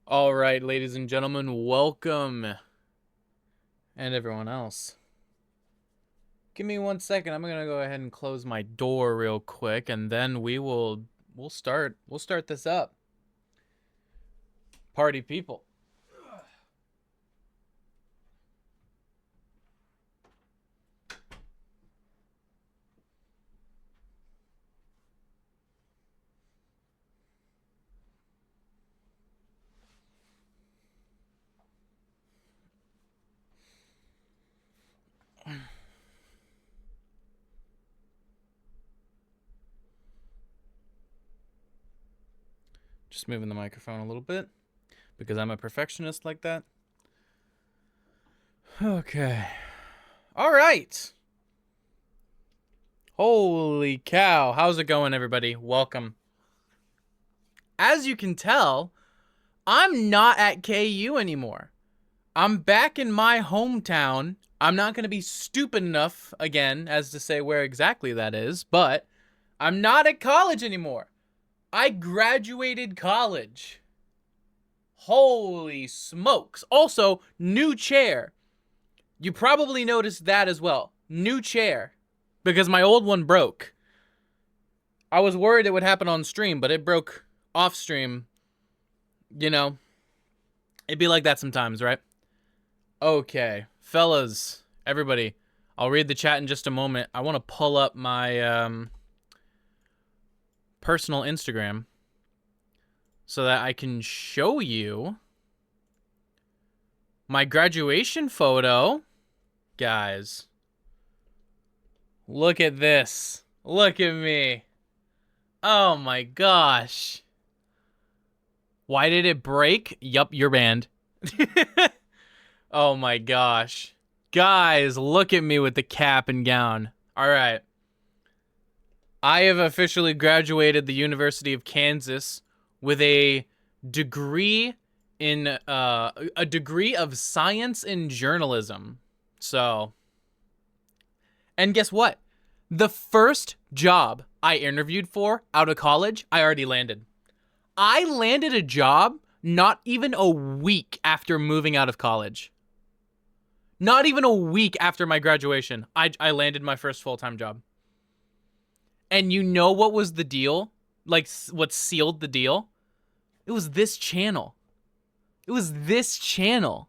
All right, ladies and gentlemen, welcome. And everyone else. Give me 1 second. I'm going to go ahead and close my door real quick and then we'll start this up. Party people. Just moving the microphone a little bit because I'm a perfectionist like that. Okay. All right. Holy cow. How's it going, everybody? Welcome. As you can tell, I'm not at KU anymore. I'm back in my hometown. I'm not going to be stupid enough, again, as to say where exactly that is, but I'm not at college anymore. I graduated college. Holy smokes. Also, new chair. You probably noticed that as well. New chair. Because my old one broke. I was worried it would happen on stream, but it broke off stream. You know, it'd be like that sometimes, right? Okay, fellas, everybody, I'll read the chat in just a moment. I want to pull up my personal Instagram so that I can show you my graduation photo. Guys, look at this. Look at me. Oh my gosh. Why did it break? Yup, you're banned. Oh my gosh. Guys, look at me with the cap and gown. All right. I have officially graduated the University of Kansas with a degree in a degree of science in journalism. So, and guess what? The first job I interviewed for out of college, I already landed. I landed a job not even a week after moving out of college. Not even a week after my graduation, I landed my first full-time job. And you know what was the deal? Like, what sealed the deal? It was this channel. It was this channel.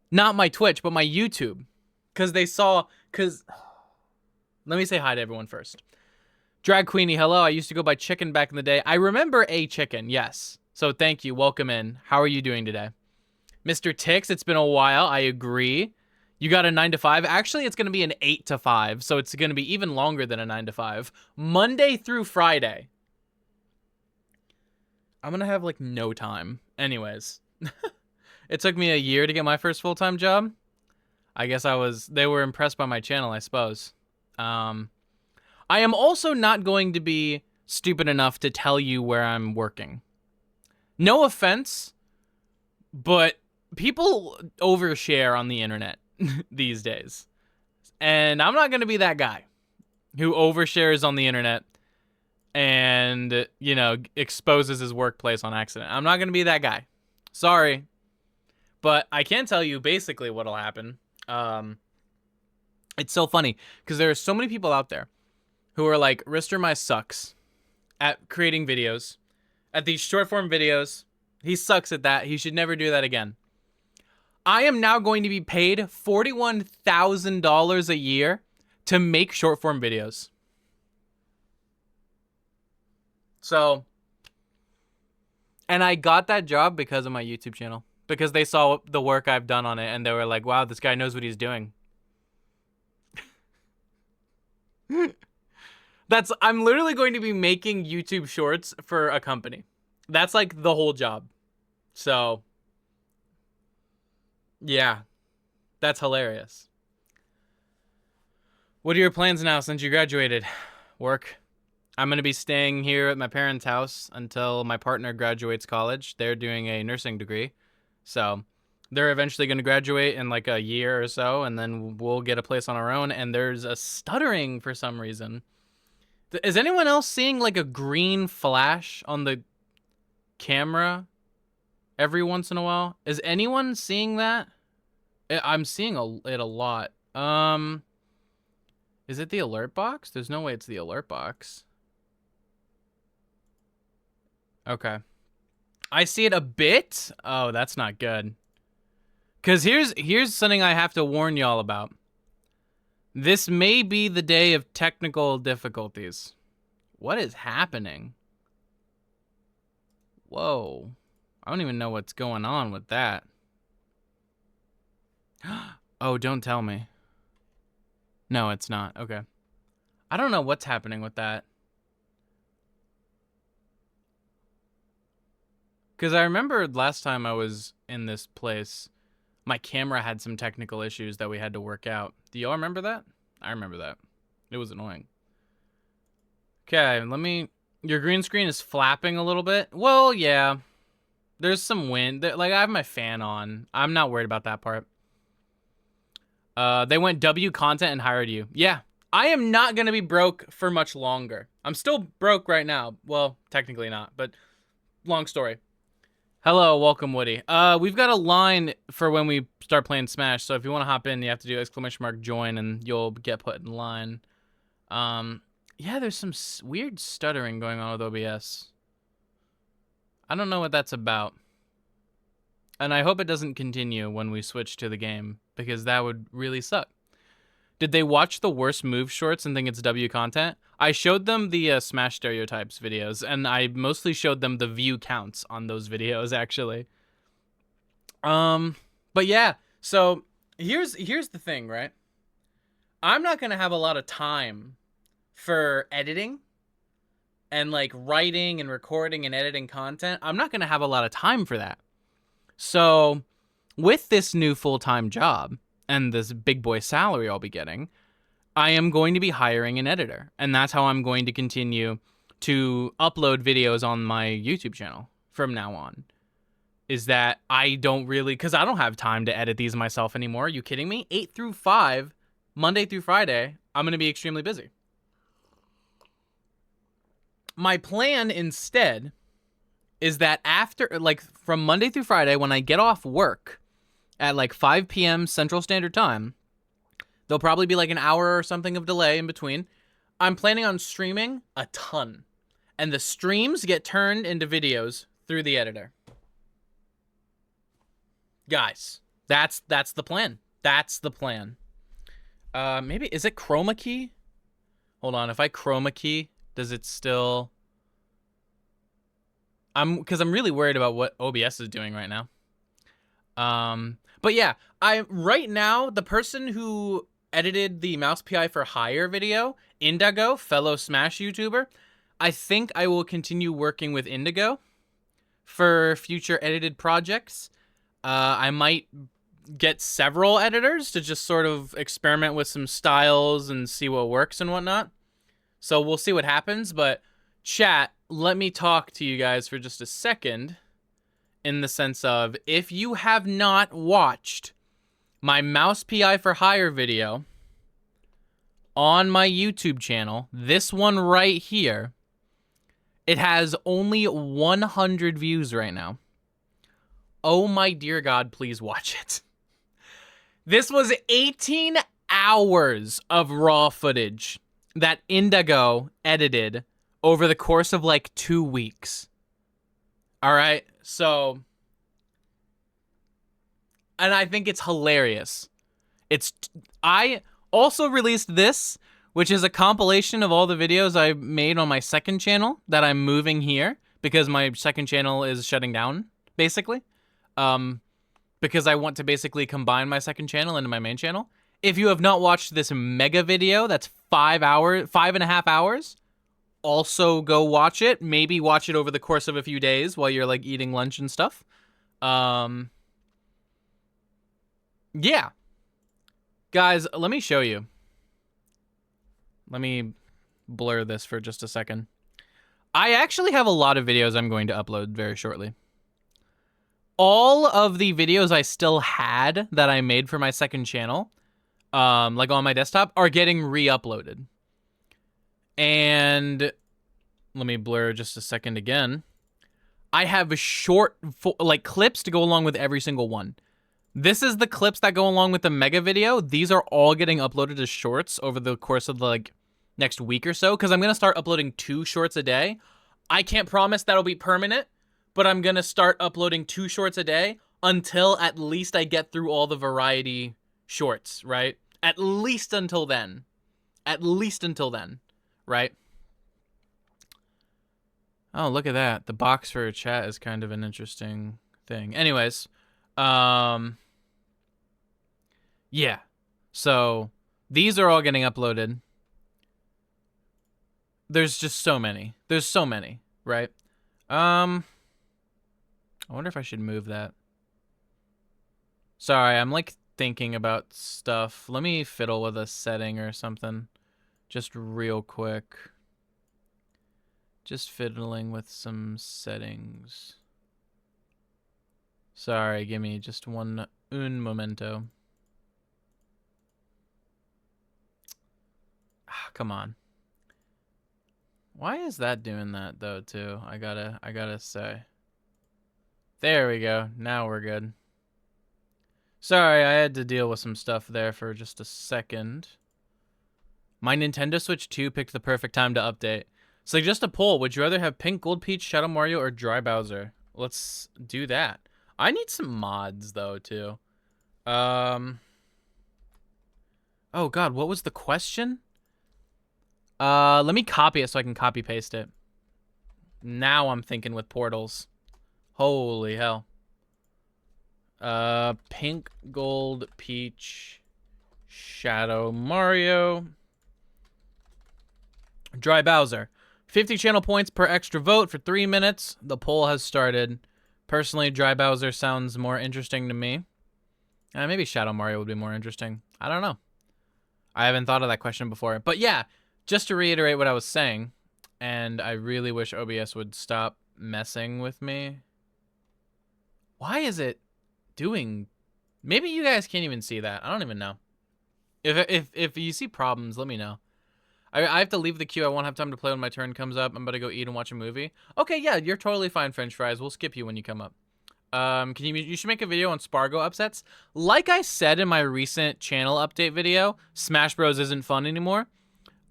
Not my Twitch, but my YouTube. Because they saw, let me say hi to everyone first. Drag Queenie, hello. I used to go by Chicken back in the day. I remember a Chicken, yes. So thank you, welcome in. How are you doing today? Mr. Tix, it's been a while, I agree. You got a 9 to 5. Actually, it's going to be an 8 to 5, so it's going to be even longer than a 9 to 5. Monday through Friday. I'm going to have, like, no time. Anyways. It took me a year to get my first full-time job. I guess they were impressed by my channel, I suppose. I am also not going to be stupid enough to tell you where I'm working. No offense, but people overshare on the internet these days. And I'm not going to be that guy who overshares on the internet and, you know, exposes his workplace on accident. I'm not going to be that guy. Sorry. But I can tell you basically what'll happen. It's so funny because there are so many people out there who are like, Ristermy sucks at creating videos, at these short form videos. He sucks at that. He should never do that again. I am now going to be paid $41,000 a year to make short form videos. So, and I got that job because of my YouTube channel. Because they saw the work I've done on it and they were like, wow, this guy knows what he's doing. I'm literally going to be making YouTube shorts for a company. That's like the whole job. So, yeah, that's hilarious. What are your plans now since you graduated? Work. I'm going to be staying here at my parents' house until my partner graduates college. They're doing a nursing degree. So they're eventually going to graduate in like a year or so, and then we'll get a place on our own. And there's a stuttering for some reason. Is anyone else seeing like a green flash on the camera? every once in a while. Is anyone seeing that? I'm seeing it a lot. Is it the alert box? There's no way it's the alert box. Okay. I see it a bit. Oh, that's not good. Cause here's something I have to warn y'all about. This may be the day of technical difficulties. What is happening? Whoa. I don't even know what's going on with that. Oh, don't tell me. No, it's not. Okay. I don't know what's happening with that. Because I remember last time I was in this place, my camera had some technical issues that we had to work out. Do y'all remember that? I remember that. It was annoying. Okay, your green screen is flapping a little bit. Well, yeah. There's some wind. Like, I have my fan on. I'm not worried about that part. They went W content and hired you. Yeah. I am not going to be broke for much longer. I'm still broke right now. Well, technically not, but long story. Hello, welcome, Woody. We've got a line for when we start playing Smash, so if you want to hop in, you have to do !join and you'll get put in line. Yeah, there's some weird stuttering going on with OBS. I don't know what that's about. And I hope it doesn't continue when we switch to the game, because that would really suck. Did they watch the worst move shorts and think it's W content? I showed them the Smash Stereotypes videos, and I mostly showed them the view counts on those videos, actually. But yeah, so here's the thing, right? I'm not gonna have a lot of time for editing and like writing and recording and editing content. I'm not gonna have a lot of time for that. So with this new full-time job and this big boy salary I'll be getting, I am going to be hiring an editor, and that's how I'm going to continue to upload videos on my YouTube channel from now on. Is that I don't really, because I don't have time to edit these myself anymore. Are you kidding me? 8 through 5, Monday through Friday, I'm going to be extremely busy. My plan instead is that after, like, from Monday through Friday, when I get off work at like 5 p.m. Central Standard Time, there'll probably be like an hour or something of delay in between. I'm planning on streaming a ton, and the streams get turned into videos through the editor. Guys, that's the plan. That's the plan. Maybe, is it chroma key? Hold on, if I chroma key, does it still... Because I'm really worried about what OBS is doing right now. But yeah, right now, the person who edited the Mouse PI for Hire video, Indigo, fellow Smash YouTuber, I think I will continue working with Indigo for future edited projects. I might get several editors to just sort of experiment with some styles and see what works and whatnot. So we'll see what happens, but chat, let me talk to you guys for just a second in the sense of, if you have not watched my Mouse PI for Hire video on my YouTube channel, this one right here, it has only 100 views right now. Oh my dear God, please watch it. This was 18 hours of raw footage that Indigo edited over the course of like 2 weeks. All right, so, and I think it's hilarious. I also released this, which is a compilation of all the videos I made on my second channel that I'm moving here because my second channel is shutting down, basically. Because I want to basically combine my second channel into my main channel. If you have not watched this mega video, that's 5.5 hours, also go watch it. Maybe watch it over the course of a few days while you're like eating lunch and stuff. Yeah. Guys, let me show you. Let me blur this for just a second. I actually have a lot of videos I'm going to upload very shortly. All of the videos I still had that I made for my second channel, like on my desktop, are getting re-uploaded. And let me blur just a second again. I have like clips to go along with every single one. This is the clips that go along with the mega video. These are all getting uploaded as shorts over the course of the like next week or so, because I'm gonna start uploading 2 shorts a day. I can't promise that'll be permanent, but I'm gonna start uploading 2 shorts a day until at least I get through all the variety shorts, right? At least until then. At least until then, right? Oh, look at that. The box for a chat is kind of an interesting thing. Anyways, yeah. So these are all getting uploaded. There's just so many. There's so many, right? I wonder if I should move that. Sorry, I'm like thinking about stuff. Let me fiddle with a setting or something. Just real quick. Just fiddling with some settings. Sorry, give me just un momento. Ah, come on. Why is that doing that though too? I gotta say. There we go. Now we're good. Sorry, I had to deal with some stuff there for just a second. My Nintendo Switch 2 picked the perfect time to update. So just a poll, would you rather have Pink, Gold Peach, Shadow Mario, or Dry Bowser? Let's do that. I need some mods though too. Oh god, what was the question? Let me copy it so I can copy paste it. Now I'm thinking with portals. Holy hell. Pink, Gold, Peach, Shadow Mario, Dry Bowser. 50 channel points per extra vote for 3 minutes. The poll has started. Personally, Dry Bowser sounds more interesting to me. Maybe Shadow Mario would be more interesting. I don't know. I haven't thought of that question before. But yeah, just to reiterate what I was saying, and I really wish OBS would stop messing with me. Why is it doing? Maybe you guys can't even see that. I don't even know. If you see problems, let me know. I have to leave the queue. I won't have time to play when my turn comes up. I'm about to go eat and watch a movie. Okay, yeah, you're totally fine, French fries. We'll skip you when you come up. You should make a video on Spargo upsets. Like I said in my recent channel update video, Smash Bros isn't fun anymore.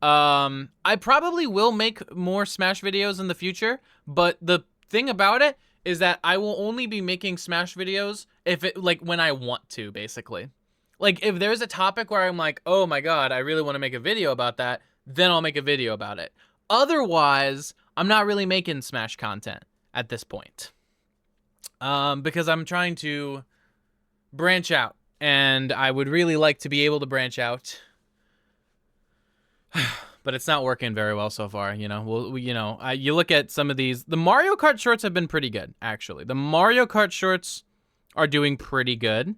I probably will make more Smash videos in the future, but the thing about it is that I will only be making Smash videos if it, like, when I want to, basically. Like, if there's a topic where I'm like, oh my god, I really want to make a video about that, then I'll make a video about it. Otherwise, I'm not really making Smash content at this point. Because I'm trying to branch out, and I would really like to be able to branch out. But it's not working very well so far, you know. You look at some of these. The Mario Kart shorts have been pretty good, actually. The Mario Kart shorts are doing pretty good.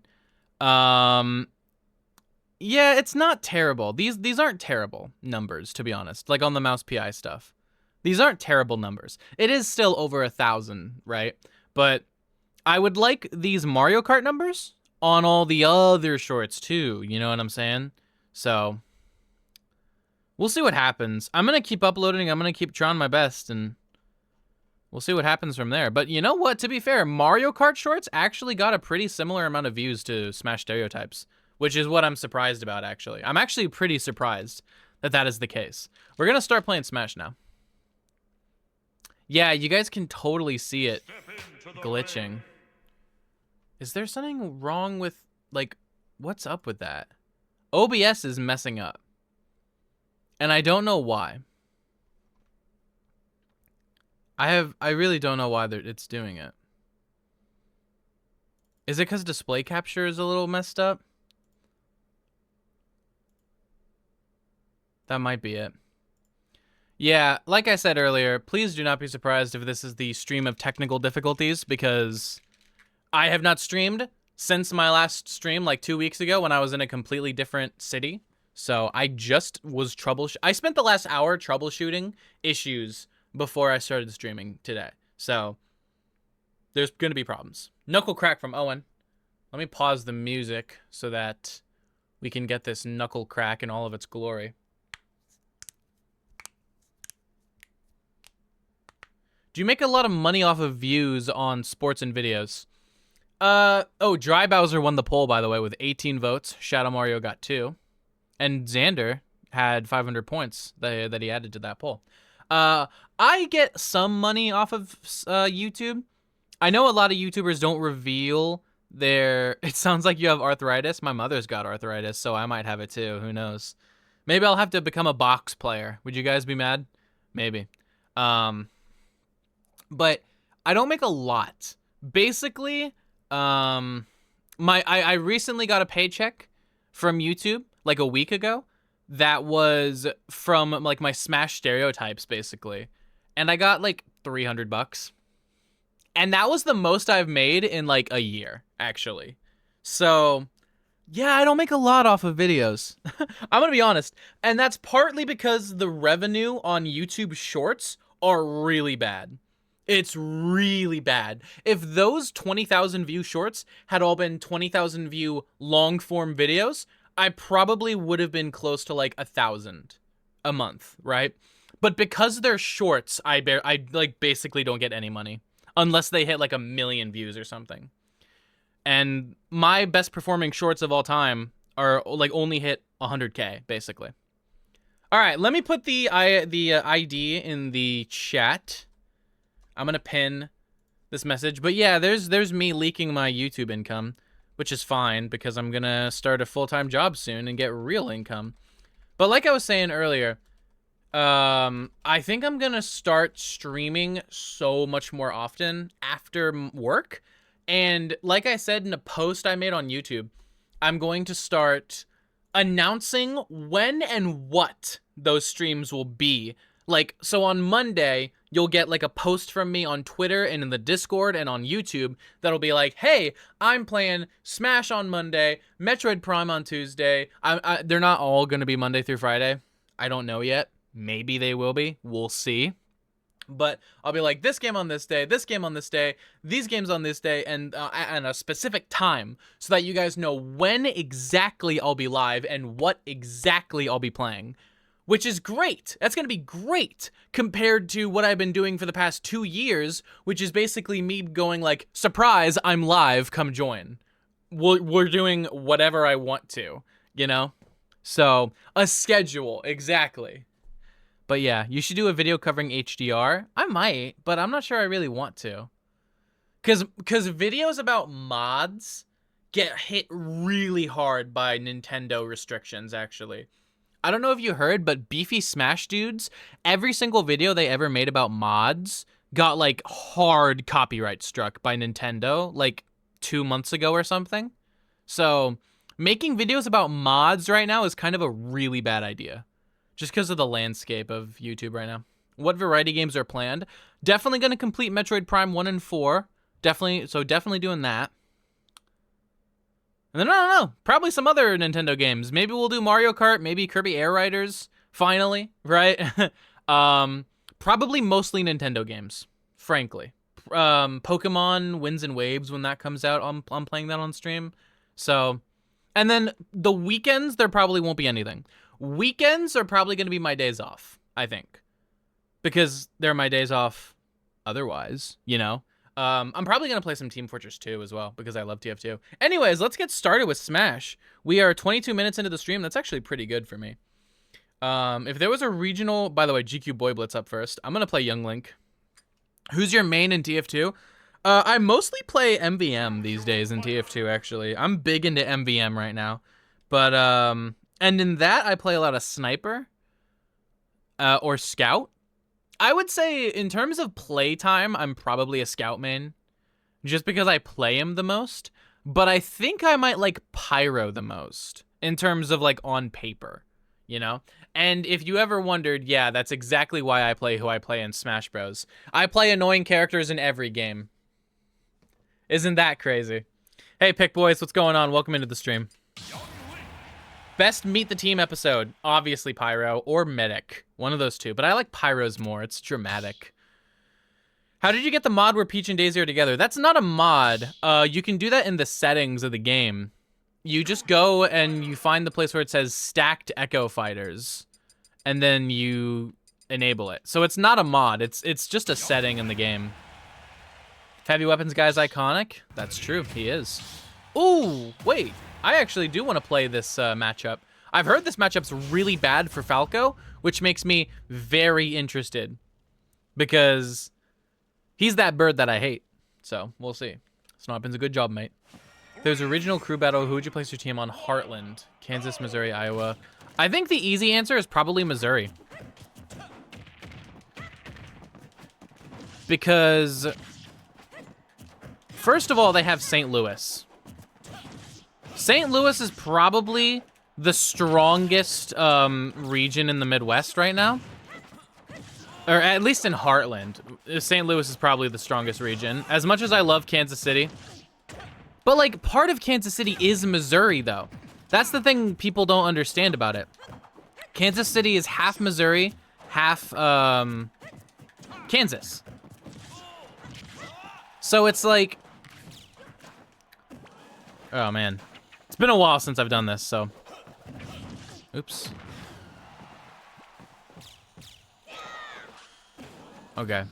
Yeah, it's not terrible. These aren't terrible numbers, to be honest. Like on the Mouse PI stuff, these aren't terrible numbers. It is still over 1,000, right? But I would like these Mario Kart numbers on all the other shorts too. You know what I'm saying? So we'll see what happens. I'm gonna keep uploading. I'm gonna keep trying my best, and we'll see what happens from there. But you know what? To be fair, Mario Kart shorts actually got a pretty similar amount of views to Smash Stereotypes, which is what I'm surprised about, actually. I'm actually pretty surprised that that is the case. We're gonna start playing Smash now. Yeah, you guys can totally see it glitching. Is there something wrong with, like, what's up with that? OBS is messing up. And I don't know why. I really don't know why it's doing it. Is it because display capture is a little messed up? That might be it. Yeah, like I said earlier, please do not be surprised if this is the stream of technical difficulties, because I have not streamed since my last stream like 2 weeks ago when I was in a completely different city. So I just was I spent the last hour troubleshooting issues before I started streaming today. So there's going to be problems. Knuckle crack from Owen. Let me pause the music so that we can get this knuckle crack in all of its glory. Do you make a lot of money off of views on sports and videos? Dry Bowser won the poll, by the way, with 18 votes. Shadow Mario got 2. And Xander had 500 points that he added to that poll. I get some money off of YouTube. I know a lot of YouTubers don't reveal their... It sounds like you have arthritis. My mother's got arthritis, so I might have it too. Who knows? Maybe I'll have to become a box player. Would you guys be mad? Maybe. But I don't make a lot. Basically, I recently got a paycheck from YouTube like a week ago that was from like my Smash Stereotypes basically. And I got like $300. And that was the most I've made in like a year, actually. So, yeah, I don't make a lot off of videos. I'm gonna be honest. And that's partly because the revenue on YouTube Shorts are really bad. It's really bad. If those 20,000 view shorts had all been 20,000 view long form videos, I probably would have been close to like 1,000 a month, right? But because they're shorts, I like basically don't get any money unless they hit like 1 million views or something. And my best performing shorts of all time are like only hit 100K basically. All right, let me put the ID in the chat. I'm gonna pin this message, but yeah, there's me leaking my YouTube income, which is fine because I'm gonna start a full-time job soon and get real income. But like I was saying earlier, I think I'm gonna start streaming so much more often after work. And like I said in a post I made on YouTube, I'm going to start announcing when and what those streams will be. Like, so on Monday, you'll get like a post from me on Twitter and in the Discord and on YouTube that'll be like, hey, I'm playing Smash on Monday, Metroid Prime on Tuesday. They're not all going to be Monday through Friday. I don't know yet. Maybe they will be. We'll see. But I'll be like, this game on this day, this game on this day, these games on this day, and a specific time so that you guys know when exactly I'll be live and what exactly I'll be playing. Which is great. That's going to be great compared to what I've been doing for the past 2 years, which is basically me going like, surprise, I'm live, come join. We're doing whatever I want to, you know? So, a schedule, exactly. But yeah, you should do a video covering HDR. I might, but I'm not sure I really want to. Because videos about mods get hit really hard by Nintendo restrictions, actually. I don't know if you heard, but Beefy Smash Dudes, every single video they ever made about mods got like hard copyright struck by Nintendo like 2 months ago or something. So making videos about mods right now is kind of a really bad idea just because of the landscape of YouTube right now. What variety games are planned? Definitely going to complete Metroid Prime 1 and 4. Definitely doing that. And then, I don't know, probably some other Nintendo games. Maybe we'll do Mario Kart, maybe Kirby Air Riders, finally, right? Probably mostly Nintendo games, frankly. Pokemon Winds and Waves, when that comes out, I'm playing that on stream. So, and then the weekends, there probably won't be anything. Weekends are probably going to be my days off, I think. Because they're my days off otherwise, you know? I'm probably going to play some Team Fortress 2 as well, because I love TF2. Anyways, let's get started with Smash. We are 22 minutes into the stream. That's actually pretty good for me. If there was a regional... By the way, GQ Boy Blitz up first. I'm going to play Young Link. Who's your main in TF2? I mostly play MVM these days in TF2, actually. I'm big into MVM right now. But, and in that, I play a lot of Sniper. Or Scout. I would say, in terms of playtime, I'm probably a Scout main. Just because I play him the most. But I think I might like Pyro the most. In terms of, like, on paper. You know? And if you ever wondered, yeah, that's exactly why I play who I play in Smash Bros. I play annoying characters in every game. Isn't that crazy? Hey, Pick Boys, what's going on? Welcome into the stream. Best Meet the Team episode, obviously Pyro or Medic, one of those two, but I like Pyro's more. It's dramatic. How did you get the mod where Peach and Daisy are together? That's not a mod. You can do that in the settings of the game. You just go and you find the place where it says Stacked Echo Fighters, and then you enable it. So it's not a mod. It's just a setting in the game. Heavy Weapons guy's iconic. That's true. He is. Ooh, wait. I actually do want to play this matchup. I've heard this matchup's really bad for Falco, which makes me very interested because he's that bird that I hate. So we'll see. Snowweapon's a good job, mate. If there's original crew battle, who would you place your team on? Heartland, Kansas, Missouri, Iowa. I think the easy answer is probably Missouri. Because, first of all, they have St. Louis. St. Louis is probably the strongest region in the Midwest right now. Or at least in Heartland. St. Louis is probably the strongest region. As much as I love Kansas City. But, like, part of Kansas City is Missouri, though. That's the thing people don't understand about it. Kansas City is half Missouri, half Kansas. So it's like... Oh, man. It's been a while since I've done this, so... Oops. Okay.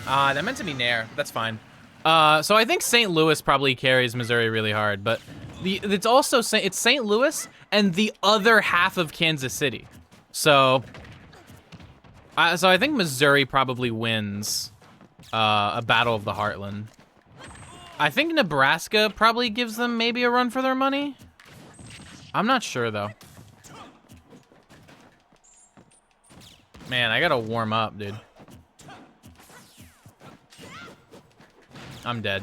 That meant to be Nair. That's fine. So I think St. Louis probably carries Missouri really hard, but it's also it's St. Louis and the other half of Kansas City. So I think Missouri probably wins a Battle of the Heartland. I think Nebraska probably gives them maybe a run for their money. I'm not sure, though. Man, I gotta warm up, dude. I'm dead.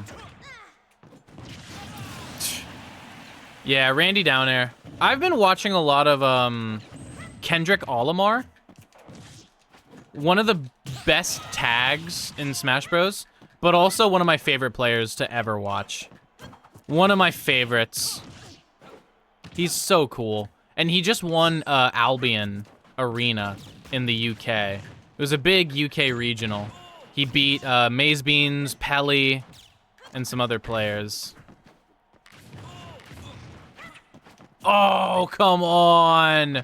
Yeah, Randy down there. I've been watching a lot of Kendrick Olimar. One of the best tags in Smash Bros, but also one of my favorite players to ever watch. One of my favorites. He's so cool. And he just won Albion Arena in the UK. It was a big UK regional. He beat Maze Beans, Pelly, and some other players. Oh, come on.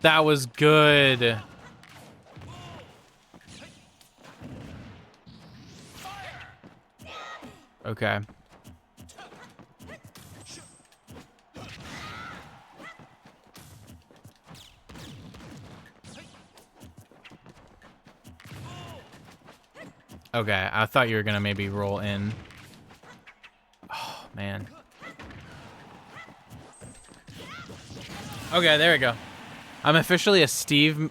That was good. Okay. Okay, I thought you were gonna maybe roll in. Oh, man. Okay, there we go. I'm officially a Steve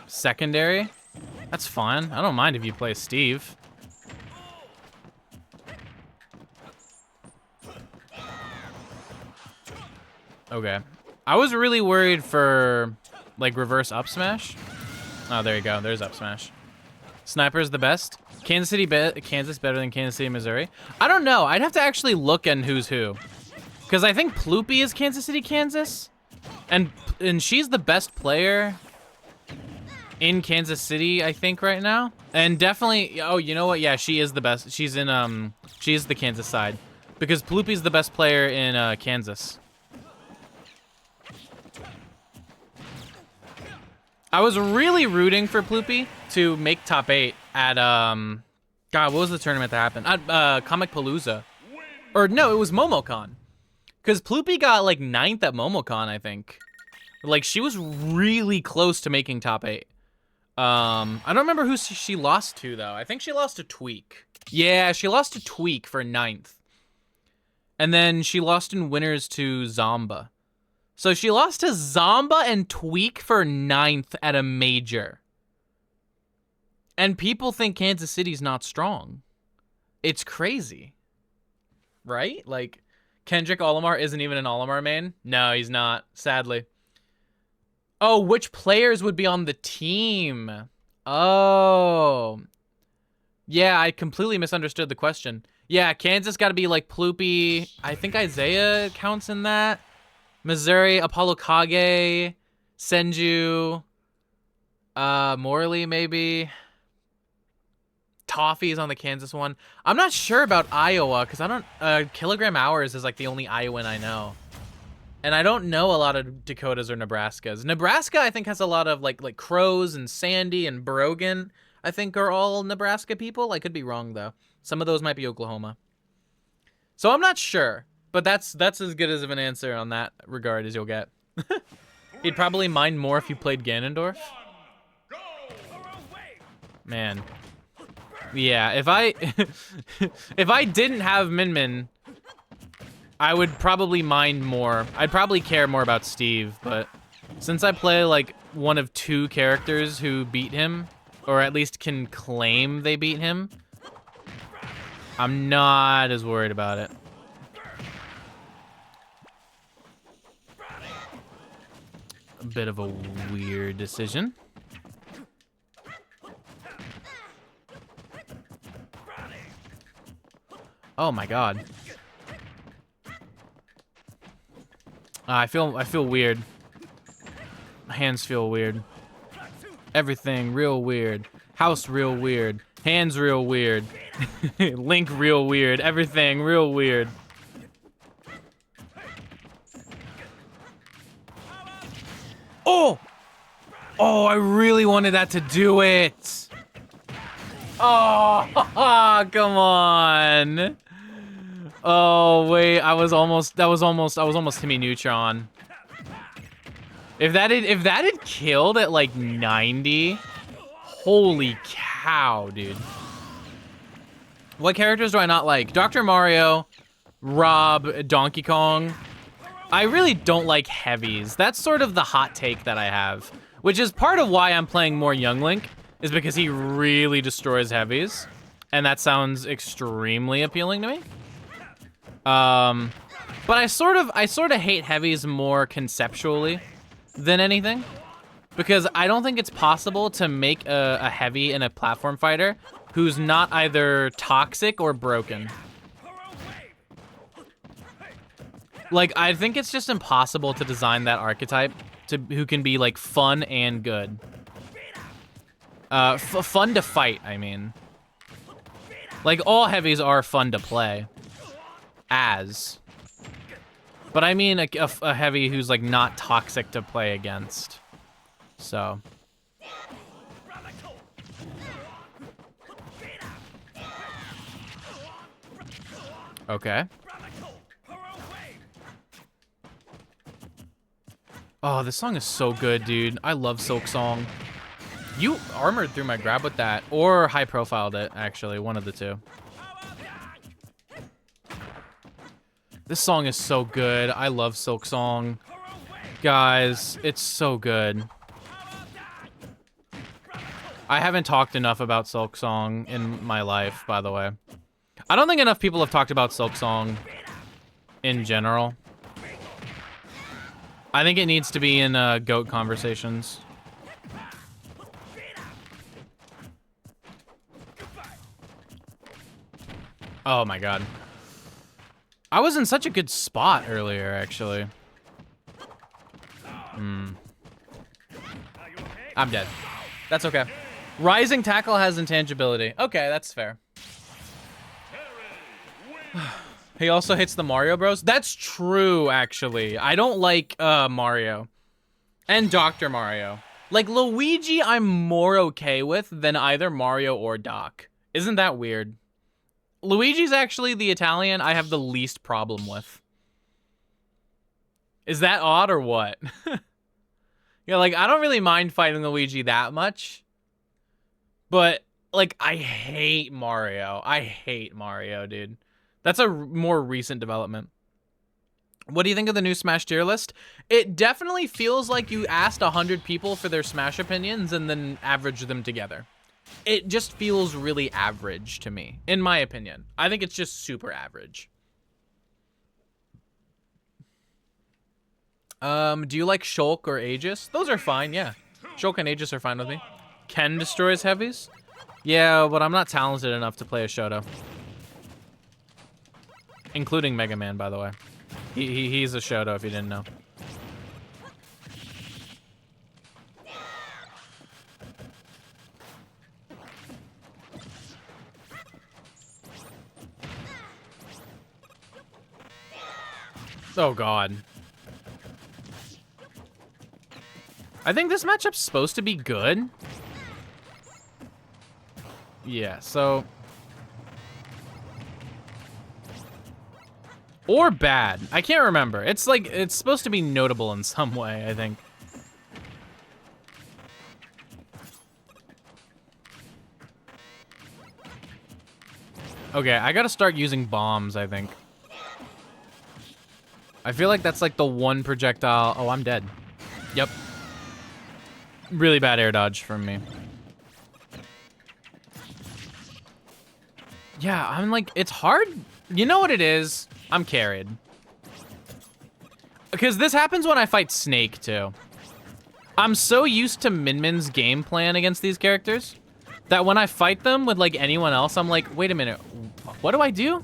secondary. That's fine. I don't mind if you play Steve. Okay. I was really worried for, like, reverse up smash. Oh, there you go. There's up smash. Sniper's the best. Kansas better than Kansas City, Missouri. I don't know. I'd have to actually look at who's who. Because I think Ploopy is Kansas City, Kansas. And she's the best player in Kansas City, I think, right now. And definitely, oh, you know what? Yeah, she is the best. She's in, she's the Kansas side. Because Ploopy's the best player in Kansas. I was really rooting for Ploopy to make top 8 at, God, what was the tournament that happened? At Comic Palooza. Or no, it was MomoCon. Because Ploopy got, like, 9th at MomoCon, I think. Like, she was really close to making top 8. I don't remember who she lost to, though. I think she lost to Tweak. Yeah, she lost to Tweak for 9th. And then she lost in winners to Zomba. So she lost to Zomba and Tweak for 9th at a major. And people think Kansas City's not strong. It's crazy. Right? Like, Kendrick Olimar isn't even an Olimar main? No, he's not, sadly. Oh, which players would be on the team? Oh. Yeah, I completely misunderstood the question. Yeah, Kansas got to be like Ploopy. I think Isaiah counts in that. Missouri, Apollo Kage, Senju, Morley maybe. Toffee's on the Kansas one. I'm not sure about Iowa because I don't. Kilogram Hours is like the only Iowan I know. And I don't know a lot of Dakotas or Nebraskas. Nebraska, I think, has a lot of like Crows and Sandy and Brogan, I think, are all Nebraska people. I could be wrong, though. Some of those might be Oklahoma. So I'm not sure, but that's as good as of an answer on that regard as you'll get. He'd probably mind more if you played Ganondorf. Man. Yeah, if I if I didn't have Min Min, I would probably mind more. I'd probably care more about Steve, but since I play like one of 2 characters who beat him, or at least can claim they beat him, I'm not as worried about it. A bit of a weird decision. Oh my god. I feel weird. My hands feel weird. Everything real weird. House real weird. Hands real weird. Link real weird. Everything real weird. Oh! Oh, I really wanted that to do it. Oh, come on. Oh, wait, I was almost Timmy Neutron. If that had killed at like 90, holy cow, dude. What characters do I not like? Dr. Mario, Rob, Donkey Kong. I really don't like heavies. That's sort of the hot take that I have, which is part of why I'm playing more Young Link, is because he really destroys heavies, and that sounds extremely appealing to me. But I sort of hate heavies more conceptually than anything, because I don't think it's possible to make a heavy in a platform fighter who's not either toxic or broken. Like, I think it's just impossible to design that archetype who can be like fun and good. Fun to fight, I mean. Like, all heavies are fun to play. But I mean a heavy who's like not toxic to play against. So. Okay. Oh, this song is so good, dude. I love Silk Song. You armored through my grab with that, or high profiled it, actually, one of the two. This song is so good. I love Silk Song. Guys, it's so good. I haven't talked enough about Silk Song in my life, by the way. I don't think enough people have talked about Silk Song in general. I think it needs to be in GOAT conversations. Oh my god. I was in such a good spot earlier, actually. I'm dead. That's okay. Rising Tackle has intangibility. Okay, that's fair. He also hits the Mario Bros. That's true, actually. I don't like Mario. And Dr. Mario. Like, Luigi I'm more okay with than either Mario or Doc. Isn't that weird? Luigi's actually the Italian I have the least problem with. Is that odd or what? Yeah, like, I don't really mind fighting Luigi that much. But, like, I hate Mario. I hate Mario, dude. That's a more recent development. What do you think of the new Smash tier list? It definitely feels like you asked 100 people for their Smash opinions and then averaged them together. It just feels really average to me, in my opinion. I think it's just super average. Do you like Shulk or Aegis? Those are fine, yeah. Shulk and Aegis are fine with me. Ken destroys heavies? Yeah, but I'm not talented enough to play a Shoto. Including Mega Man, by the way. He's a Shoto if you didn't know. Oh god. I think this matchup's supposed to be good. Yeah, so... Or bad. I can't remember. It's like, it's supposed to be notable in some way, I think. Okay, I gotta start using bombs, I think. I feel like that's like the one projectile. Oh, I'm dead. Yep. Really bad air dodge from me. Yeah, I'm like, it's hard. You know what it is? I'm carried. Because this happens when I fight Snake, too. I'm so used to Min Min's game plan against these characters that when I fight them with, like, anyone else, I'm like, wait a minute. What do I do?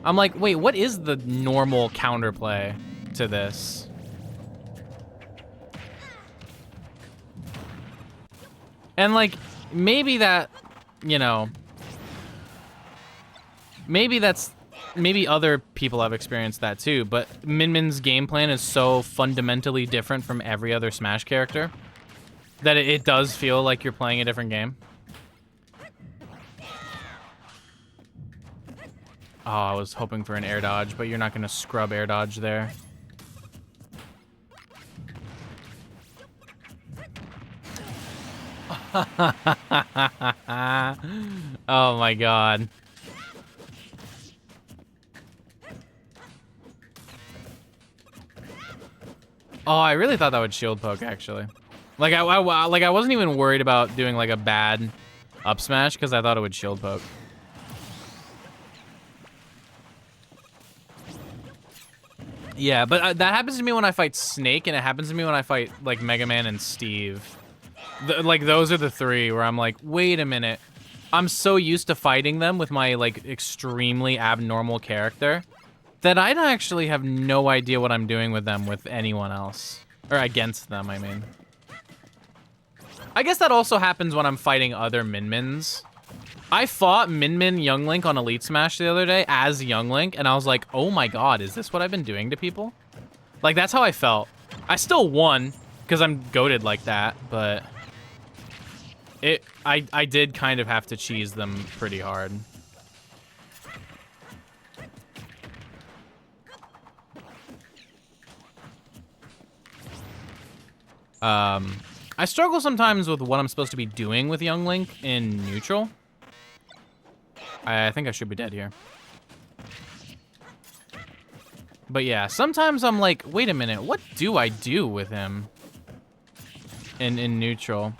I'm like, wait, what is the normal counterplay to this? And, like, maybe that, you know... Maybe other people have experienced that too, but Min Min's game plan is so fundamentally different from every other Smash character that it does feel like you're playing a different game. Oh, I was hoping for an air dodge, but you're not gonna scrub air dodge there. Oh my god. Oh, I really thought that would shield poke, actually. Like, I wasn't even worried about doing, like, a bad up smash, because I thought it would shield poke. Yeah, but that happens to me when I fight Snake, and it happens to me when I fight, like, Mega Man and Steve. Like, those are the three where I'm like, wait a minute. I'm so used to fighting them with my, like, extremely abnormal character that I actually have no idea what I'm doing with them with anyone else. Or against them, I mean. I guess that also happens when I'm fighting other Min Mins. I fought Min Min Young Link on Elite Smash the other day as Young Link, and I was like, oh my god, is this what I've been doing to people? Like, that's how I felt. I still won, because I'm goated like that, but... I did kind of have to cheese them pretty hard. I struggle sometimes with what I'm supposed to be doing with Young Link in neutral. I think I should be dead here. But yeah, sometimes I'm like, wait a minute, what do I do with him in neutral?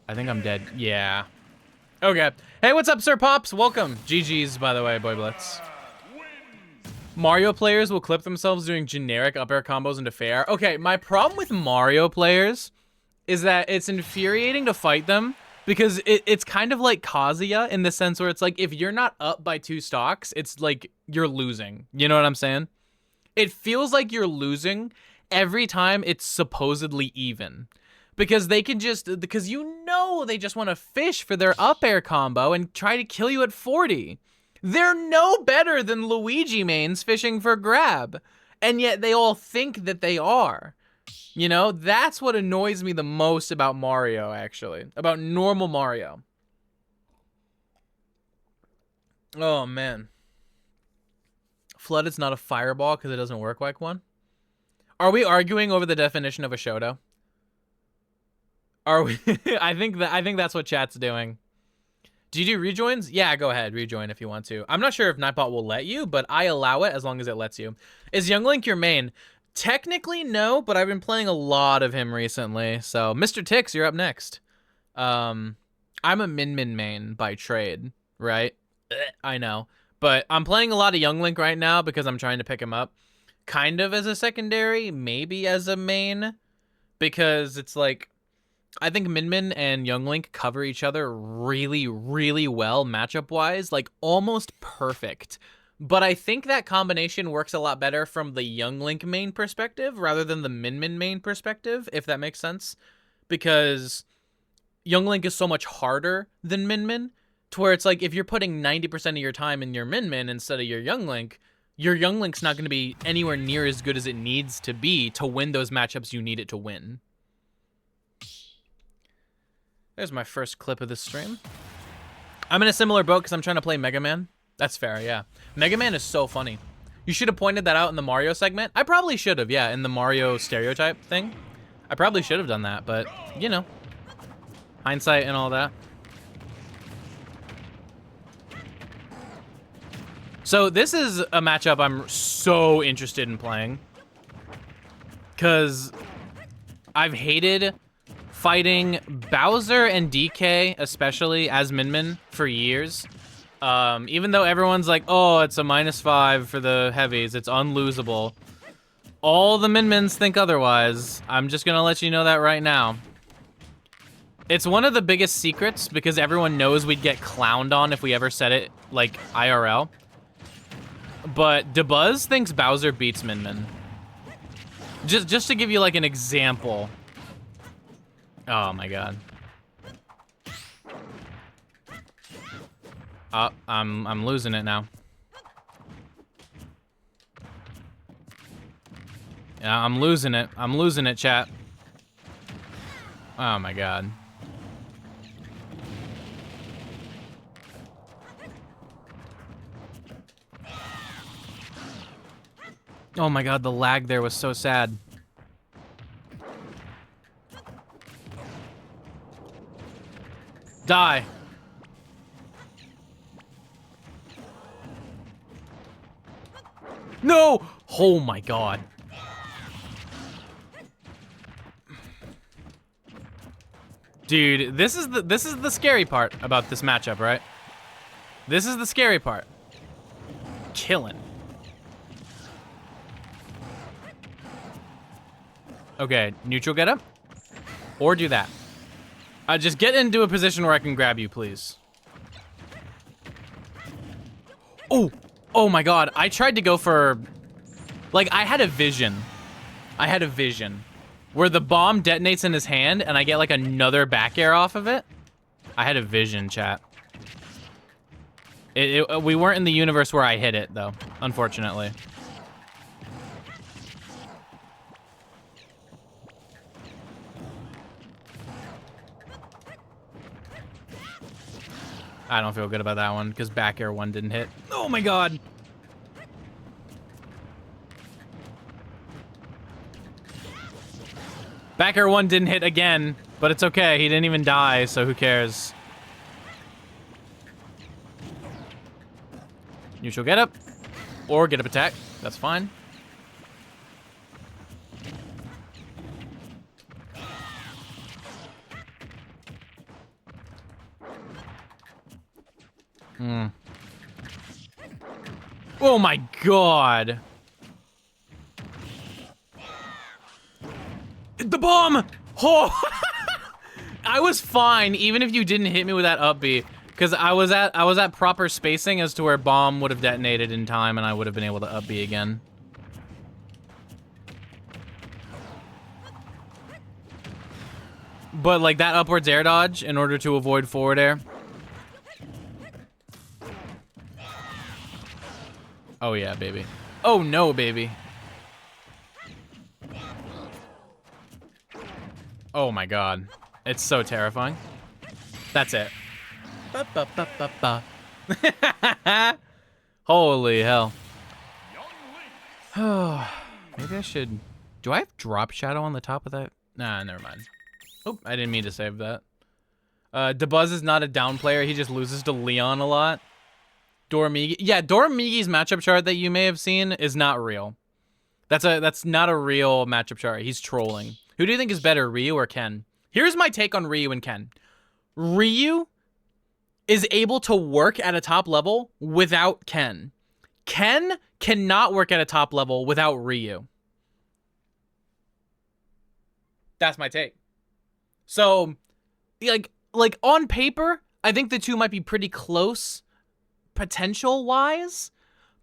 I think I'm dead. Yeah. Okay. Hey, what's up, Sir Pops? Welcome. GG's, by the way, Boy Blitz. Mario players will clip themselves doing generic up air combos into fair. Okay, my problem with Mario players is that it's infuriating to fight them because it's kind of like Kazuya in the sense where it's like, if you're not up by 2 stocks, it's like you're losing. You know what I'm saying? It feels like you're losing every time it's supposedly even. Because they can just, because you know they just want to fish for their up air combo and try to kill you at 40. They're no better than Luigi mains fishing for grab. And yet they all think that they are. You know, that's what annoys me the most about Mario, actually. About normal Mario. Oh, man. Flood is not a fireball because it doesn't work like one? Are we arguing over the definition of a Shoto? Are we? I think that's what chat's doing. Do you do rejoins? Yeah, go ahead, rejoin if you want to. I'm not sure if Nightbot will let you, but I allow it as long as it lets you. Is Young Link your main? Technically, no, but I've been playing a lot of him recently. So, Mr. Tix, you're up next. I'm a Min Min main by trade, right? I know. But I'm playing a lot of Young Link right now because I'm trying to pick him up. Kind of as a secondary, maybe as a main. Because it's like, I think Min Min and Young Link cover each other really, really well matchup-wise, like almost perfect. But I think that combination works a lot better from the Young Link main perspective rather than the Min Min main perspective, if that makes sense. Because Young Link is so much harder than Min Min, to where it's like if you're putting 90% of your time in your Min Min instead of your Young Link, your Young Link's not going to be anywhere near as good as it needs to be to win those matchups you need it to win. There's my first clip of the stream. I'm in a similar boat because I'm trying to play Mega Man. That's fair, yeah. Mega Man is so funny. You should have pointed that out in the Mario segment. I probably should have, yeah, in the Mario stereotype thing. I probably should have done that, but, you know. Hindsight and all that. So this is a matchup I'm so interested in playing. Because I've hated fighting Bowser and DK, especially as Min Min, for years. Even though everyone's like, oh, it's a -5 for the heavies, it's unlosable. All the Min Mins think otherwise. I'm just gonna let you know that right now. It's one of the biggest secrets because everyone knows we'd get clowned on if we ever said it, like, IRL. But DeBuzz thinks Bowser beats Min Min. Just to give you, like, an example. Oh, my God. Oh, I'm losing it now. Yeah, I'm losing it. I'm losing it, chat. Oh, my God. Oh my God, the lag there was so sad. Die. No! Oh my God. Dude, this is the scary part about this matchup, right? This is the scary part. Killing. Okay, neutral get up. Or do that. Just get into a position where I can grab you, please. Oh! Oh my God, I tried to go for... Like, I had a vision. I had a vision. Where the bomb detonates in his hand and I get, like, another back air off of it. I had a vision, chat. We weren't in the universe where I hit it, though, unfortunately. I don't feel good about that one, because back air 1 didn't hit. Oh my God! Back air 1 didn't hit again, but it's okay. He didn't even die, so who cares? Neutral get up. Or get up attack. That's fine. Oh my God. The bomb! Oh! I was fine, even if you didn't hit me with that up B, because I was at proper spacing as to where bomb would have detonated in time and I would have been able to up B again. But like that upwards air dodge in order to avoid forward air. Oh yeah, baby. Oh no, baby. Oh my God. It's so terrifying. That's it. Ba, ba, ba, ba, ba. Holy hell. Maybe I should... Do I have drop shadow on the top of that? Nah, never mind. Oh, I didn't mean to save that. DeBuzz is not a down player. He just loses to Leon a lot. Dormigi. Yeah, Dormigi's matchup chart that you may have seen is not real. That's not a real matchup chart. He's trolling. Who do you think is better, Ryu or Ken? Here's my take on Ryu and Ken. Ryu is able to work at a top level without Ken. Ken cannot work at a top level without Ryu. That's my take. So, like on paper, I think the two might be pretty close potential-wise,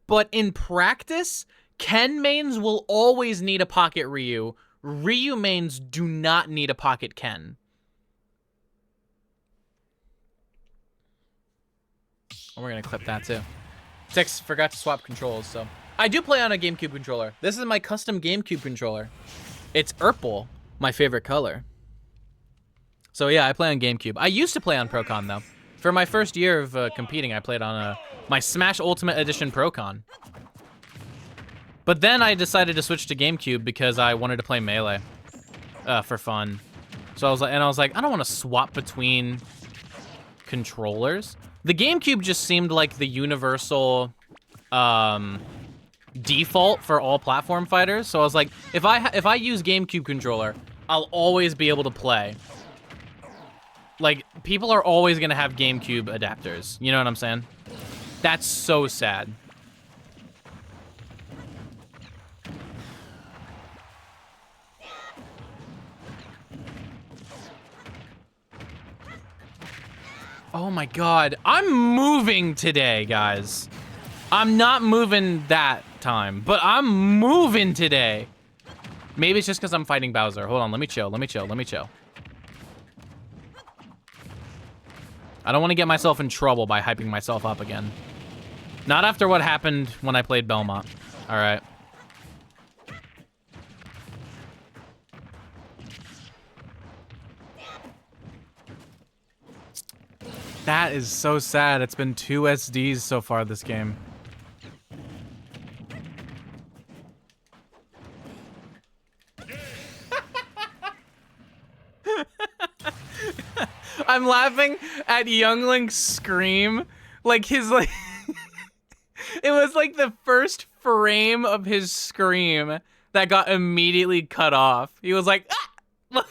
but in practice, Ken mains will always need a pocket Ryu. Ryu mains do not need a pocket Ken. Oh, we're gonna clip that too. Six forgot to swap controls, so I do play on a GameCube controller. This is my custom GameCube controller. It's purple, my favorite color. So yeah, I play on GameCube. I used to play on Procon though. For my first year of competing, I played on my Smash Ultimate Edition Procon. But then I decided to switch to GameCube because I wanted to play Melee for fun. So I was like, I don't want to swap between controllers. The GameCube just seemed like the universal default for all platform fighters. So I was like, if I use GameCube controller, I'll always be able to play. Like, people are always gonna have GameCube adapters. You know what I'm saying? That's so sad. Oh my god. I'm moving today, guys. I'm not moving that time, but I'm moving today. Maybe it's just because I'm fighting Bowser. Hold on, let me chill. I don't want to get myself in trouble by hyping myself up again. Not after what happened when I played Belmont. All right. That is so sad. It's been 2 SDs so far this game. I'm laughing at Youngling's scream. Like his like it was like the first frame of his scream that got immediately cut off. He was like, ah!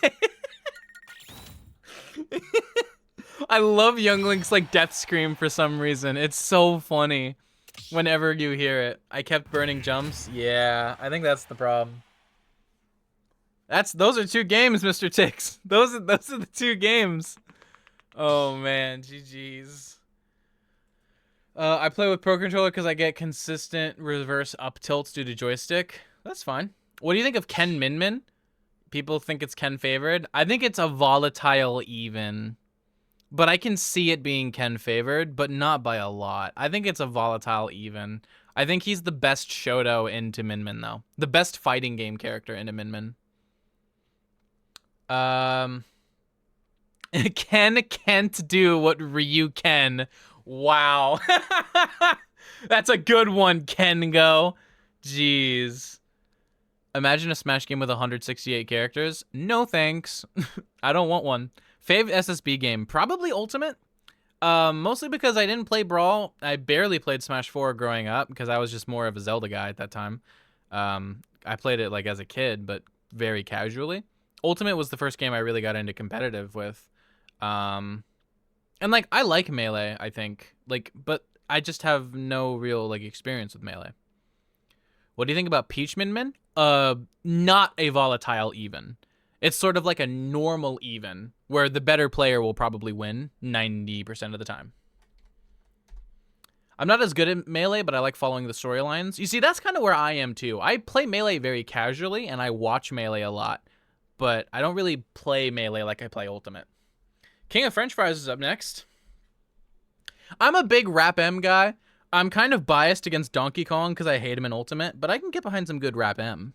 I love Youngling's like death scream for some reason. It's so funny whenever you hear it. I kept burning jumps. Yeah, I think that's the problem. Those are 2 games, Mr. Tix. Those are the 2 games. Oh man, GG's. I play with Pro Controller because I get consistent reverse up tilts due to joystick. That's fine. What do you think of Ken Min? People think it's Ken favored. I think it's a volatile even. But I can see it being Ken favored, but not by a lot. I think it's a volatile even. I think he's the best Shoto into Min Min, though. The best fighting game character into Min Min. Ken can't do what Ryu can. Wow. That's a good one, Kengo. Jeez. Imagine a Smash game with 168 characters. No thanks. I don't want one. Fave SSB game, probably Ultimate. Mostly because I didn't play Brawl. I barely played Smash 4 growing up because I was just more of a Zelda guy at that time. I played it like as a kid, but very casually. Ultimate was the first game I really got into competitive with. And like I like Melee, I think. Like, but I just have no real like experience with Melee. What do you think about Peach Min Min? Not a volatile even. It's sort of like a normal even, where the better player will probably win 90% of the time. I'm not as good at Melee, but I like following the storylines. You see, that's kind of where I am too. I play Melee very casually, and I watch Melee a lot. But I don't really play Melee like I play Ultimate. King of French Fries is up next. I'm a big Rap M guy. I'm kind of biased against Donkey Kong because I hate him in Ultimate, but I can get behind some good Rap M.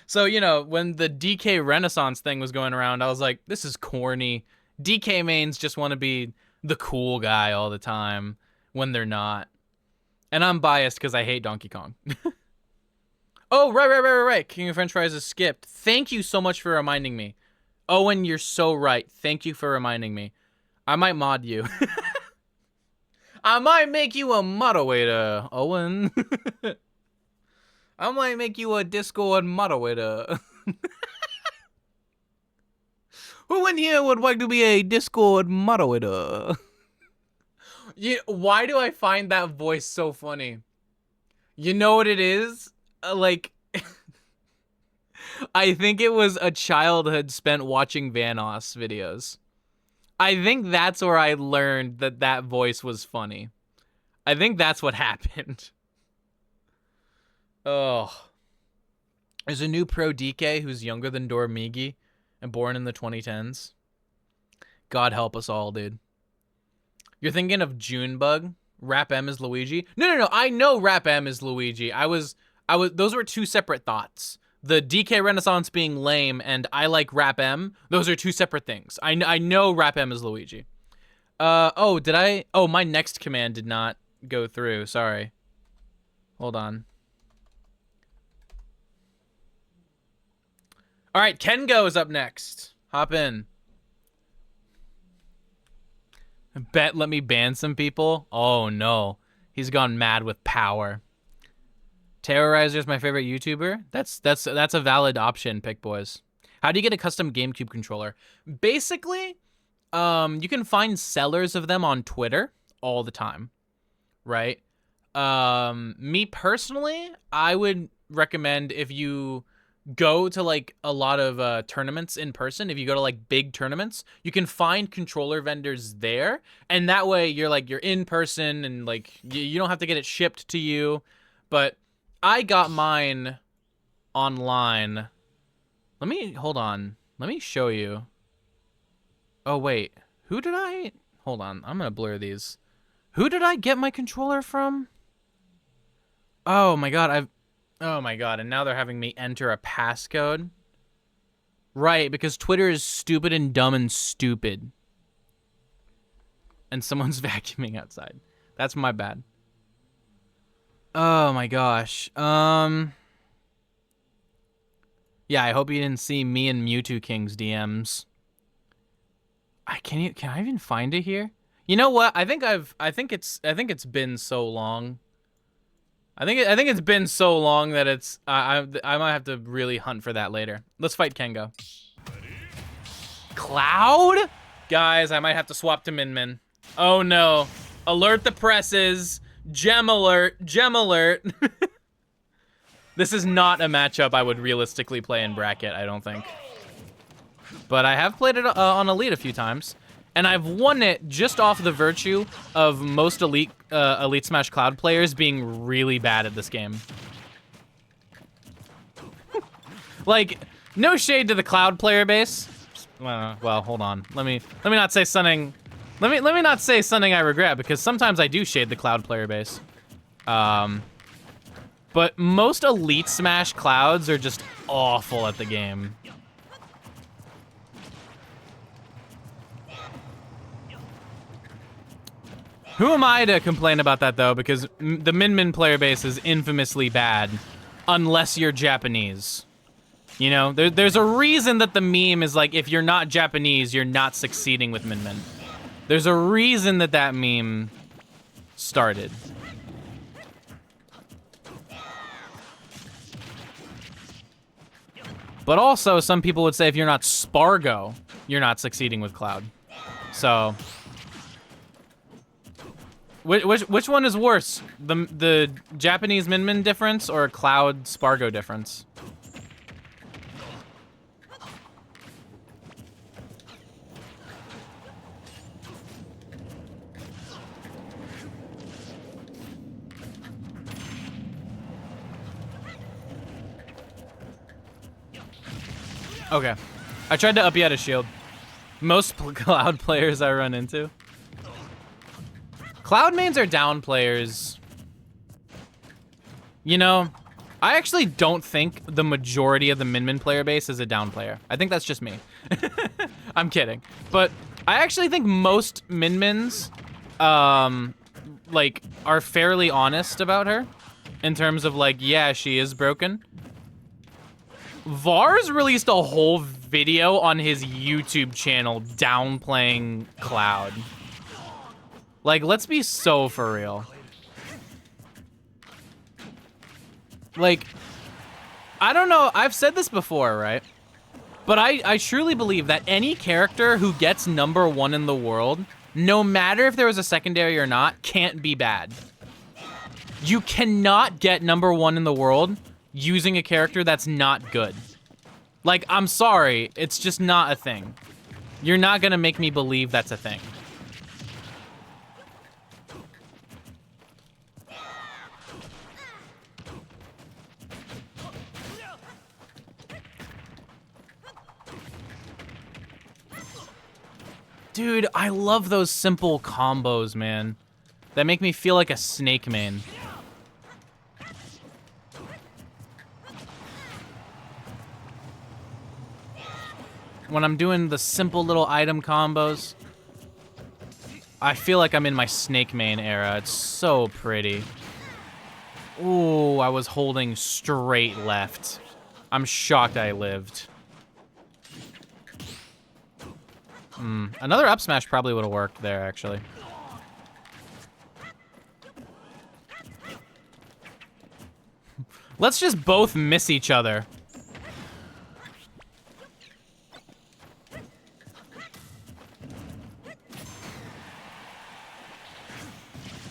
So, you know, when the DK Renaissance thing was going around, I was like, this is corny. DK mains just want to be the cool guy all the time when they're not. And I'm biased because I hate Donkey Kong. Oh, right. King of French Fries is skipped. Thank you so much for reminding me. Owen, you're so right. Thank you for reminding me. I might mod you. I might make you a moderator, Owen. I might make you a Discord moderator. Who in here would like to be a Discord moderator? Yeah, why do I find that voice so funny? You know what it is? Like, I think it was a childhood spent watching Vanoss videos. I think that's where I learned that that voice was funny. I think that's what happened. Oh. There's a new pro DK who's younger than Dormigi and born in the 2010s. God help us all, dude. You're thinking of Junebug? Rap M is Luigi? No. I know Rap M is Luigi. I was. Those were two separate thoughts. The DK Renaissance being lame and I like Rap M. Those are two separate things. I know Rap M is Luigi. Oh, did I? Oh, my next command did not go through. Sorry. Hold on. All right, Kengo is up next. Hop in. Bet let me ban some people. Oh no, he's gone mad with power. Terrorizer is my favorite YouTuber. That's a valid option, Pick Boys. How do you get a custom GameCube controller? Basically, you can find sellers of them on Twitter all the time, right? Me personally, I would recommend if you go to like a lot of tournaments in person, if you go to like big tournaments, you can find controller vendors there, and that way you're in person and like you don't have to get it shipped to you. But I got mine online. Hold on. Let me show you. Oh wait, who did I? Hold on, I'm gonna blur these. Who did I get my controller from? Oh my god, oh my god, and now they're having me enter a passcode. Right, because Twitter is stupid and dumb and stupid. And someone's vacuuming outside. That's my bad. Oh my gosh. Yeah, I hope you didn't see me and Mewtwo King's DMs. Can I even find it here? You know what? I think it's been so long. I think it's been so long that it's I might have to really hunt for that later. Let's fight Kengo. Cloud? Guys, I might have to swap to Min Min. Oh no. Alert the presses. Gem alert. Gem alert. This is not a matchup I would realistically play in bracket, I don't think. But I have played it on Elite a few times. And I've won it just off the virtue of most Elite Smash Cloud players being really bad at this game. Like, no shade to the Cloud player base. Well, hold on. Let me not say something. Let me not say something I regret, because sometimes I do shade the Cloud player base. But most Elite Smash Clouds are just awful at the game. Who am I to complain about that, though? Because the Min Min player base is infamously bad, unless you're Japanese. You know, there's a reason that the meme is like, if you're not Japanese, you're not succeeding with Min Min. There's a reason that that meme started. But also, some people would say if you're not Spargo, you're not succeeding with Cloud. So... Which one is worse? The Japanese Min Min difference or Cloud Spargo difference? Okay. I tried to up you at a shield. Most Cloud players I run into. Cloud mains are down players. You know, I actually don't think the majority of the Min Min player base is a down player. I think that's just me. I'm kidding. But I actually think most Min Mins, like, are fairly honest about her. In terms of, like, yeah, she is broken. Vars released a whole video on his YouTube channel downplaying Cloud. Like, let's be so for real. Like, I don't know, I've said this before, right? But I truly believe that any character who gets #1 in the world, no matter if there was a secondary or not, can't be bad. You cannot get #1 in the world using a character that's not good. Like, I'm sorry, it's just not a thing. You're not gonna make me believe that's a thing. Dude, I love those simple combos, man. that make me feel like a snake main. When I'm doing the simple little item combos, I feel like I'm in my snake main era. It's so pretty. Ooh, I was holding straight left. I'm shocked I lived. Another up smash probably would have worked there, actually. Let's just both miss each other.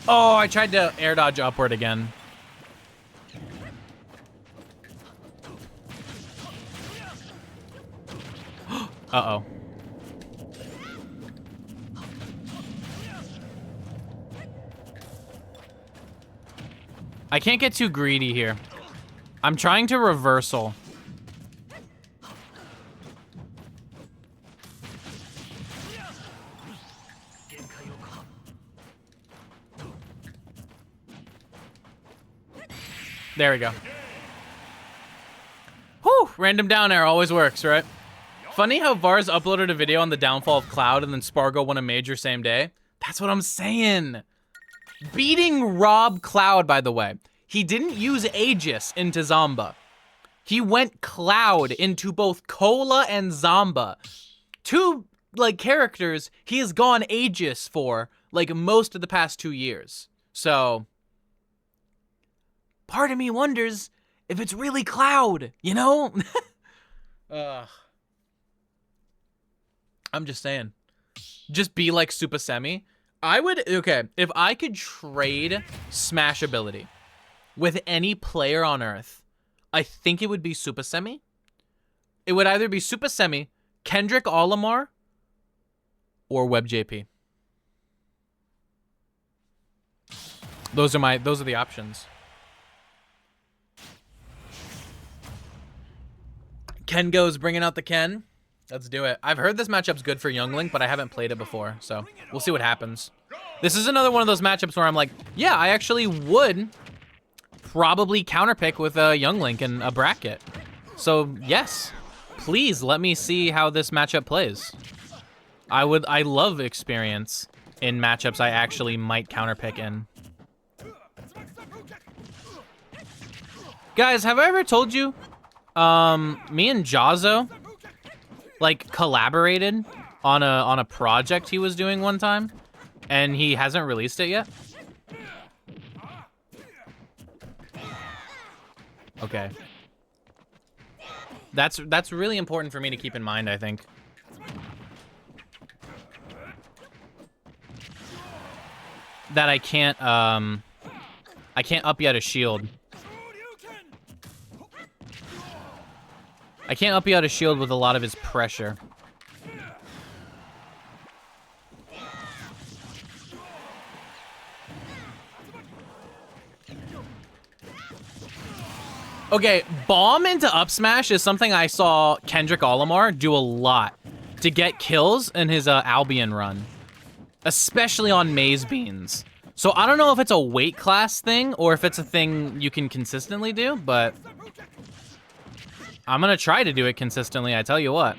Oh, I tried to air dodge upward again. Uh-oh. I can't get too greedy here. I'm trying to reversal. There we go. Whew, random down air always works, right? Funny how Vars uploaded a video on the downfall of Cloud and then Spargo won a major same day. That's what I'm saying. Beating Rob Cloud, by the way. He didn't use Aegis into Zamba. He went Cloud into both Cola and Zamba. Two, like, characters he has gone Aegis for, like, most of the past 2 years. So, part of me wonders if it's really Cloud, you know? I'm just saying. Just be like Super Semi. I would, okay, if I could trade Smash ability with any player on Earth, I think it would be Super Semi. It would either be Super Semi, Kendrick Olimar, or WebJP. Those are the options. Ken goes bringing out the Ken. Let's do it. I've heard this matchup's good for Young Link, but I haven't played it before, so we'll see what happens. This is another one of those matchups where I'm like, yeah, I actually would probably counterpick with a Young Link in a bracket. So yes, please let me see how this matchup plays. I love experience in matchups I actually might counterpick in. Guys, have I ever told you, me and Jazzo, like, collaborated on a project he was doing one time, and he hasn't released it yet? Okay. That's really important for me to keep in mind, I think. That I can't up yet a shield. I can't up yet a shield with a lot of his pressure. Okay, bomb into up smash is something I saw Kendrick Olimar do a lot to get kills in his Albion run, especially on Maze Beans. So I don't know if it's a weight class thing or if it's a thing you can consistently do, but I'm gonna try to do it consistently, I tell you what.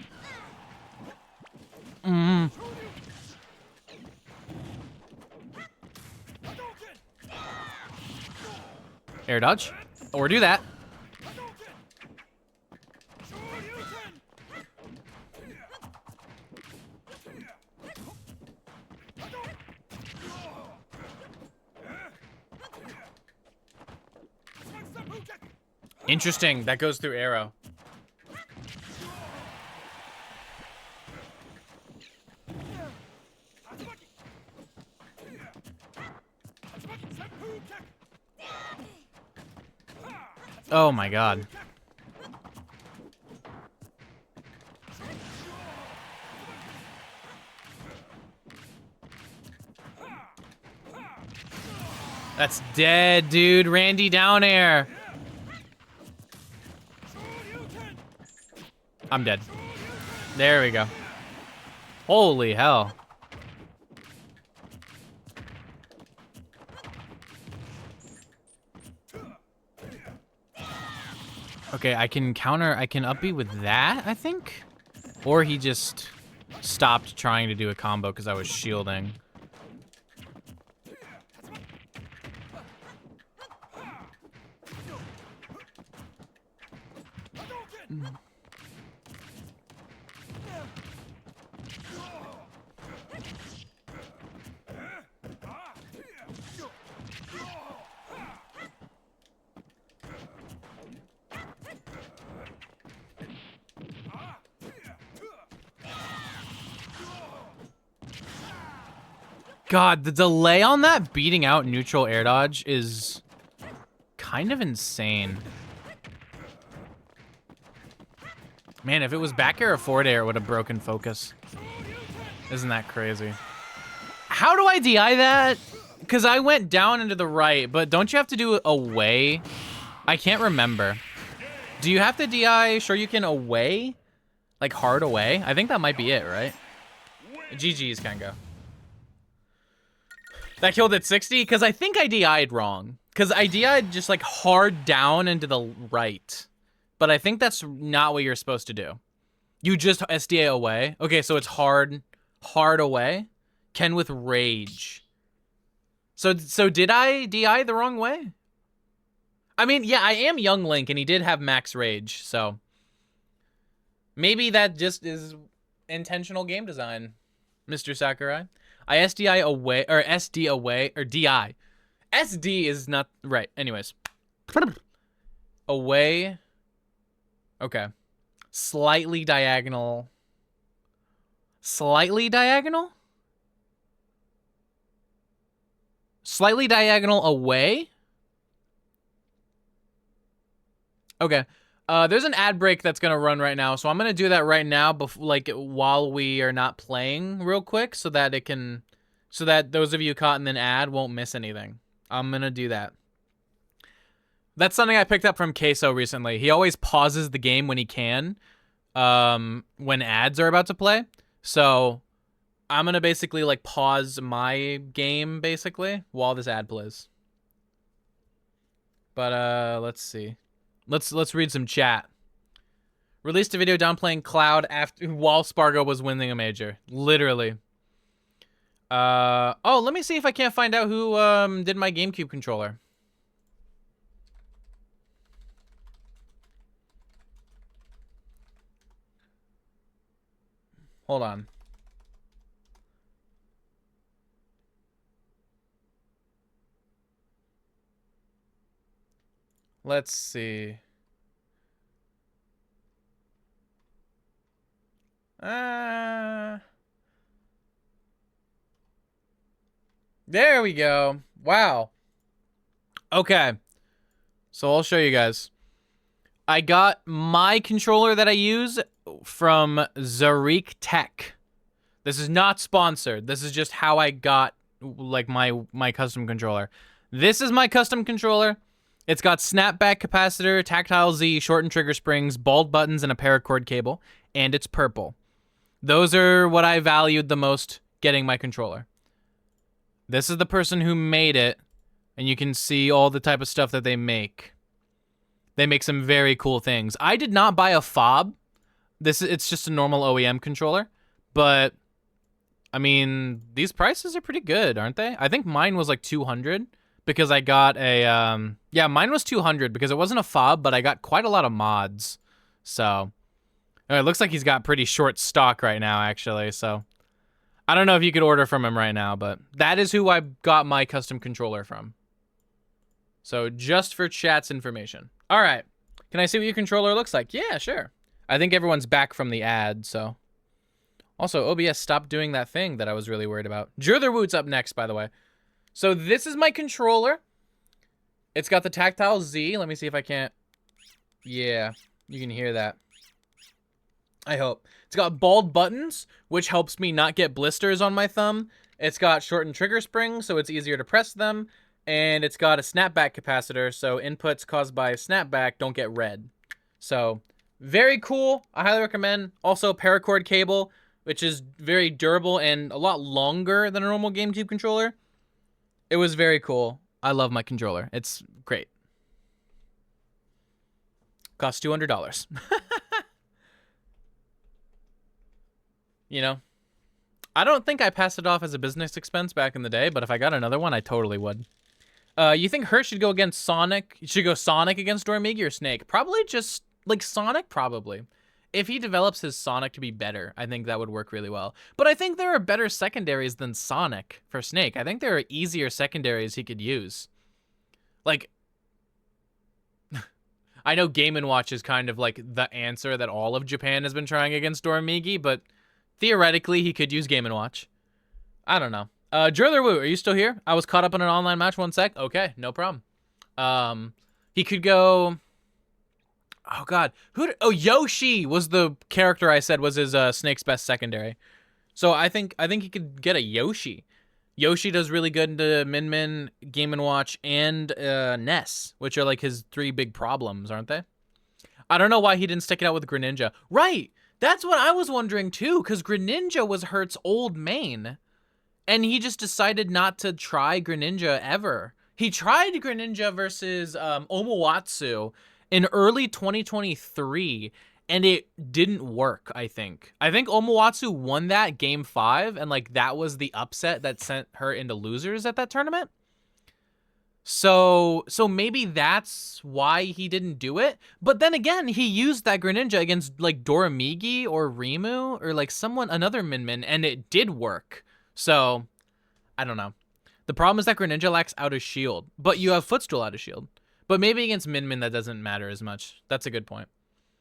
Air dodge, or do that. Interesting, that goes through arrow. Oh my god. That's dead, dude. Randy down air. I'm dead. There we go. Holy hell. Okay, I can up B with that, I think? Or he just stopped trying to do a combo because I was shielding. God, the delay on that beating out neutral air dodge is kind of insane. Man, if it was back air or forward air, it would have broken focus. Isn't that crazy? How do I DI that? Because I went down into the right, but don't you have to do it away? I can't remember. Do you have to DI Shoryuken away? Like hard away? I think that might be it, right? GG's, Kengo. That killed at 60? Because I think I DI'd wrong. Because I DI'd just like hard down into the right. But I think that's not what you're supposed to do. You just SDA away. Okay, so it's hard away. Ken with rage. So did I DI the wrong way? I mean, yeah, I am young Link and he did have max rage, so maybe that just is intentional game design, Mr. Sakurai. I SDI away, or SD away, or DI. SD is not right. Anyways. Away. Okay. Slightly diagonal. Slightly diagonal? Slightly diagonal away? Okay. There's an ad break that's gonna run right now, so I'm gonna do that right now, like while we are not playing, real quick, so that those of you caught in an ad won't miss anything. I'm gonna do that. That's something I picked up from Queso recently. He always pauses the game when he can, when ads are about to play. So I'm gonna basically like pause my game basically while this ad plays. But let's see. Let's read some chat. Released a video downplaying Cloud while Spargo was winning a major. Literally. Oh, let me see if I can't find out who did my GameCube controller. Hold on. Let's see. There we go. Wow. Okay. So I'll show you guys. I got my controller that I use from Zarik Tech. This is not sponsored. This is just how I got like my custom controller. This is my custom controller. It's got snapback capacitor, tactile Z, shortened trigger springs, bald buttons, and a paracord cable, and it's purple. Those are what I valued the most getting my controller. This is the person who made it, and you can see all the type of stuff that they make. They make some very cool things. I did not buy a fob. It's just a normal OEM controller, but I mean, these prices are pretty good, aren't they? I think mine was like 200 because I got a yeah, mine was 200 because it wasn't a fob, but I got quite a lot of mods. So it looks like he's got pretty short stock right now, actually. So I don't know if you could order from him right now, but that is who I got my custom controller from. So just for chat's information. All right. Can I see what your controller looks like? Yeah, sure. I think everyone's back from the ad, so. Also, OBS stopped doing that thing that I was really worried about. Jurtherwood's up next, by the way. So this is my controller. It's got the tactile Z. Let me see if I can't. Yeah, you can hear that. I hope. It's got bald buttons, which helps me not get blisters on my thumb. It's got shortened trigger springs, so it's easier to press them. And it's got a snapback capacitor, so inputs caused by a snapback don't get red. So, very cool. I highly recommend. Also, paracord cable, which is very durable and a lot longer than a normal GameCube controller. It was very cool. I love my controller. It's great. Costs $200. You know, I don't think I passed it off as a business expense back in the day, but if I got another one, I totally would. You think Hurt should go against Sonic? Should go Sonic against Dormigi or Snake? Probably just, like, Sonic, probably. If he develops his Sonic to be better, I think that would work really well. But I think there are better secondaries than Sonic for Snake. I think there are easier secondaries he could use. Like, I know Game & Watch is kind of like the answer that all of Japan has been trying against Dormigi, but theoretically, he could use Game & Watch. I don't know. Driller Woo, are you still here? I was caught up in an online match, 1 sec. Okay, no problem. He could go... Oh, God. Yoshi was the character I said was his Snake's best secondary. So I think he could get a Yoshi. Yoshi does really good into Min Min, Game & Watch, and Ness, which are like his 3 big problems, aren't they? I don't know why he didn't stick it out with Greninja. Right! That's what I was wondering too, because Greninja was Hurt's old main. And he just decided not to try Greninja ever. He tried Greninja versus Omawatsu in early 2023, and it didn't work, I think. I think Omawatsu won that game 5, and like that was the upset that sent her into losers at that tournament. So maybe that's why he didn't do it. But then again, he used that Greninja against like Dormigi or Rimu or like another Min Min, and it did work. So, I don't know. The problem is that Greninja lacks out of shield, but you have Footstool out of shield. But maybe against Min Min that doesn't matter as much. That's a good point.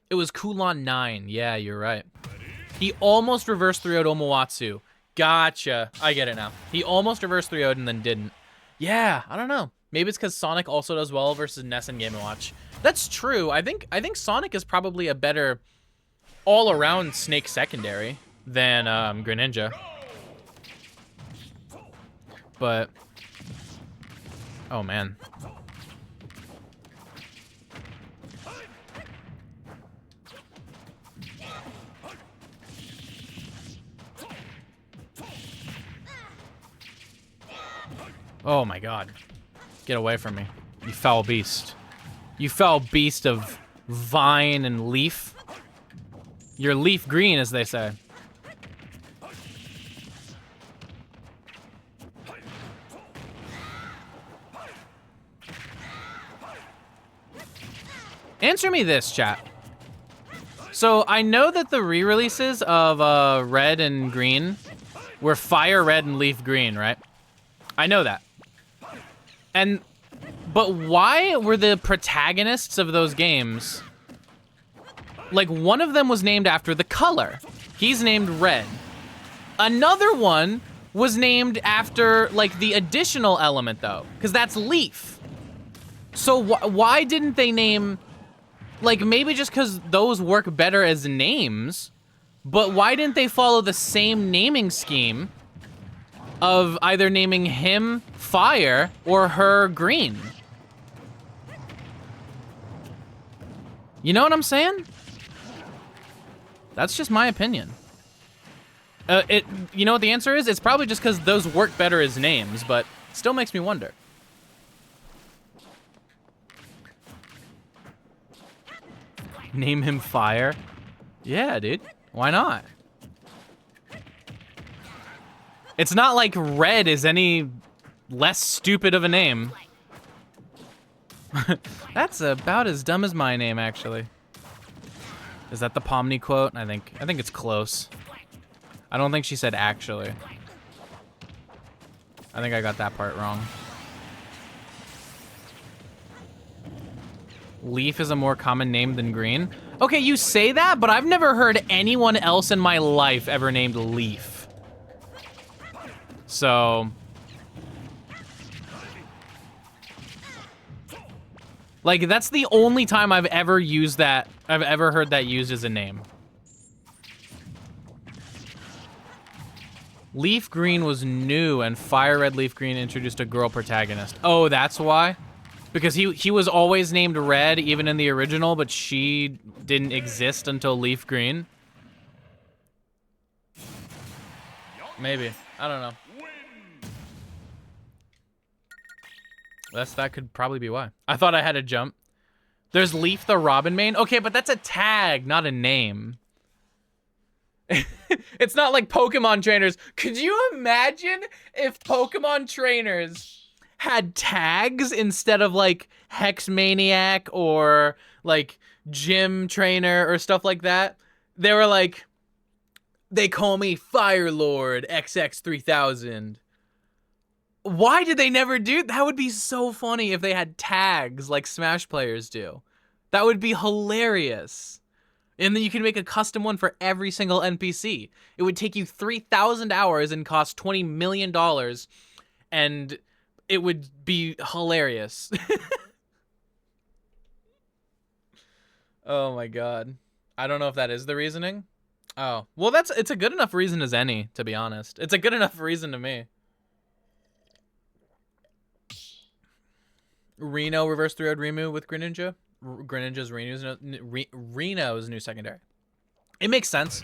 It was Kulon 9. Yeah, you're right. He almost reversed 3-0'd Omawatsu. Gotcha. I get it now. He almost reversed 3-0'd and then didn't. Yeah, I don't know. Maybe it's because Sonic also does well versus Ness and Game & Watch. That's true. I think Sonic is probably a better all-around Snake secondary than Greninja. But, oh man. Oh my God. Get away from me, you foul beast. You foul beast of vine and leaf. You're leaf green, as they say. Answer me this, chat. So I know that the re-releases of red and green were fire red and leaf green, right? I know that. But why were the protagonists of those games, like one of them was named after the color. He's named Red. Another one was named after like the additional element though, because that's Leaf. So why didn't they name, like maybe just because those work better as names, but why didn't they follow the same naming scheme of either naming him Fire or her Green? You know what I'm saying? That's just my opinion. You know what the answer is? It's probably just because those work better as names, but still makes me wonder. Name him Fire? Yeah, dude. Why not? It's not like Red is any less stupid of a name. That's about as dumb as my name, actually. Is that the Pomni quote? I think it's close. I don't think she said actually. I think I got that part wrong. Leaf is a more common name than Green. Okay, you say that, but I've never heard anyone else in my life ever named Leaf. So, like, that's the only time I've ever used that, I've ever heard that used as a name. Leaf Green was new, and Fire Red Leaf Green introduced a girl protagonist. Oh, that's why? Because he was always named Red, even in the original, but she didn't exist until Leaf Green? Maybe. I don't know. That could probably be why. I thought I had a jump. There's Leaf the Robin main. Okay, but that's a tag, not a name. It's not like Pokemon trainers. Could you imagine if Pokemon trainers had tags instead of like Hex Maniac or like Gym Trainer or stuff like that? They were like, they call me Fire Lord XX3000. Why did they never do that? Would be so funny if they had tags like Smash players do. That would be hilarious. And then you can make a custom one for every single NPC. It would take you 3,000 hours and cost $20 million, and it would be hilarious. Oh my god. I don't know if that is the reasoning. Oh, well, it's a good enough reason as any, to be honest. It's a good enough reason to me. Reno reverse 3-0 Remu with Greninja. Greninja's Reno's new secondary. It makes sense.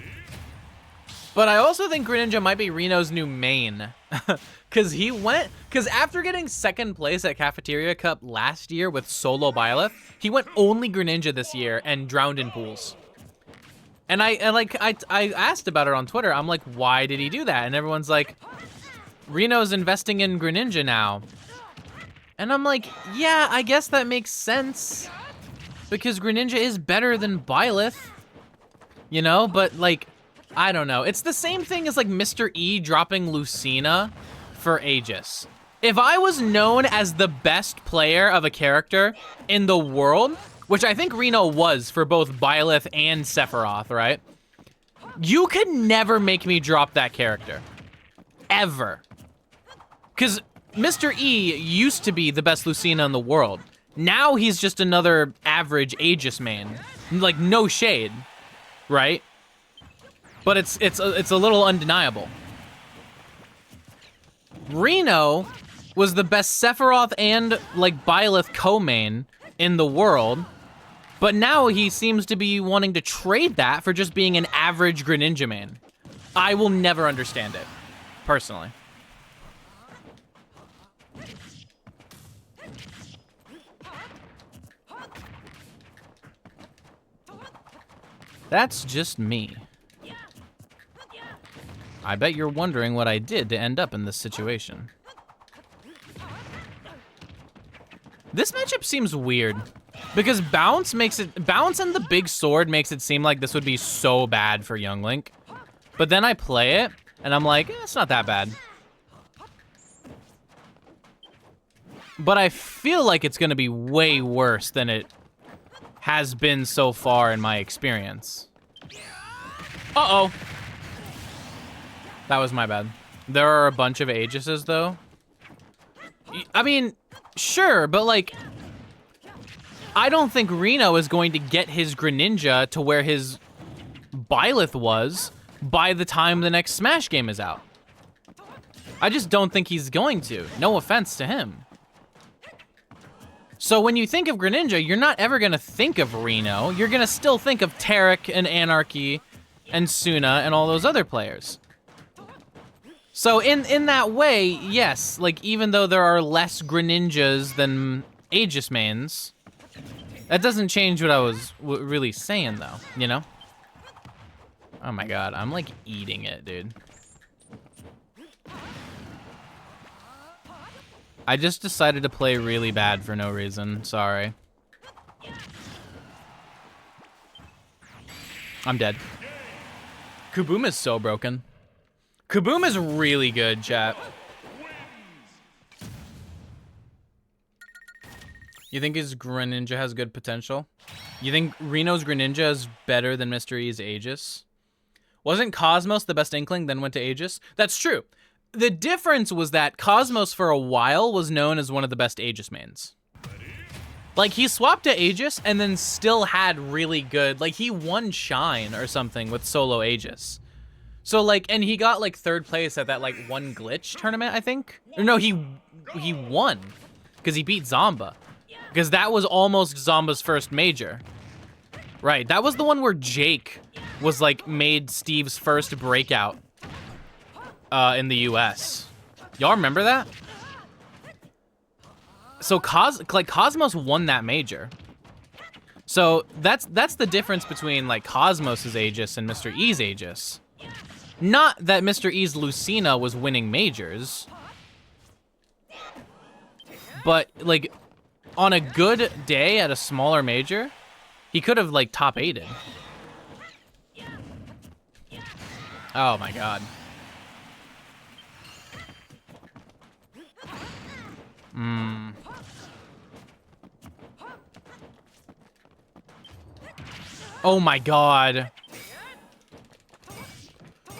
But I also think Greninja might be Reno's new main. Because after getting second place at Cafeteria Cup last year with solo Byleth, he went only Greninja this year and drowned in pools. And I asked about it on Twitter. I'm like, why did he do that? And everyone's like, Reno's investing in Greninja now. And I'm like, yeah, I guess that makes sense. Because Greninja is better than Byleth. You know, but like, I don't know. It's the same thing as like Mr. E dropping Lucina for Aegis. If I was known as the best player of a character in the world, which I think Reno was for both Byleth and Sephiroth, right? You could never make me drop that character. Ever. Because Mr. E used to be the best Lucina in the world. Now he's just another average Aegis main. Like, no shade, right? But it's a little undeniable. Reno was the best Sephiroth and, like, Byleth co-main in the world, but now he seems to be wanting to trade that for just being an average Greninja main. I will never understand it, personally. That's just me. I bet you're wondering what I did to end up in this situation. This matchup seems weird because Bounce and the big sword makes it seem like this would be so bad for Young Link. But then I play it and I'm like, it's not that bad. But I feel like it's gonna be way worse than it has been so far in my experience. Uh-oh. That was my bad. There are a bunch of Aegises, though. I mean, sure, but like, I don't think Reno is going to get his Greninja to where his Byleth was by the time the next Smash game is out. I just don't think he's going to. No offense to him. So when you think of Greninja, you're not ever gonna think of Reno. You're gonna still think of Tarek and Anarchy and Suna and all those other players. So in that way, yes, like even though there are less Greninjas than Aegis mains, that doesn't change what I was really saying though, you know? Oh my god, I'm like eating it, dude. I just decided to play really bad for no reason, sorry. I'm dead. Kaboom is so broken. Kaboom is really good, chat. You think his Greninja has good potential? You think Reno's Greninja is better than Mr. E's Aegis? Wasn't Cosmos the best Inkling, then went to Aegis? That's true. The difference was that Cosmos for a while was known as one of the best Aegis mains. Like, he swapped to Aegis and then still had really good, like, he won Shine or something with solo Aegis. So, like, and he got, like, third place at that, like, one glitch tournament, I think? Or no, he won, because he beat Zomba. Because that was almost Zomba's first major. Right, that was the one where Jake was, like, made Steve's first breakout in the US. Y'all remember that? So Cosmos won that major. So that's the difference between like Cosmos' Aegis and Mr. E's Aegis. Not that Mr. E's Lucina was winning majors, but like on a good day at a smaller major, he could have like top 8'd. Oh my god. Oh my god.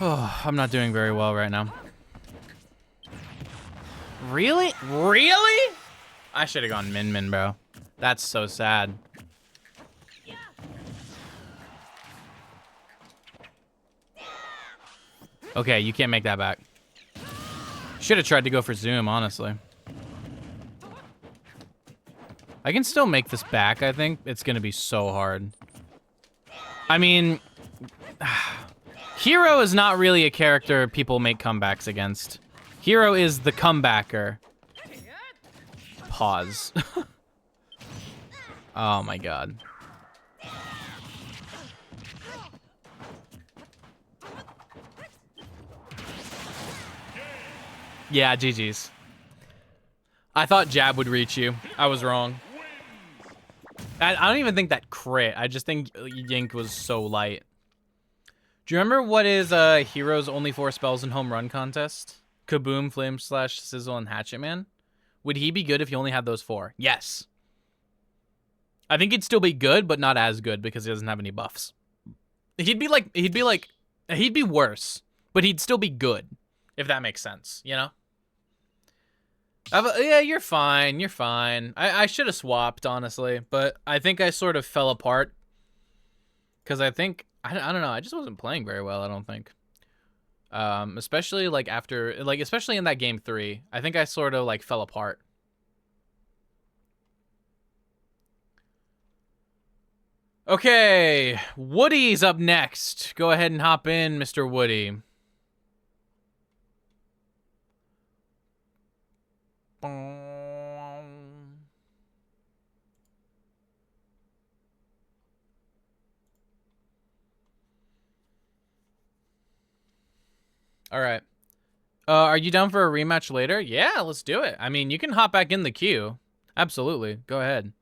Oh, I'm not doing very well right now. Really? Really? I should have gone Min, bro. That's so sad. Okay, you can't make that back. Should have tried to go for Zoom, honestly. I can still make this back, I think. It's gonna be so hard. I mean, Hero is not really a character people make comebacks against. Hero is the comebacker. Pause. Oh my god. Yeah, GG's. I thought jab would reach you. I was wrong. I don't even think that crit. I just think Yink was so light. Do you remember what is Hero's only 4 spells in home run contest? Kaboom, Flame Slash, Sizzle, and Hatchet Man? Would he be good if he only had those 4? Yes. I think he'd still be good, but not as good because he doesn't have any buffs. He'd be worse, but he'd still be good, if that makes sense, you know? Yeah, you're fine. You're fine. I should have swapped, honestly, but I think I sort of fell apart. Because I think, I don't know, I just wasn't playing very well, I don't think. Especially, like, after, like, especially in that game 3. I think I sort of, like, fell apart. Okay, Woody's up next. Go ahead and hop in, Mr. Woody. All right. Are you down for a rematch later? Yeah, let's do it. I mean, you can hop back in the queue. Absolutely. Go ahead.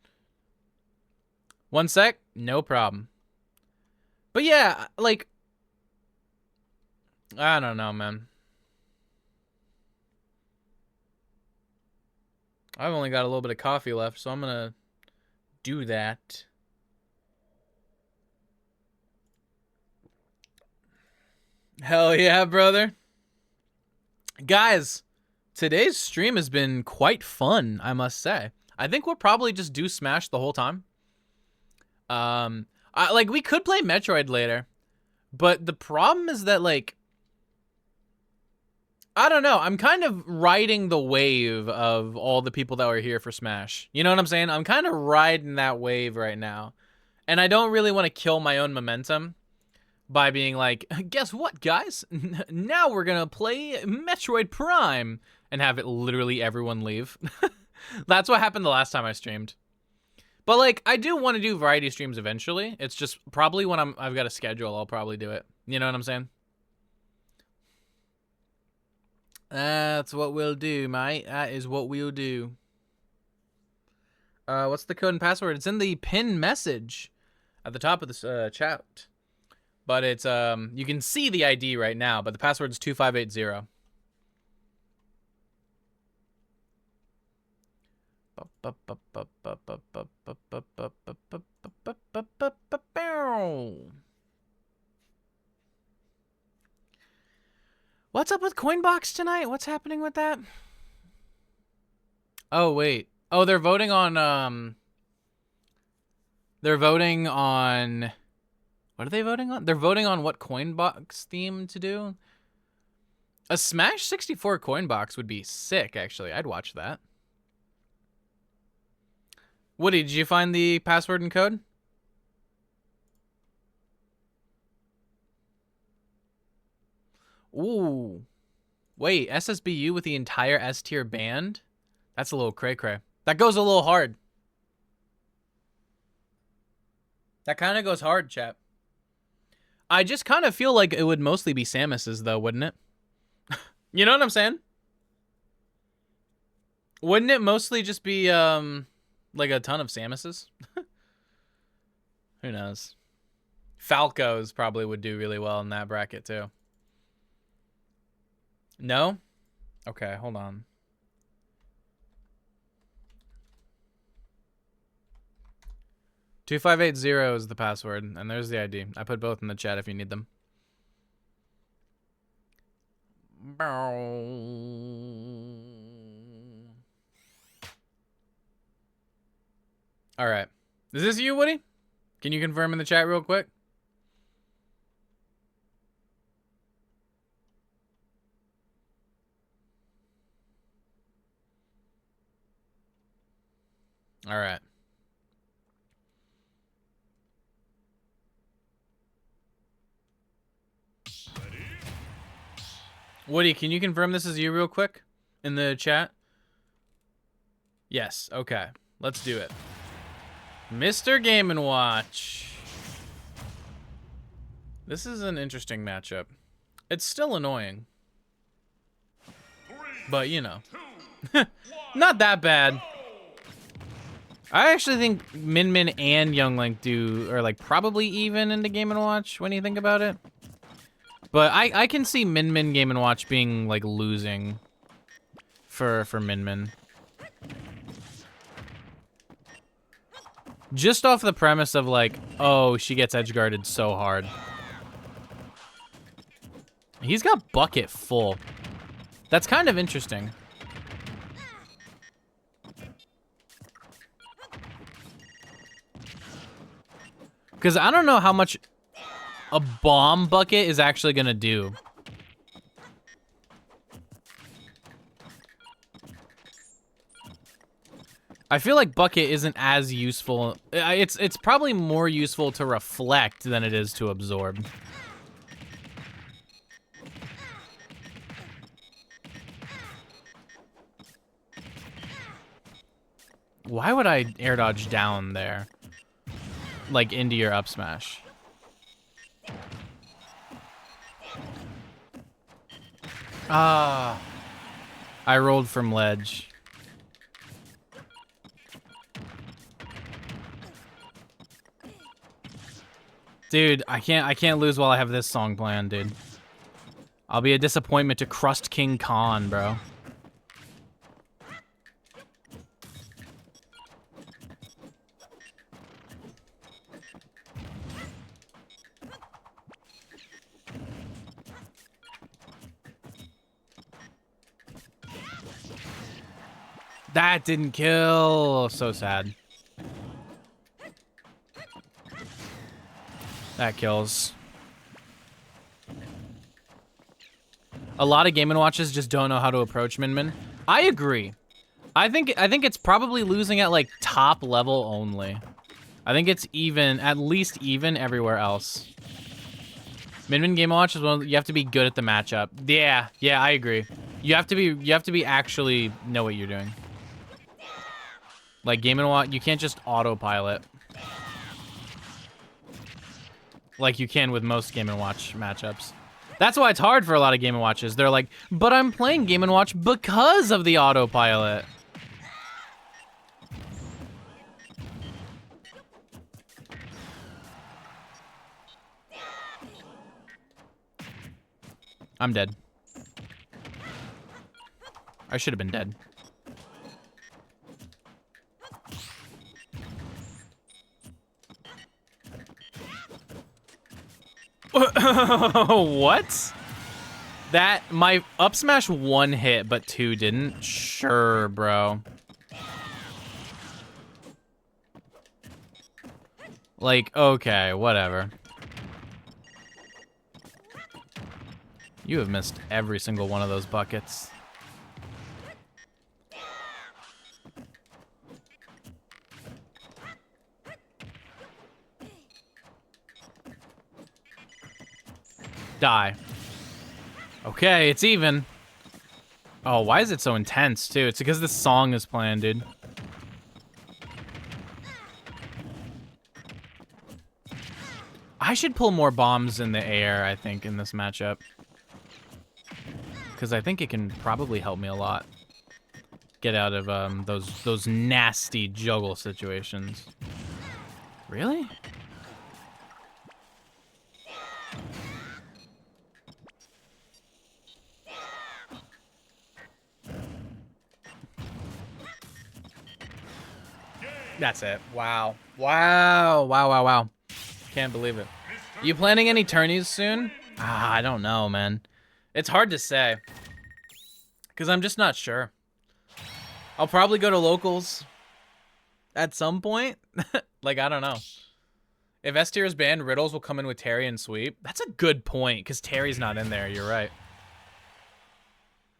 1 sec. No problem. But yeah, like, I don't know, man. I've only got a little bit of coffee left, so I'm gonna do that. Hell yeah, brother. Guys, today's stream has been quite fun, I must say. I think we'll probably just do Smash the whole time. Like, we could play Metroid later, but the problem is that, like, I don't know. I'm kind of riding the wave of all the people that were here for Smash. You know what I'm saying? I'm kind of riding that wave right now. And I don't really want to kill my own momentum by being like, guess what, guys? Now we're going to play Metroid Prime and have it literally everyone leave. That's what happened the last time I streamed. But, like, I do want to do variety streams eventually. It's just probably when I've got a schedule, I'll probably do it. You know what I'm saying? That's what we'll do, mate. That is what we'll do. What's the code and password? It's in the pin message at the top of this chat. But it's you can see the ID right now, but the password is 2580. What's up with Coinbox tonight? What's happening with that? Oh, wait. Oh, they're voting on, what are they voting on? They're voting on what Coinbox theme to do? A Smash 64 Coinbox would be sick, actually. I'd watch that. Woody, did you find the password and code? Ooh. Wait, SSBU with the entire S tier band? That's a little cray-cray. That goes a little hard. That kind of goes hard, chat. I just kind of feel like it would mostly be Samus's, though, wouldn't it? You know what I'm saying? Wouldn't it mostly just be, like a ton of Samus's? Who knows? Falco's probably would do really well in that bracket, too. No? Okay, hold on. $2580 is the password, and there's the ID. I put both in the chat if you need them. All right. Is this you, Woody? Can you confirm in the chat real quick? All right. Woody, can you confirm this is you real quick in the chat? Yes. Okay. Let's do it. Mr. Game & Watch. This is an interesting matchup. It's still annoying. But, you know. Not that bad. I actually think Min Min and Young Link are like probably even into Game & Watch when you think about it. But I can see Min Min Game & Watch being like losing for Min Min. Just off the premise of like, oh, she gets edge guarded so hard. He's got bucket full. That's kind of interesting. Because I don't know how much a bomb bucket is actually going to do. I feel like bucket isn't as useful. It's probably more useful to reflect than it is to absorb. Why would I air dodge down there? Like into your up smash. Ah. I rolled from ledge. Dude, I can't lose while I have this song planned, dude. I'll be a disappointment to Crust King Khan, bro. That didn't kill. So sad. That kills. A lot of Game & Watches just don't know how to approach Min Min. I agree. I think it's probably losing at like top level only. I think it's even, at least even everywhere else. Min Min Game & Watch is one. You have to be good at the matchup. Yeah, I agree. You have to be actually know what you're doing. Like Game & Watch, you can't just autopilot. Like you can with most Game & Watch matchups. That's why it's hard for a lot of Game & Watches. They're like, but I'm playing Game & Watch because of the autopilot. I'm dead. I should have been dead. What? That, my up smash 1 hit, but 2 didn't? Sure, bro. Like, okay, whatever. You have missed every single one of those buckets. Die. Okay, it's even. Oh, why is it so intense, too? It's because this song is playing, dude. I should pull more bombs in the air, I think, in this matchup. Because I think it can probably help me a lot. Get out of those nasty juggle situations. Really? That's it. Wow. Wow. Wow, wow, wow. Can't believe it. You planning any tourneys soon? Ah, I don't know, man. It's hard to say. Because I'm just not sure. I'll probably go to locals at some point. Like, I don't know. If S tier is banned, Riddles will come in with Terry and Sweep. That's a good point, because Terry's not in there. You're right.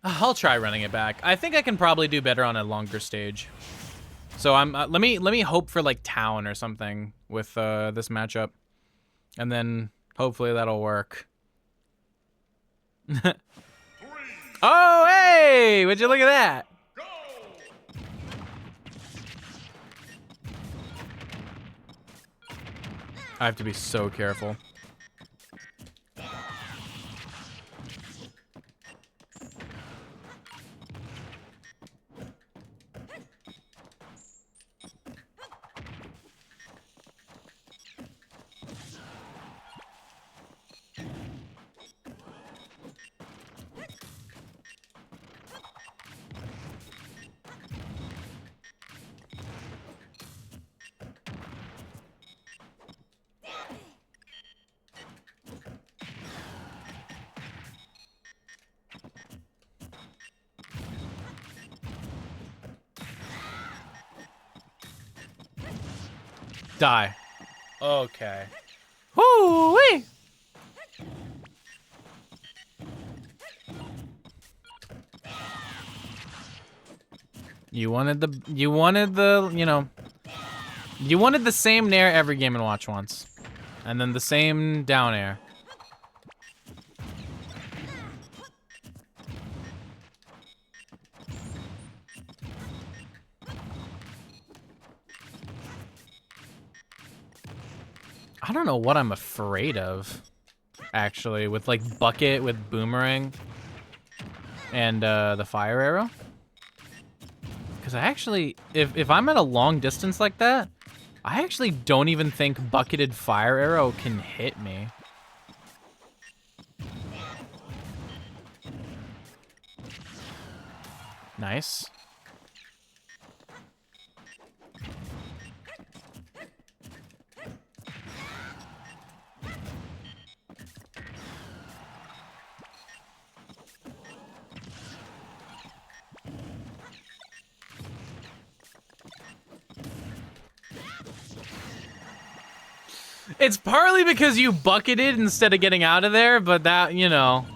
I'll try running it back. I think I can probably do better on a longer stage. So I'm let me hope for like town or something with this matchup, and then hopefully that'll work. Oh hey! Would you look at that? I have to be so careful. Die. Okay. Woo-wee! You wanted the, you wanted the same nair every Game & Watch once. And then the same down air. I don't know what I'm afraid of, actually, with like Bucket, with Boomerang, and the Fire Arrow. Because I actually, if I'm at a long distance like that, I actually don't even think Bucketed Fire Arrow can hit me. Nice. It's partly because you bucketed instead of getting out of there, but that, you know,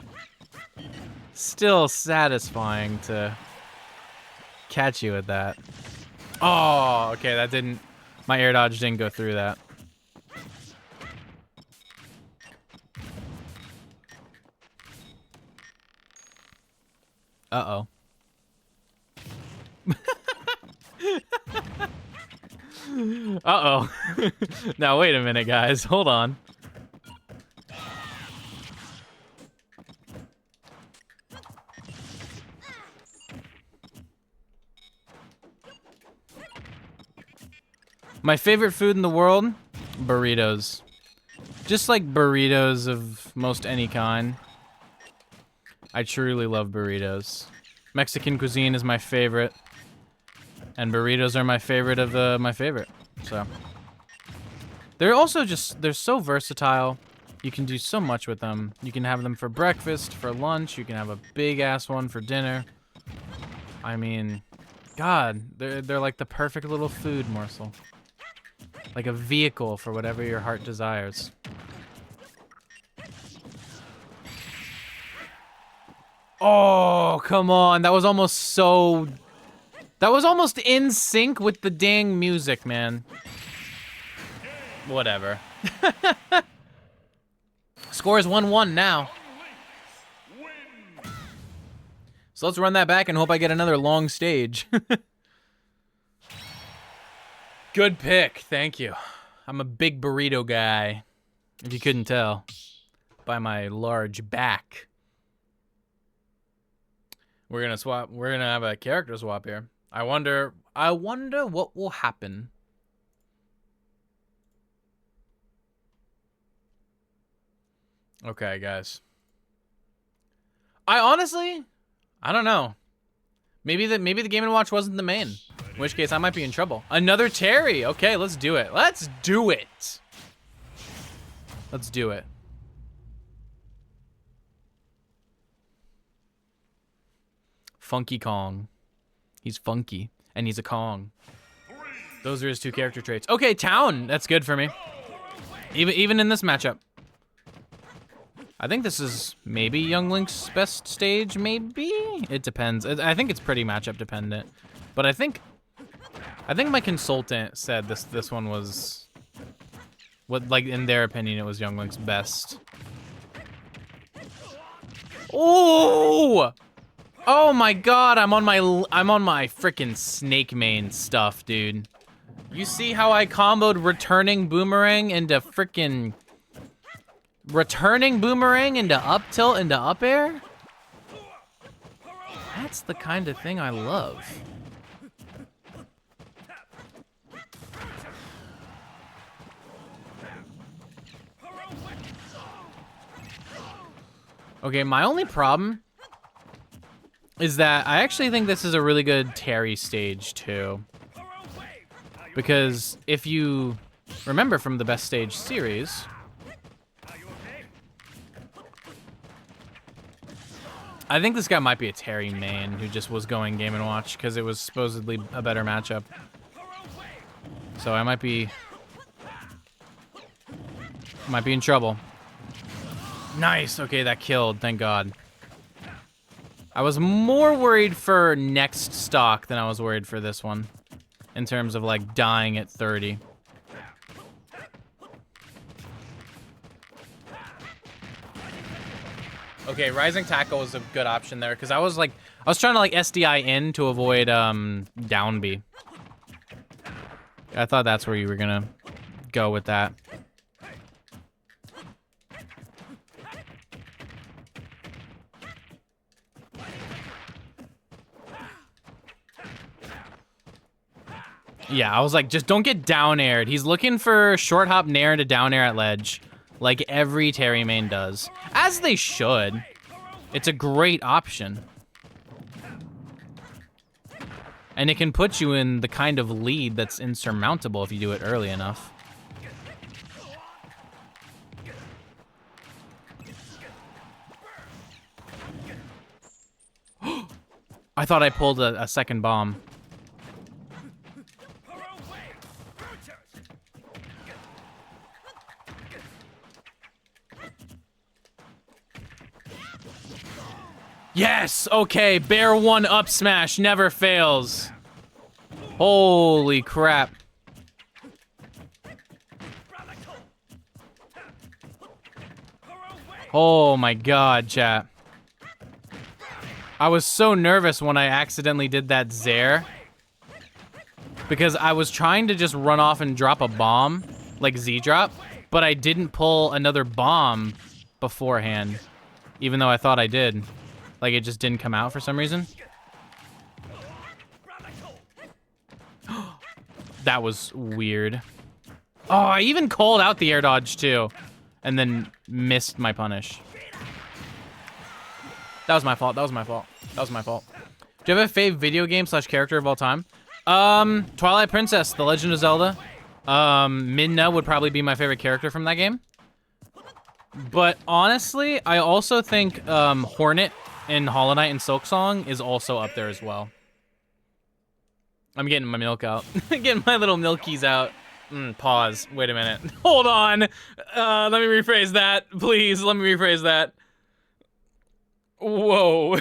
still satisfying to catch you at that. Oh, okay, that didn't, my air dodge didn't go through that. Uh-oh. Uh-oh. Now, wait a minute, guys. Hold on. My favorite food in the world? Burritos. Just like burritos of most any kind. I truly love burritos. Mexican cuisine is my favorite. And burritos are my favorite of my favorite. So they're also just, they're so versatile. You can do so much with them. You can have them for breakfast, for lunch. You can have a big ass one for dinner. I mean, God, they're like the perfect little food morsel. Like a vehicle for whatever your heart desires. Oh, come on. That was almost so... That was almost in sync with the dang music, man. Whatever. Score is 1-1 now. So let's run that back and hope I get another long stage. Good pick. Thank you. I'm a big burrito guy. If you couldn't tell by my large back. We're gonna swap. We're gonna have a character swap here. I wonder what will happen. Okay, guys. I don't know. Maybe the Game & Watch wasn't the main. In which case, I might be in trouble. Another Terry. Okay, let's do it. Let's do it. Let's do it. Funky Kong. He's funky, and he's a Kong. Those are his two character traits. Okay, Town. That's good for me. Even in this matchup. I think this is maybe Young Link's best stage, maybe? It depends. I think it's pretty matchup dependent. But I think my consultant said this one was what, like, in their opinion, it was Young Link's best. Oh! Oh my god, I'm on my freaking Snake Mane stuff, dude. You see how I comboed returning boomerang into freaking up tilt into up air? That's the kind of thing I love. Okay, my only problem is that I actually think this is a really good Terry stage too. Because if you remember from the Best Stage series, I think this guy might be a Terry main who just was going Game & Watch because it was supposedly a better matchup. So I might be in trouble. Nice, okay, that killed, thank God. I was more worried for next stock than I was worried for this one. In terms of, like, dying at 30. Okay, Rising Tackle was a good option there, because I was trying to, like, SDI in to avoid, down B. I thought that's where you were gonna go with that. Yeah, I was like, just don't get down aired. He's looking for short hop nair into down air at ledge, like every Terry main does. As they should. It's a great option. And it can put you in the kind of lead that's insurmountable if you do it early enough. I thought I pulled a second bomb. Yes! Okay, bear one up smash never fails. Holy crap. Oh my god, chat. I was so nervous when I accidentally did that Zair. Because I was trying to just run off and drop a bomb, like Z-drop, but I didn't pull another bomb beforehand, even though I thought I did. Like, it just didn't come out for some reason. That was weird. Oh, I even called out the air dodge, too. And then missed my punish. That was my fault. That was my fault. That was my fault. Do you have a fave video game / character of all time? Twilight Princess, The Legend of Zelda. Midna would probably be my favorite character from that game. But honestly, I also think Hornet in Hollow Knight and Silksong is also up there as well. I'm getting my milk out. Getting my little milkies out. Pause. Wait a minute. Hold on. Let me rephrase that. Please, let me rephrase that. Whoa.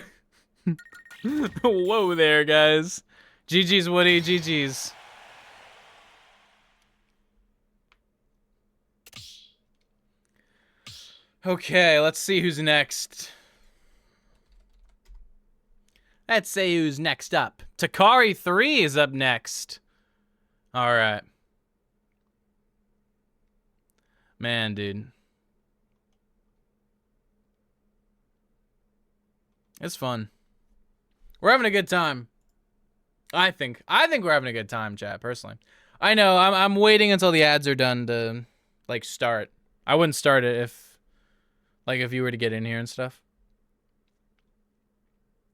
Whoa there, guys. GG's, Woody. GG's. Okay, let's see who's next. Let's see who's next up. Takari 3 is up next. All right. Man, dude. It's fun. We're having a good time. I think we're having a good time, chat, personally. I know, I'm waiting until the ads are done to, like, start. I wouldn't start it if you were to get in here and stuff.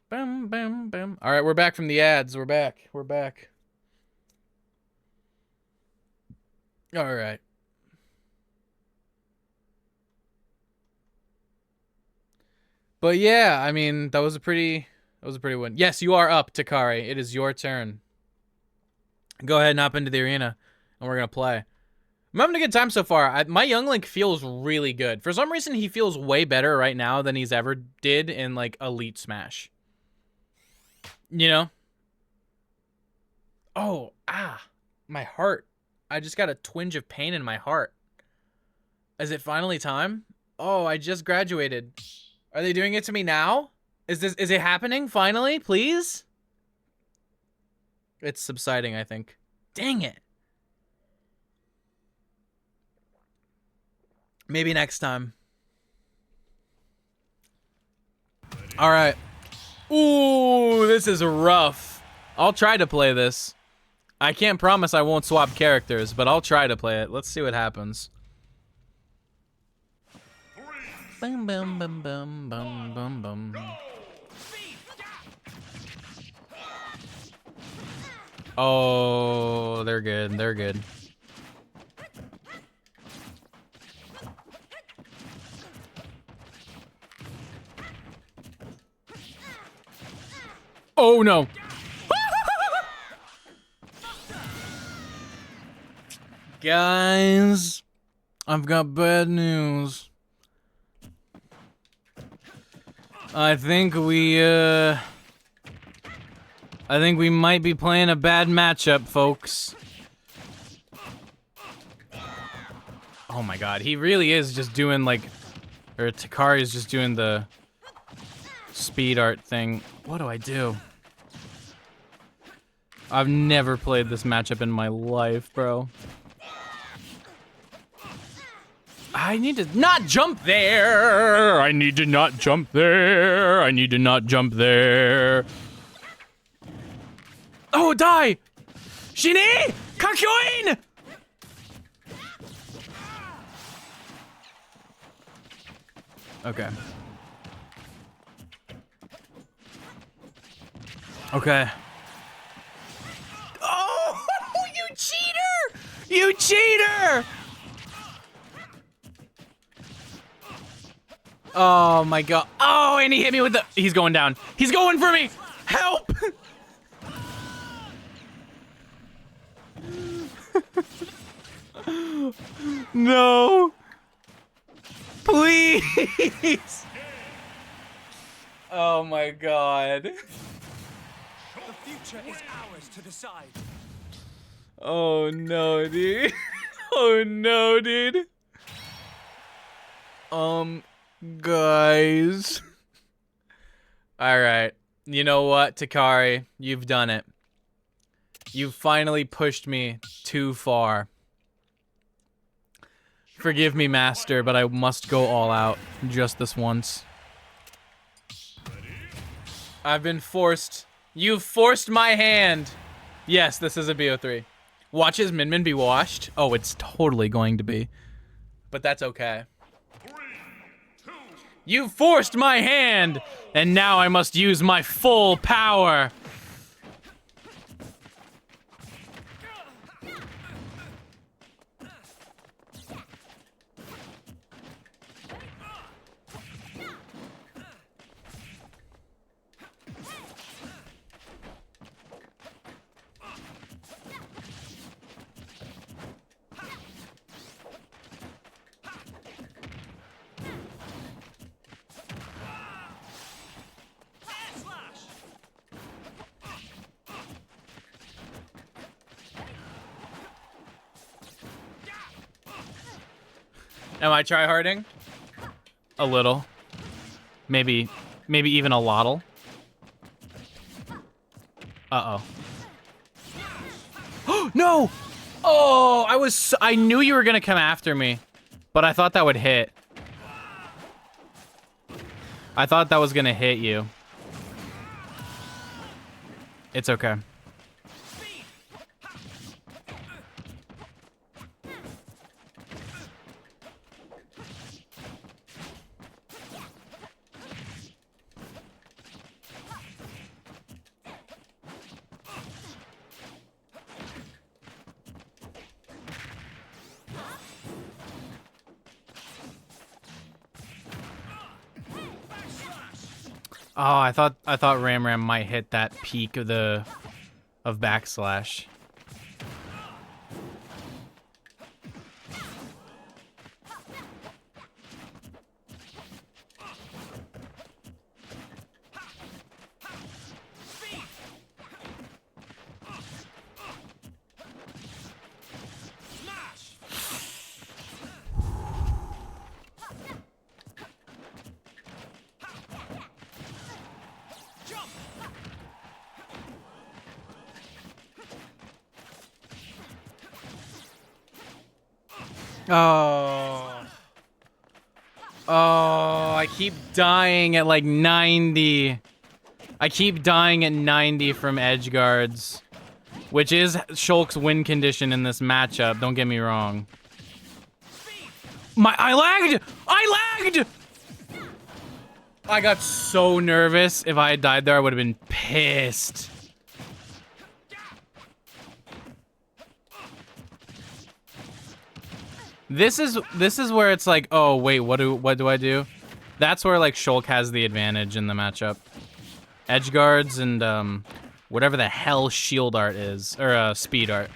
Bam, bam, bam. All right, we're back from the ads. We're back. All right. But yeah, I mean, that was a pretty win. Yes, you are up, Takari. It is your turn. Go ahead and hop into the arena, and we're gonna play. I'm having a good time so far. My Young Link feels really good. For some reason, he feels way better right now than he's ever did in, like, Elite Smash. You know? Oh, my heart. I just got a twinge of pain in my heart. Is it finally time? Oh, I just graduated. Are they doing it to me now? Is it happening finally, please? It's subsiding, I think. Dang it. Maybe next time. All right. Ooh, this is rough. I'll try to play this. I can't promise I won't swap characters, but I'll try to play it. Let's see what happens. Bum bum bum bum bum bum bum. Oh, they're good. They're good. Oh no. Guys, I've got bad news. I think we might be playing a bad matchup, folks. Oh my god, he really is just doing like, or Takari is just doing the speed art thing. What do I do? I've never played this matchup in my life, bro. I need to not jump there. I need to not jump there. I need to not jump there. Oh, die! Shini! Kakyoin! Okay. Okay. Oh, you cheater! You cheater! Oh my god. Oh, and he hit me with the... He's going down. He's going for me! Help! No. Please. Oh my god. The future is ours to decide. Oh no, dude. Oh no, dude. Guys. Alright. You know what, Takari? You've done it. You've finally pushed me too far. Forgive me, Master, but I must go all out just this once. I've been forced. You've forced my hand. Yes, this is a BO3. Watch his Min Min be washed. Oh, it's totally going to be. But that's okay. 3, 2. You forced my hand, and now I must use my full power. Am I tryharding? A little. Maybe even a lottle. Uh-oh. No! Oh, I knew you were gonna come after me, but I thought that would hit. I thought that was gonna hit you. It's okay. Oh, I thought Ram Ram might hit that peak of backslash. Oh. Oh, I keep dying at like 90. I keep dying at 90 from edge guards, which is Shulk's win condition in this matchup. Don't get me wrong. I lagged! I lagged! I got so nervous. If I had died there, I would have been pissed. This is where it's like, oh wait, what do I do? That's where like Shulk has the advantage in the matchup. Edge guards and whatever the hell shield art is, or speed art.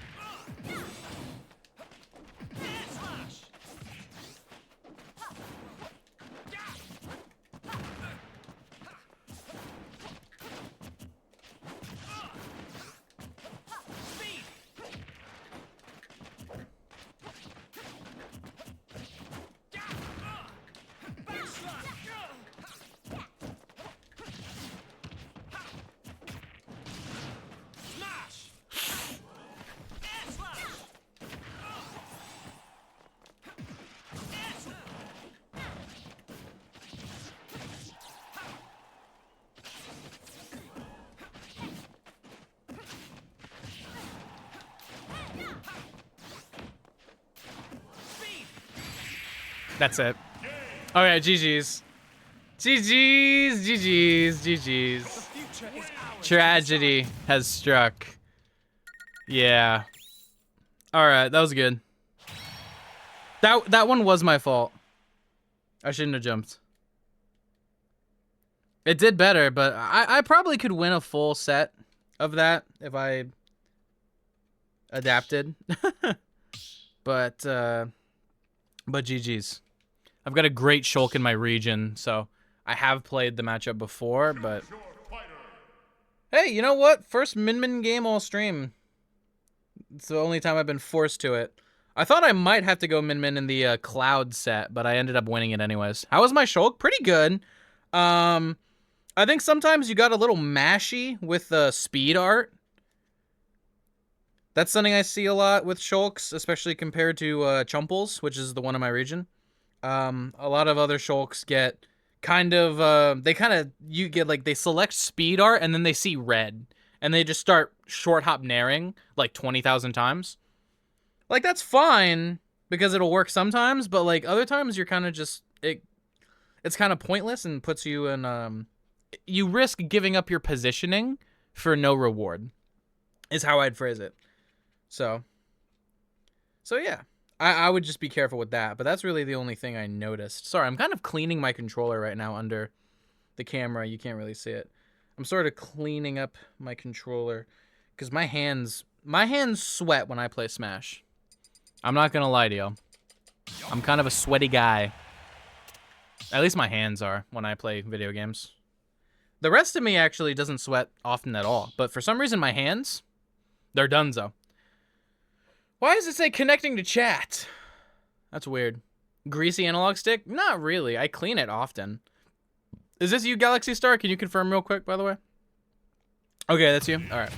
That's it. Okay, GG's. GG's, GG's, GG's. Tragedy has struck. Yeah. Alright, that was good. That one was my fault. I shouldn't have jumped. It did better, but I probably could win a full set of that if I adapted. But GG's. I've got a great Shulk in my region, so I have played the matchup before, but... Hey, you know what? First Min Min game all stream. It's the only time I've been forced to it. I thought I might have to go Min Min in the Cloud set, but I ended up winning it anyways. How was my Shulk? Pretty good. I think sometimes you got a little mashy with the speed art. That's something I see a lot with Shulks, especially compared to Chumples, which is the one in my region. A lot of other Shulks get kind of, you get like, they select speed art and then they see red. And they just start short hop naring like 20,000 times. Like, that's fine because it'll work sometimes, but like other times you're kind of just, it's kind of pointless and puts you in, you risk giving up your positioning for no reward, is how I'd phrase it. So yeah, I would just be careful with that, but that's really the only thing I noticed. Sorry, I'm kind of cleaning my controller right now under the camera. You can't really see it. I'm sort of cleaning up my controller because my hands sweat when I play Smash. I'm not gonna lie to you. I'm kind of a sweaty guy. At least my hands are when I play video games. The rest of me actually doesn't sweat often at all, but for some reason my hands, they're donezo. Why does it say connecting to chat? That's weird. Greasy analog stick? Not really. I clean it often. Is this you, Galaxy Star? Can you confirm real quick, by the way? Okay, that's you. All right.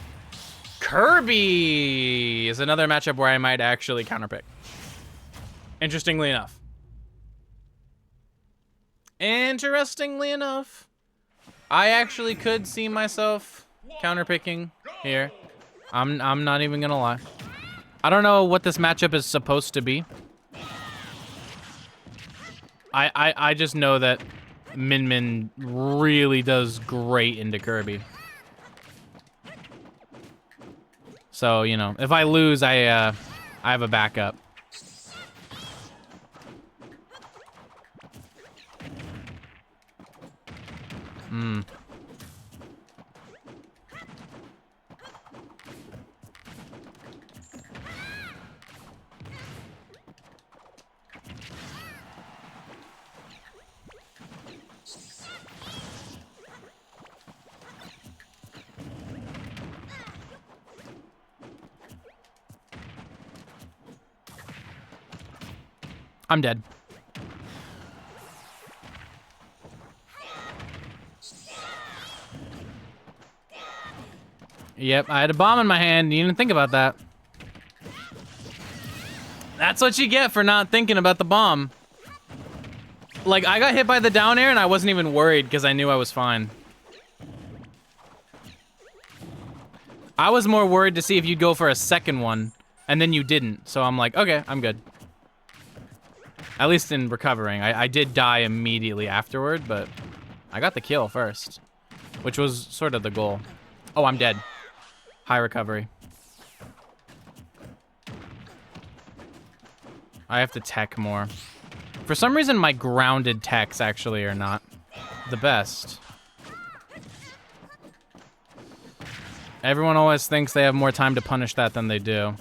Kirby is another matchup where I might actually counterpick. Interestingly enough. Interestingly enough, I actually could see myself counterpicking here. I'm not even gonna lie. I don't know what this matchup is supposed to be. I just know that Min Min really does great into Kirby. So, you know, if I lose, I have a backup. I'm dead. Yep, I had a bomb in my hand. You didn't think about that. That's what you get for not thinking about the bomb. Like, I got hit by the down air and I wasn't even worried because I knew I was fine. I was more worried to see if you'd go for a second one, and then you didn't. So I'm like, okay, I'm good. At least in recovering. I did die immediately afterward, but I got the kill first, which was sort of the goal. Oh, I'm dead. High recovery. I have to tech more. For some reason, my grounded techs actually are not the best. Everyone always thinks they have more time to punish that than they do.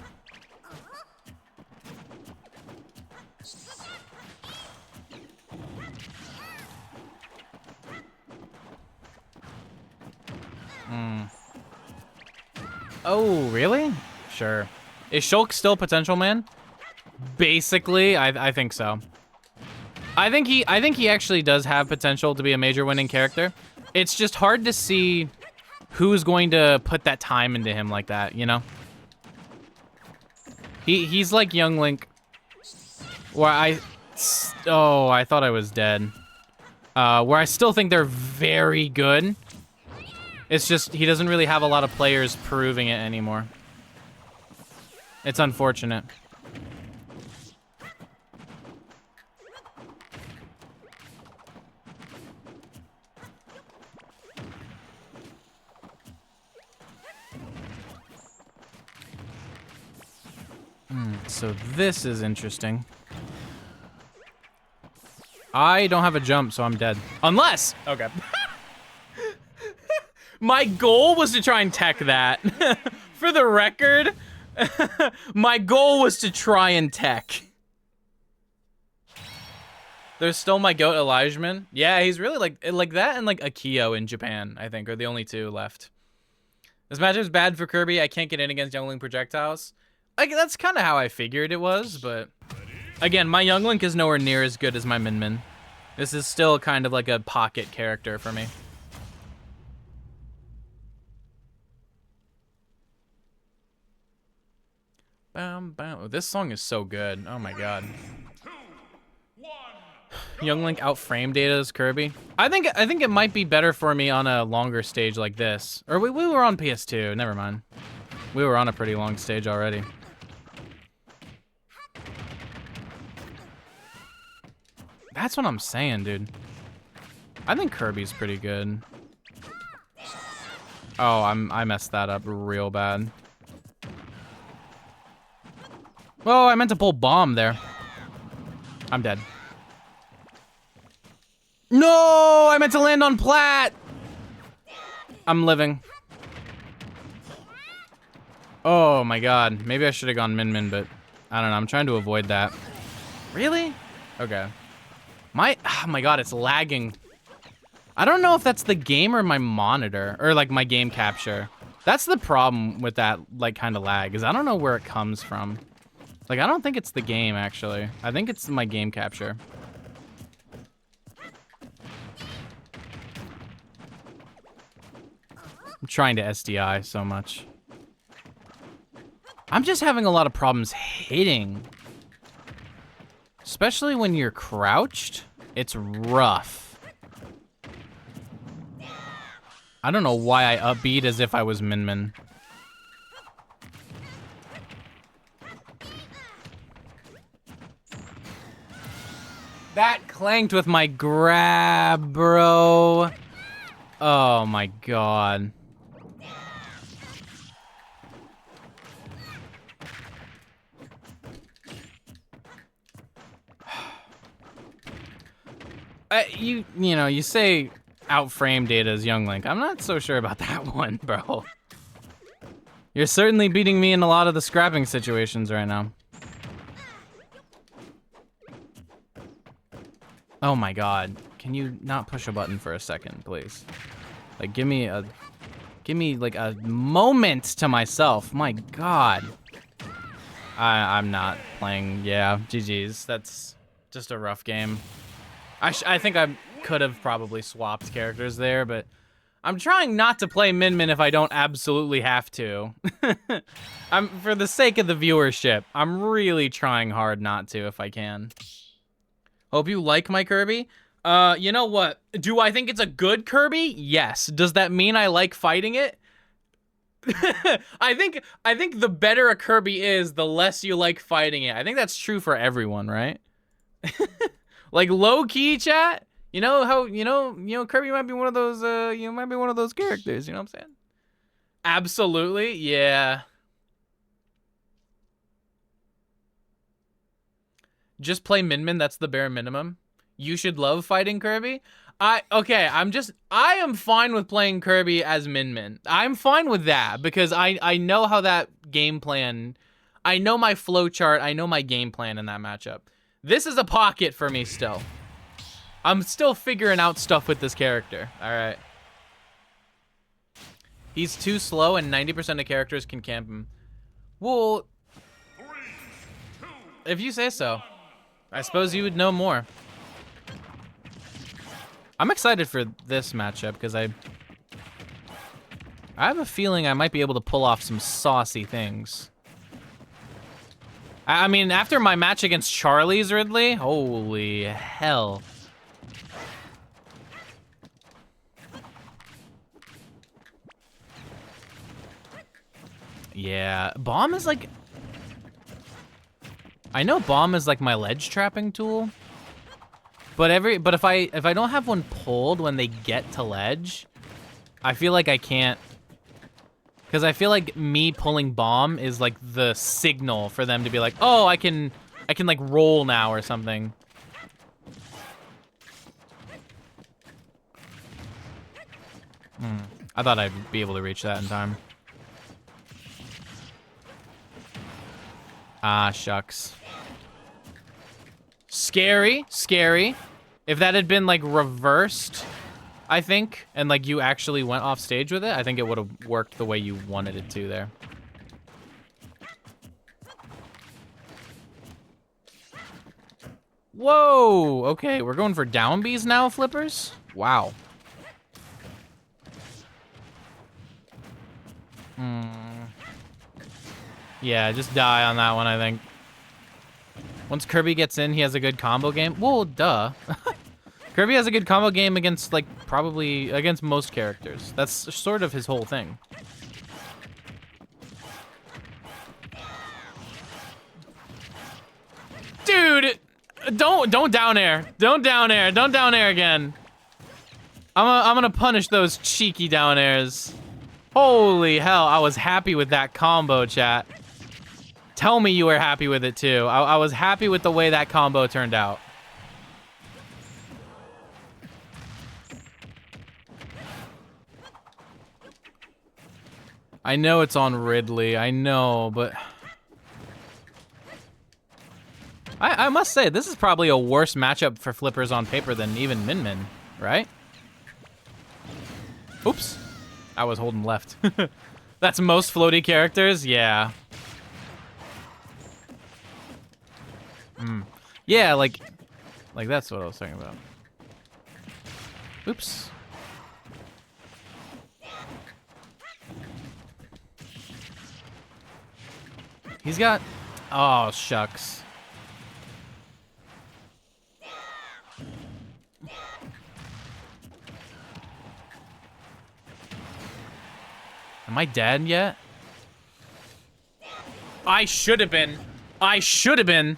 Oh, really? Sure. Is Shulk still potential man? Basically, I think so. I think he actually does have potential to be a major winning character. It's just hard to see who's going to put that time into him like that, you know? He's like Young Link. Where I thought I was dead. Where I still think they're very good. It's just he doesn't really have a lot of players proving it anymore. It's unfortunate. So this is interesting. I don't have a jump, so I'm dead. Unless, okay. My goal was to try and tech that. For the record, my goal was to try and tech. There's still my goat Elijahman. Yeah, he's really like that and like Akio in Japan, I think, are the only two left. This matchup's bad for Kirby. I can't get in against Young Link projectiles. Like, that's kind of how I figured it was, but again, my Young Link is nowhere near as good as my Min Min. This is still kind of like a pocket character for me. Bam, bam. This song is so good. Oh my god. 2, 1. Young Link outframed Data's Kirby. I think it might be better for me on a longer stage like this. Or we were on PS2. Never mind. We were on a pretty long stage already. That's what I'm saying, dude. I think Kirby's pretty good. Oh, I messed that up real bad. Oh, I meant to pull bomb there. I'm dead. No, I meant to land on plat. I'm living. Oh my god. Maybe I should have gone Min Min, but I don't know. I'm trying to avoid that. Really? Okay. Oh my god, it's lagging. I don't know if that's the game or my monitor, or like my game capture. That's the problem with that like kind of lag, is I don't know where it comes from. Like, I don't think it's the game, actually. I think it's my game capture. I'm trying to SDI so much. I'm just having a lot of problems hitting. Especially when you're crouched. It's rough. I don't know why I upbeat as if I was Min Min. That clanked with my grab, bro. Oh my god. You know, you say outframe Data as Young Link. I'm not so sure about that one, bro. You're certainly beating me in a lot of the scrapping situations right now. Oh my god. Can you not push a button for a second, please? Like, give me like a moment to myself. My god. I'm not playing. Yeah, GG's. That's just a rough game. I think I could have probably swapped characters there, but I'm trying not to play Min Min if I don't absolutely have to. For the sake of the viewership, I'm really trying hard not to if I can. Hope you like my Kirby. You know what? Do I think it's a good Kirby? Yes. Does that mean I like fighting it? I think the better a Kirby is, the less you like fighting it. I think that's true for everyone, right? Like low key, chat. You know how you know Kirby might be one of those might be one of those characters. You know what I'm saying? Absolutely, yeah. Just play Min Min. That's the bare minimum. You should love fighting Kirby. I am fine with playing Kirby as Min Min. I'm fine with that because I know how that game plan. I know my flow chart. I know my game plan in that matchup. This is a pocket for me still. I'm still figuring out stuff with this character. All right. He's too slow and 90% of characters can camp him. Well, 3, 2, if you say so. I suppose you would know more. I'm excited for this matchup because I have a feeling I might be able to pull off some saucy things. I mean, after my match against Charlie's Ridley, holy hell. Yeah, Bomb is like... I know Bomb is like my ledge trapping tool. But if I don't have one pulled when they get to ledge, I feel like I can't. Because I feel like me pulling Bomb is like the signal for them to be like, oh, I can like roll now or something. I thought I'd be able to reach that in time. Ah, shucks. Scary, scary. If that had been like reversed, I think, and like you actually went off stage with it, I think it would have worked the way you wanted it to there. Whoa, okay, we're going for down Bs now, Flippers? Wow. Yeah, just die on that one, I think. Once Kirby gets in, he has a good combo game. Well, duh. Kirby has a good combo game against, like, probably against most characters. That's sort of his whole thing. Dude, don't down air. Don't down air. Don't down air again. I'm gonna punish those cheeky down airs. Holy hell, I was happy with that combo, chat. Tell me you were happy with it too. I was happy with the way that combo turned out. I know it's on Ridley, I know, but... I must say, this is probably a worse matchup for Flippers on paper than even Min Min, right? Oops. I was holding left. That's most floaty characters? Yeah. Yeah, like that's what I was talking about. Oops. He's got... Oh, shucks. Am I dead yet? I should have been. I should have been.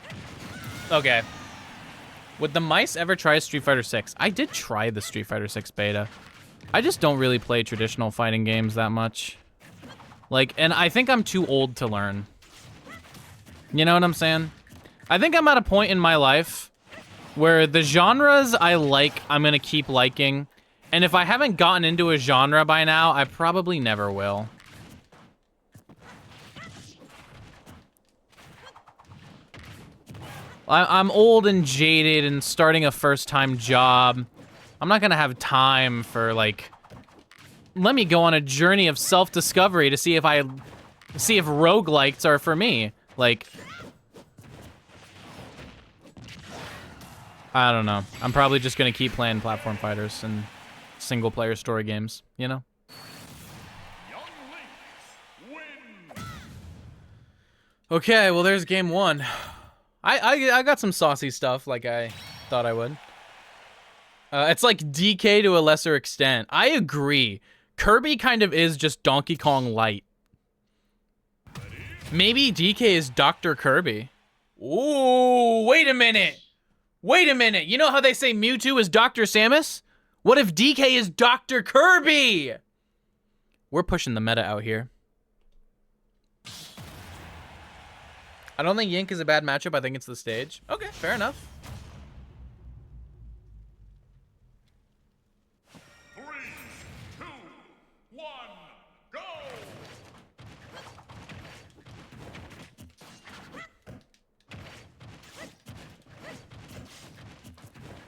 Okay. Would the mice ever try Street Fighter 6? I did try the Street Fighter 6 beta. I just don't really play traditional fighting games that much. Like, and I think I'm too old to learn. You know what I'm saying? I think I'm at a point in my life where the genres I like, I'm gonna keep liking. And if I haven't gotten into a genre by now, I probably never will. I'm old and jaded and starting a first-time job. I'm not gonna have time for, like... Let me go on a journey of self-discovery to see if roguelikes are for me. Like... I don't know. I'm probably just gonna keep playing platform fighters and single-player story games, you know? Okay, well there's game 1. I got some saucy stuff like I thought I would. It's like DK to a lesser extent. I agree. Kirby kind of is just Donkey Kong light. Maybe DK is Dr. Kirby. Ooh, wait a minute. Wait a minute. You know how they say Mewtwo is Dr. Samus? What if DK is Dr. Kirby? We're pushing the meta out here. I don't think Yink is a bad matchup. I think it's the stage. Okay, fair enough. 3, 2, 1, go!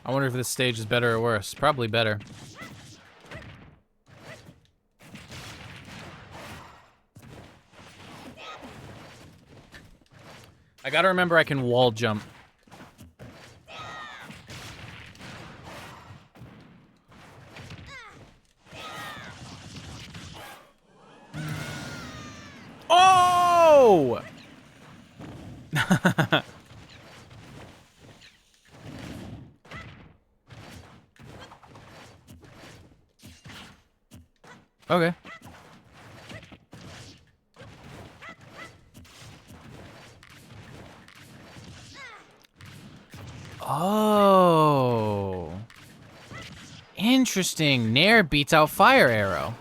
I wonder if this stage is better or worse. Probably better. I gotta remember I can wall jump. Oh! Okay. Oh. Interesting. Nair beats out Fire Arrow.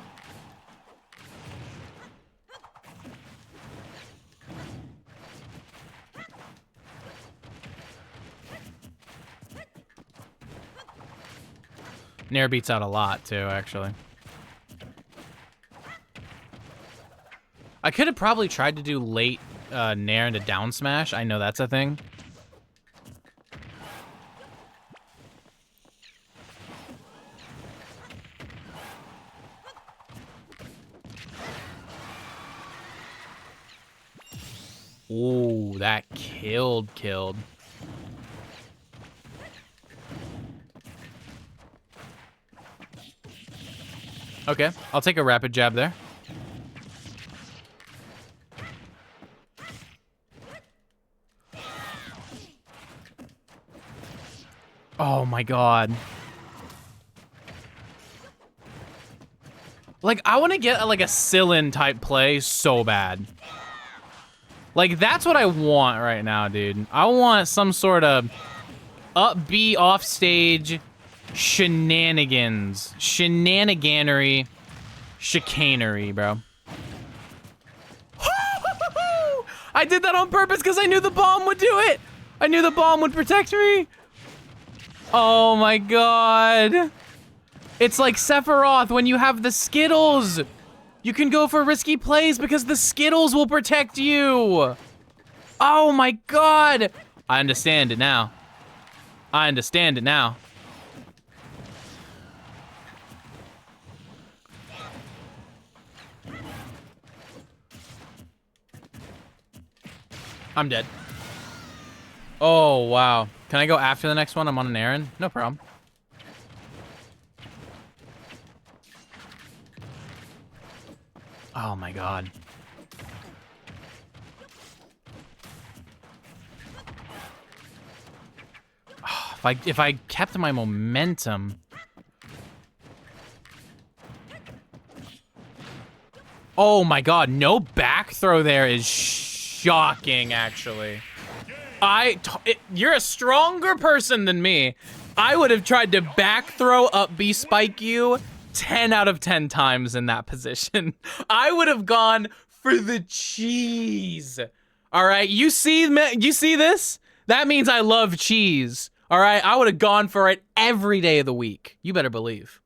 Nair beats out a lot, too, actually. I could have probably tried to do late Nair into down smash. I know that's a thing. Ooh, that killed. Okay, I'll take a rapid jab there. Oh my god. Like, I want to get like a Sillin type play so bad. Like, that's what I want right now, dude. I want some sort of upbeat offstage shenanigans. Shenaniganery. Chicanery, bro. I did that on purpose because I knew the bomb would do it. I knew the bomb would protect me. Oh my god. It's like Sephiroth when you have the Skittles. You can go for risky plays because the Skittles will protect you. Oh my god. I understand it now. I understand it now. I'm dead. Oh, wow. Can I go after the next one? I'm on an errand. No problem. Oh my god. Oh, if I kept my momentum. Oh my god, no back throw there is shocking, actually. You're a stronger person than me. I would have tried to back throw up B spike you 10 out of 10 times in that position. I would have gone for the cheese. All right, you see this? That means I love cheese. All right, I would have gone for it every day of the week. You better believe.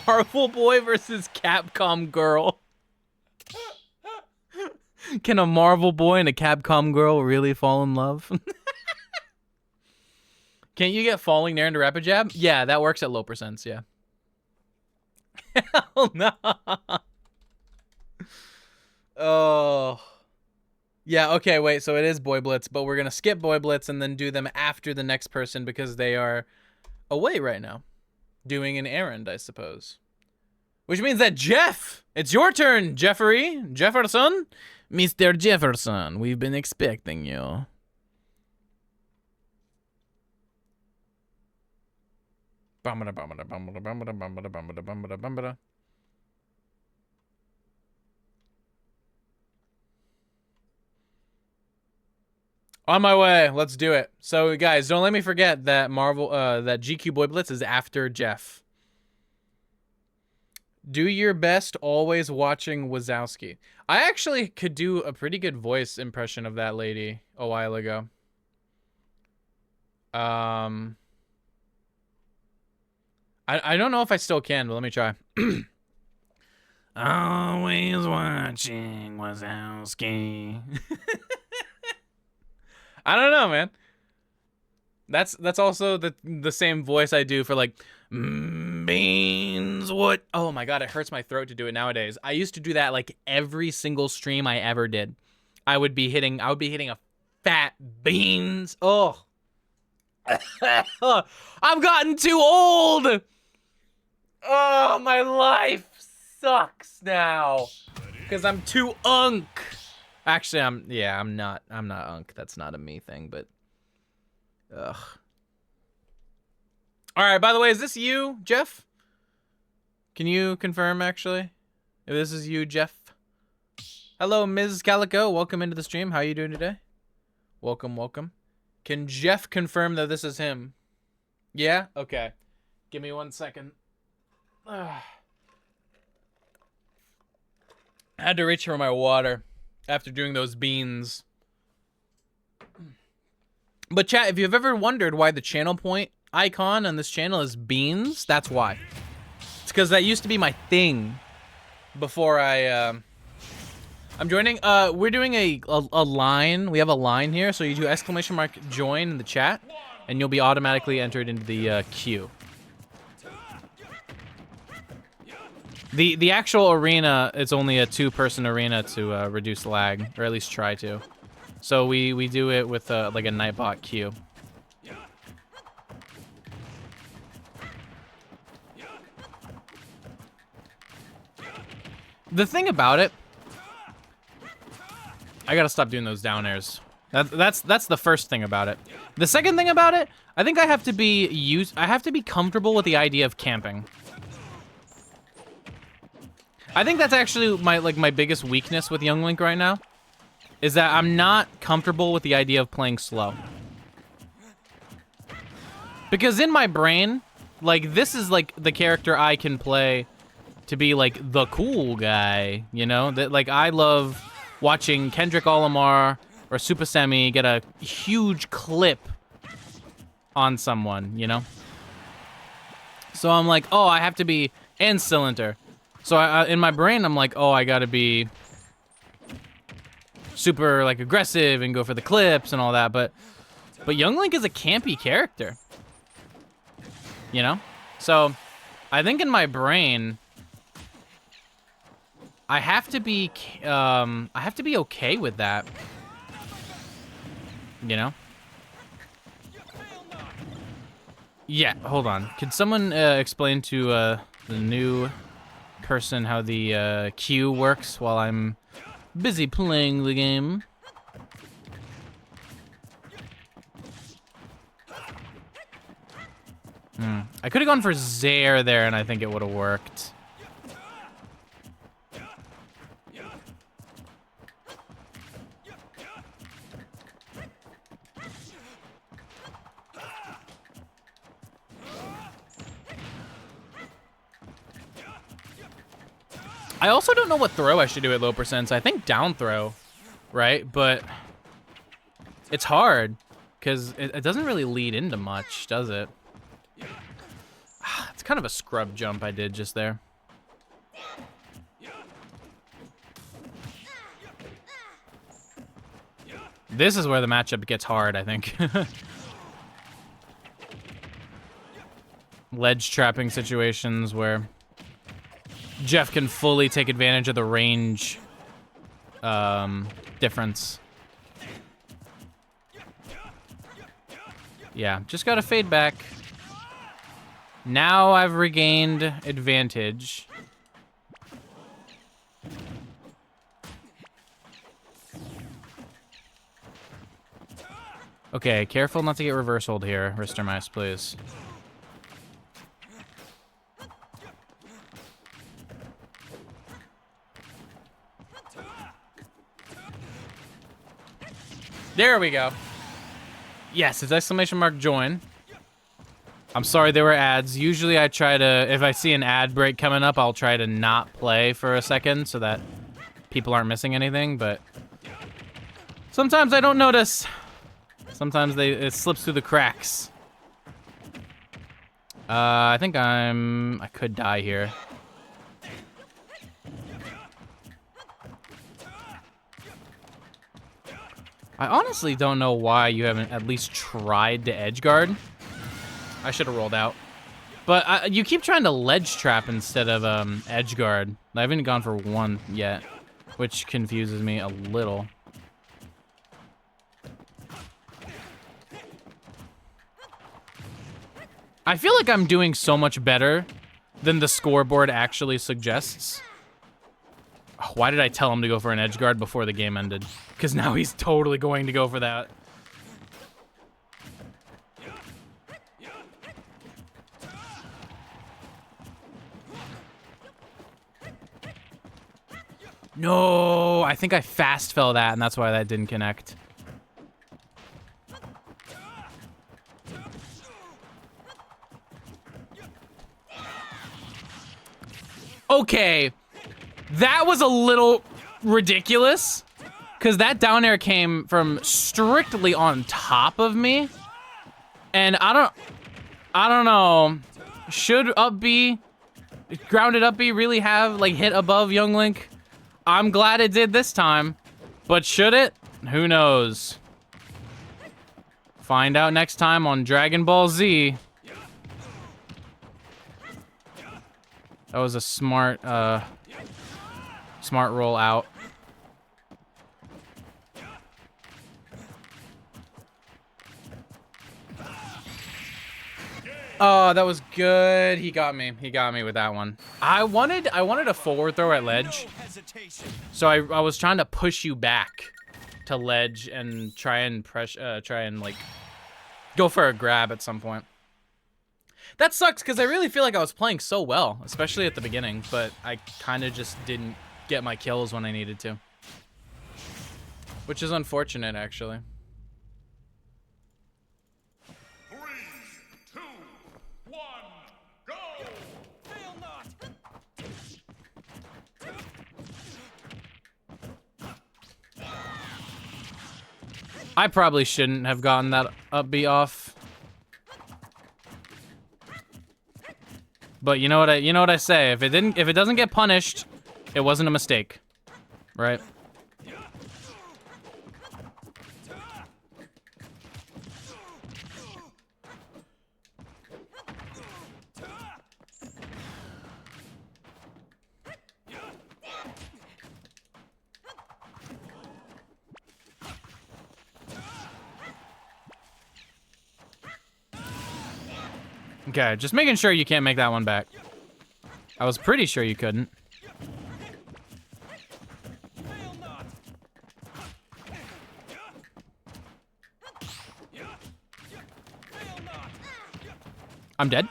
Marvel Boy versus Capcom Girl. Can a Marvel Boy and a Capcom Girl really fall in love? Can't you get falling near into Rapid Jab? Yeah, that works at low percents, yeah. Hell no. Oh. Yeah, okay, wait, so it is Boy Blitz, but we're gonna skip Boy Blitz and then do them after the next person because they are away right now. Doing an errand, I suppose. Which means that Jeff, it's your turn, Jefferson. Mr. Jefferson, we've been expecting you. On my way, let's do it. So guys, don't let me forget that that GQ Boy Blitz is after Jeff. Do your best always watching Wazowski. I actually could do a pretty good voice impression of that lady a while ago. I don't know if I still can, but let me try. Always watching Wazowski. I don't know, man. That's also the same voice I do for like beans. What? Oh my god, it hurts my throat to do it nowadays. I used to do that like every single stream I ever did. I would be hitting a fat beans. Oh. I've gotten too old. Oh, my life sucks now because I'm too unk. Actually, I'm not unk. That's not a me thing, but ugh. All right, by the way, is this you, Jeff? Can you confirm actually if this is you, Jeff? Hello, Ms. Calico. Welcome into the stream. How are you doing today? Welcome, welcome. Can Jeff confirm that this is him? Yeah? Okay. Give me 1 second. I had to reach for my water after doing those beans. But chat, if you've ever wondered why the channel point icon on this channel is beans, that's why. It's because that used to be my thing before I'm joining. We're doing a line. We have a line here, so you do !join in the chat, and you'll be automatically entered into the queue. The actual arena is only a 2-person arena to reduce lag, or at least try to. So we do it with like a Nightbot queue. The thing about it, I gotta stop doing those down airs. That's the first thing about it. The second thing about it, I think I have to be comfortable with the idea of camping. I think that's actually my biggest weakness with Young Link right now, is that I'm not comfortable with the idea of playing slow. Because in my brain, like, this is like the character I can play to be like the cool guy, you know? That, like, I love watching Kendrick Lamar or Super Semi get a huge clip on someone, you know? So I'm like, oh, I have to be, and Cylinder. So in my brain, I'm like, oh, I gotta be super like aggressive and go for the clips and all that. But Young Link is a campy character, you know? So I think in my brain, I have to be okay with that, you know? Yeah, hold on. Could someone explain to the new person how the queue works while I'm busy playing the game? I could have gone for Zaire there, and I think it would have worked. I also don't know what throw I should do at low percents. I think down throw, right? But it's hard because it doesn't really lead into much, does it? It's kind of a scrub jump I did just there. This is where the matchup gets hard, I think. Ledge trapping situations where Jeff can fully take advantage of the range difference. Yeah, just gotta fade back. Now I've regained advantage. Okay, careful not to get reverse hold here, Wrister Mice, please. There we go. Yes, it's exclamation mark join. I'm sorry there were ads. Usually I try to, if I see an ad break coming up, I'll try to not play for a second so that people aren't missing anything, but sometimes I don't notice. Sometimes it slips through the cracks. I think I could die here. I honestly don't know why you haven't at least tried to edge guard. I should have rolled out. But you keep trying to ledge trap instead of edge guard. I haven't gone for one yet, which confuses me a little. I feel like I'm doing so much better than the scoreboard actually suggests. Why did I tell him to go for an edge guard before the game ended? Because now he's totally going to go for that. No, I think I fast fell that, and that's why that didn't connect. Okay, that was a little ridiculous, because that down air came from strictly on top of me, and I don't know, should up B, grounded up B really have like hit above Young Link? I'm glad it did this time, but should it? Who knows? Find out next time on Dragon Ball Z. That was a smart roll out. Oh, that was good. He got me. He got me with that one. I wanted a forward throw at ledge. So I was trying to push you back to ledge and try and like go for a grab at some point. That sucks because I really feel like I was playing so well, especially at the beginning, but I kind of just didn't get my kills when I needed to. Which is unfortunate, actually. 3, 2, 1, go! Fail not! I probably shouldn't have gotten that up B off. But you know what I say, if it doesn't get punished, it wasn't a mistake. Right? Okay, just making sure you can't make that one back. I was pretty sure you couldn't. Fail not! Fail not! I'm dead.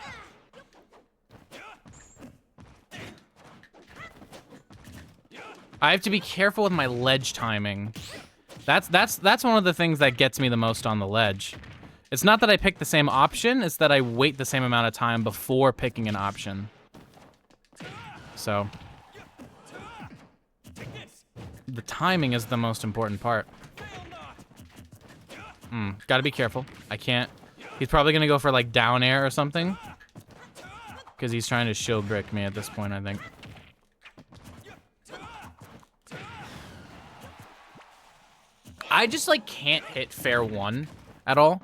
I have to be careful with my ledge timing. That's one of the things that gets me the most on the ledge. It's not that I pick the same option, it's that I wait the same amount of time before picking an option. So the timing is the most important part. Gotta be careful. I can't. He's probably gonna go for like down air or something. Because he's trying to shield brick me at this point, I think. I just like can't hit fair one at all.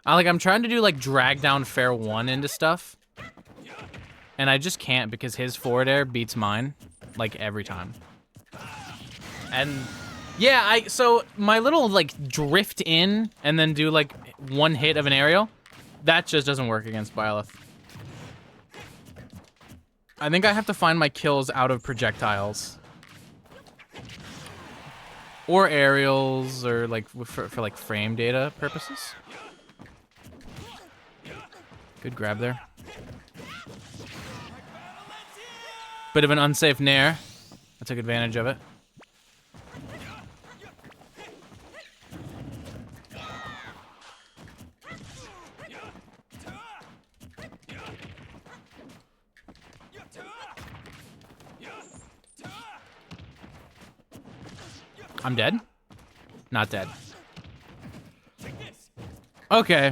I'm trying to do like drag down fair one into stuff. And I just can't because his forward air beats mine like every time. And yeah, so my little like drift in and then do like one hit of an aerial, that just doesn't work against Byleth. I think I have to find my kills out of projectiles. Or aerials, or like for like frame data purposes. Good grab there. Bit of an unsafe nair. I took advantage of it. I'm dead? Not dead. Okay.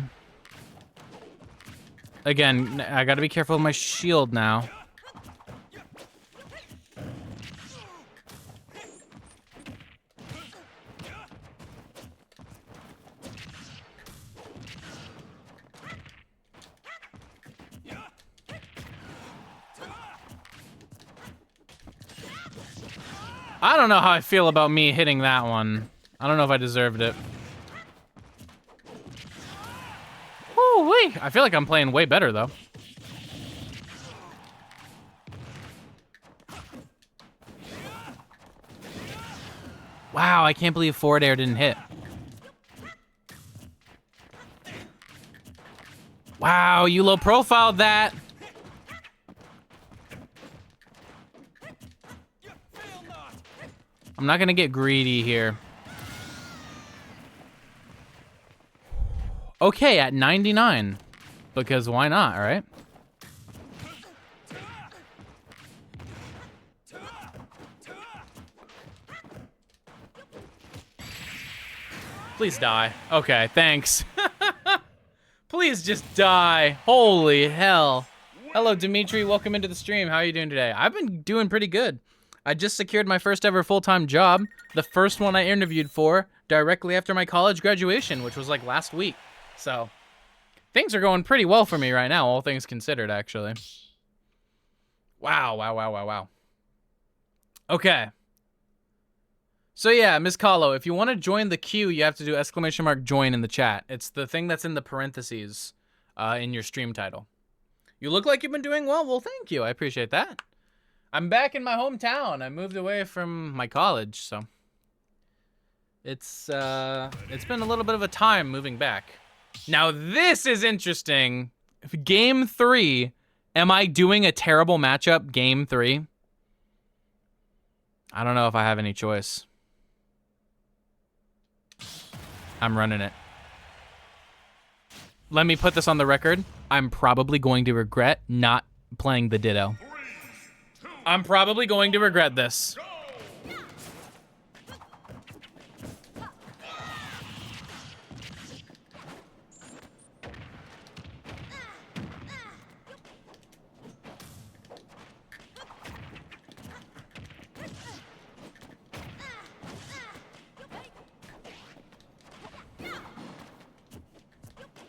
Again, I gotta be careful with my shield now. I don't know how I feel about me hitting that one. I don't know if I deserved it. Woo-wee! I feel like I'm playing way better, though. Wow, I can't believe forward air didn't hit. Wow, you low profiled that. I'm not gonna get greedy here. Okay, at 99. Because why not, right? Please die. Okay, thanks. Please just die. Holy hell. Hello, Dimitri. Welcome into the stream. How are you doing today? I've been doing pretty good. I just secured my first ever full-time job. The first one I interviewed for directly after my college graduation, which was like last week. So things are going pretty well for me right now, all things considered, actually. Wow, wow, wow, wow, wow. Okay. So yeah, Ms. Kahlo, if you want to join the queue, you have to do !join in the chat. It's the thing that's in the parentheses in your stream title. You look like you've been doing well. Well, thank you. I appreciate that. I'm back in my hometown. I moved away from my college, so it's been a little bit of a time moving back. Now this is interesting. Game 3, am I doing a terrible matchup? Game 3. I don't know if I have any choice. I'm running it. Let me put this on the record. I'm probably going to regret not playing the Ditto. I'm probably going to regret this.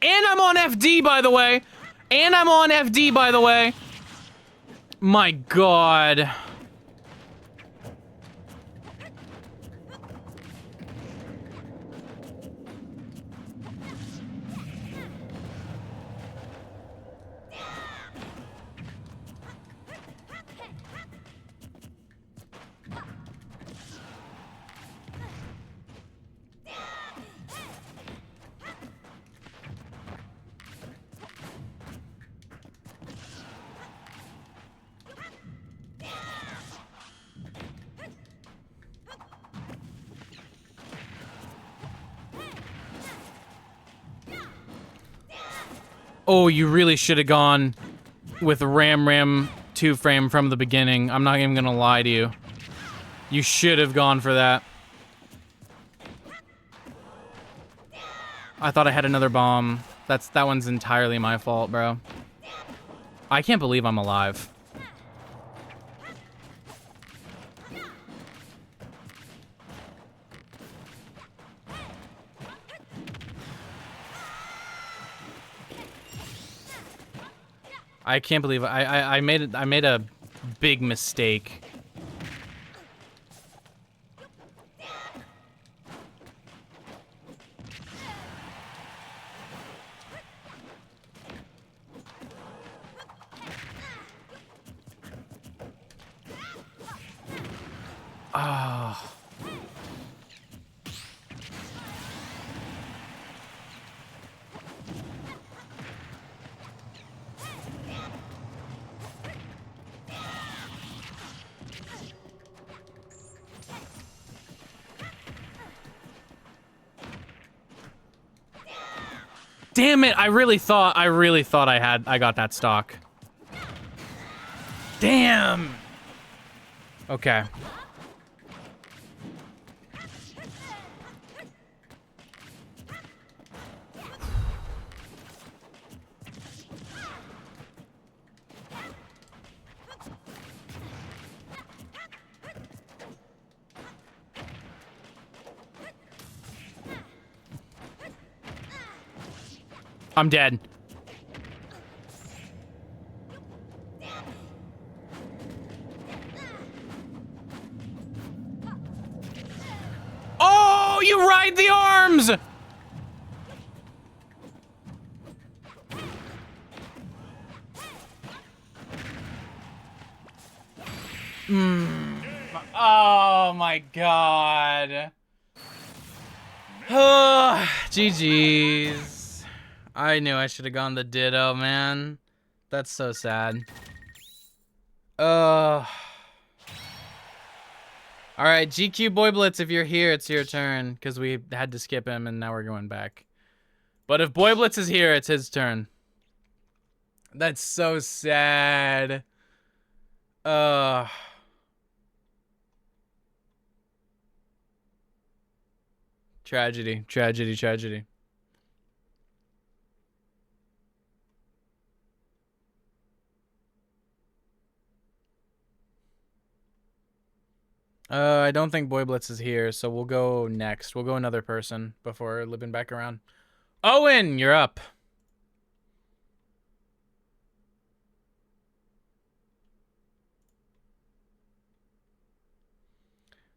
And I'm on FD, by the way. And I'm on FD, by the way. My God. Oh, you really should have gone with Ram 2-frame from the beginning. I'm not even gonna lie to you. You should have gone for that. I thought I had another bomb. That one's entirely my fault, bro. I can't believe I'm alive. I can't believe I made a big mistake. Ah. Damn it, I really thought I got that stock. Damn. Okay. I'm dead. Oh, you ride the arms! Oh my god. GG's. I knew I should have gone the Ditto, man. That's so sad. Alright, GQ Boy Blitz, if you're here, it's your turn. Because we had to skip him and now we're going back. But if Boy Blitz is here, it's his turn. That's so sad. Tragedy, tragedy, tragedy. I don't think Boy Blitz is here, so we'll go next. We'll go another person before looping back around. Owen, you're up.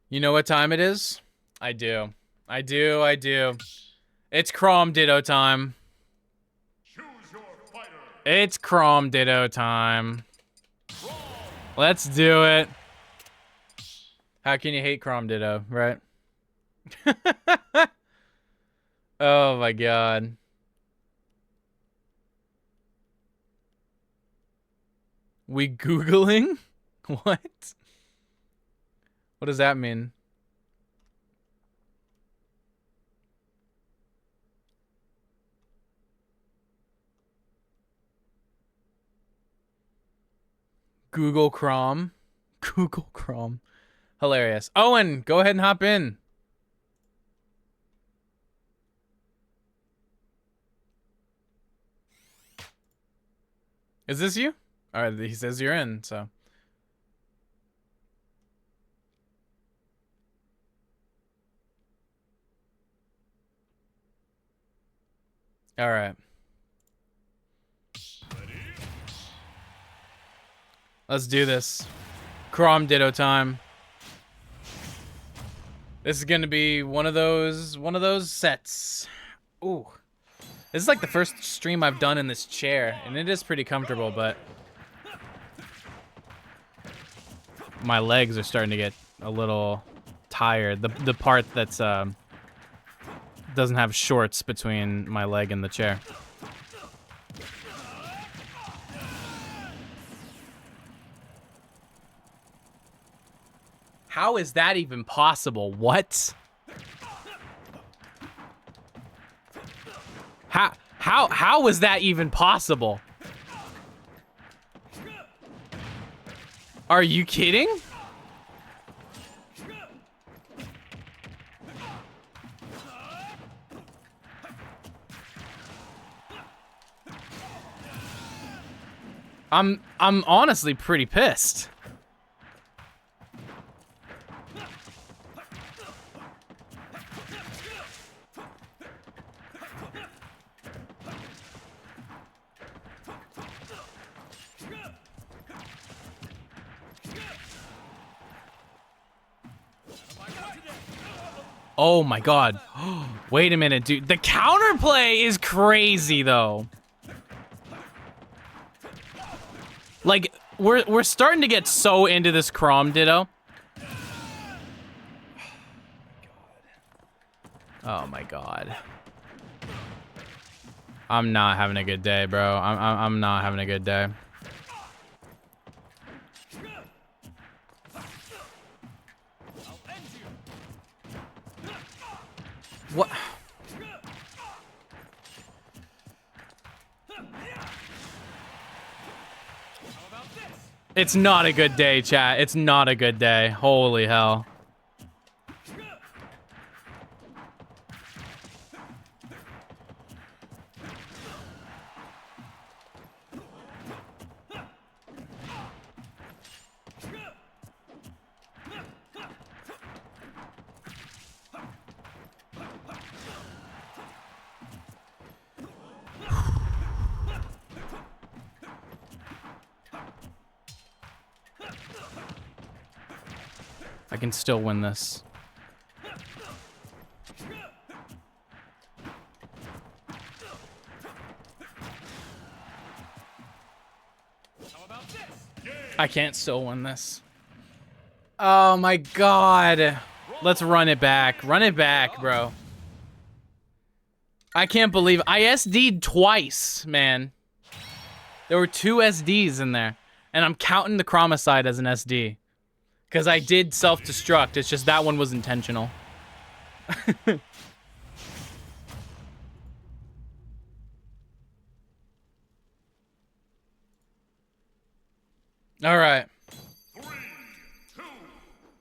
You know what time it is? I do. I do. It's Crom Ditto time. Choose your fighter. It's Crom Ditto time. Let's do it. How can you hate Crom Ditto, right? Oh my god. We Googling? What? What does that mean? Google Chrome. Google Chrome. Hilarious. Owen, go ahead and hop in. Is this you? All right, he says you're in, so. All right. Let's do this. Crom Ditto time. This is gonna be one of those sets. Ooh. This is like the first stream I've done in this chair, and it is pretty comfortable, but my legs are starting to get a little tired. The part that's doesn't have shorts between my leg and the chair. How is that even possible? What? How was that even possible? Are you kidding? I'm honestly pretty pissed. Oh my god. Wait a minute, dude. The counterplay is crazy though. Like, we're starting to get so into this Chrom Ditto. Oh my god. I'm not having a good day, bro. I'm not having a good day. What? It's not a good day, chat. It's not a good day. Holy hell. I can still win this. I can't still win this. Oh my god. Let's run it back. Run it back, bro. I can't believe I SD'd twice, man. There were 2 SDs in there. And I'm counting the Chromicide as an SD. Because I did self-destruct. It's just that one was intentional. All right. 3, 2,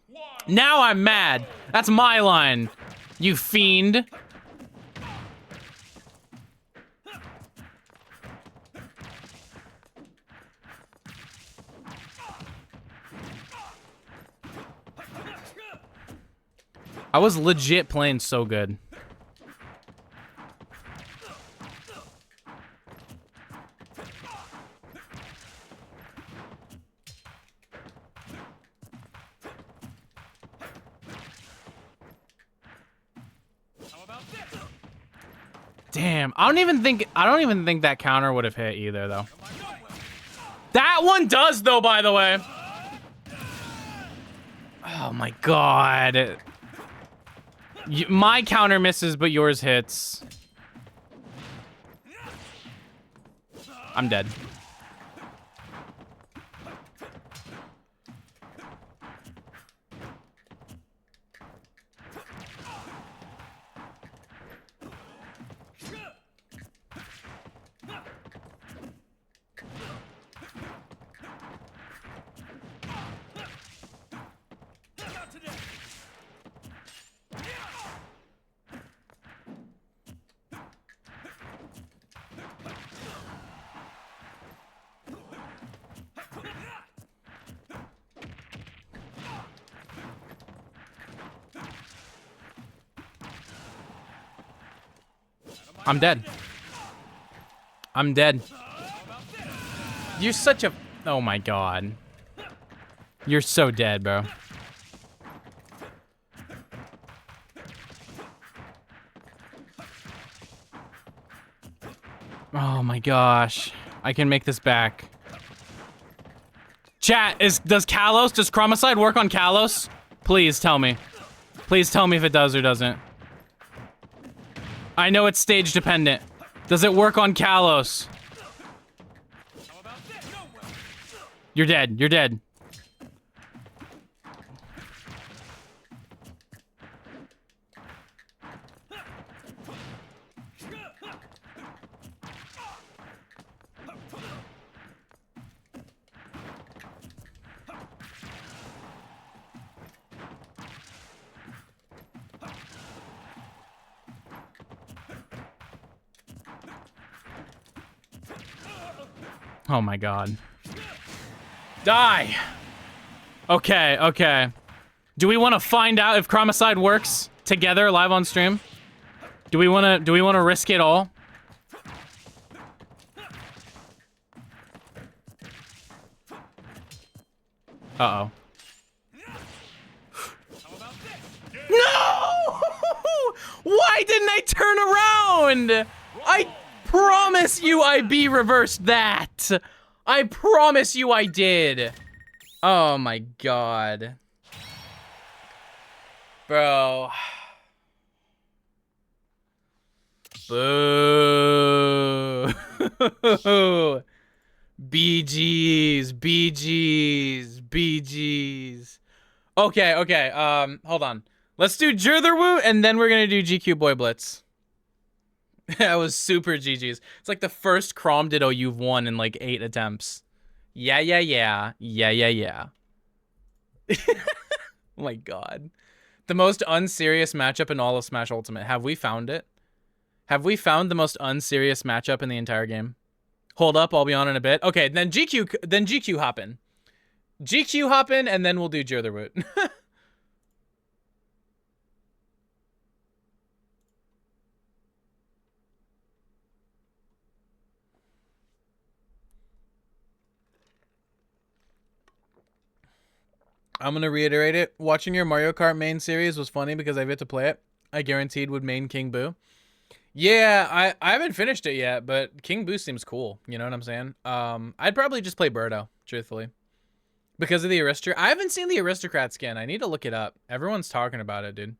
1. Now I'm mad. That's my line. You fiend. I was legit playing so good. Damn, I don't even think that counter would have hit either though. That one does though, by the way. Oh my god. My counter misses, but yours hits. I'm dead. I'm dead. I'm dead. You're such a... Oh my god. You're so dead, bro. Oh my gosh. I can make this back. Chat, does Chromicide work on Kalos? Please tell me. Please tell me if it does or doesn't. I know it's stage dependent. Does it work on Kalos? You're dead. You're dead. Oh my god. Die! Okay, okay. Do we want to find out if Chromicide works together live on stream? Do we want to risk it all? Uh-oh. No! Why didn't I turn around? I promise you I B reversed that. I promise you I did. Oh my god. Bro. Boo. BGs, BGs, BGs. Okay, okay, hold on. Let's do Jurtherwoot, and then we're gonna do GQ Boy Blitz. That was super GG's. It's like the first Crom Ditto you've won in like 8 attempts. Yeah, yeah, yeah. Yeah, yeah, yeah. Oh my god. The most unserious matchup in all of Smash Ultimate. Have we found it? Have we found the most unserious matchup in the entire game? Hold up, I'll be on in a bit. Okay, then GQ hop in. GQ hop in, and then we'll do Jurtherwoot. I'm gonna reiterate it. Watching your Mario Kart main series was funny because I've yet to play it. I guaranteed would main King Boo. Yeah, I haven't finished it yet, but King Boo seems cool. You know what I'm saying? I'd probably just play Birdo, truthfully. Because of the Aristocrat. I haven't seen the Aristocrat skin. I need to look it up. Everyone's talking about it, dude.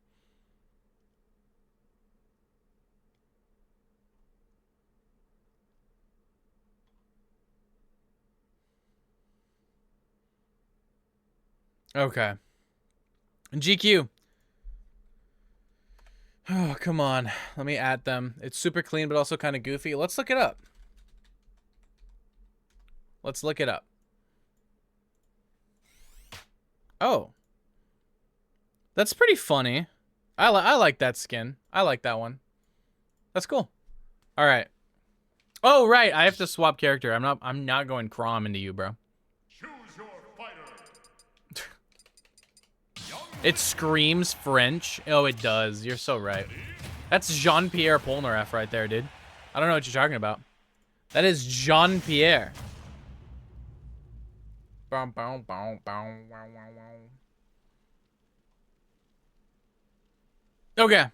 Okay. GQ. Oh, come on. Let me add them. It's super clean, but also kind of goofy. Let's look it up. Let's look it up. Oh. That's pretty funny. I like that skin. I like that one. That's cool. All right. Oh, right. I have to swap character. I'm not going Crom into you, bro. Choose your fighter. It screams French. Oh, it does. You're so right. That's Jean-Pierre Polnareff right there, dude. I don't know what you're talking about. That is Jean-Pierre. Okay.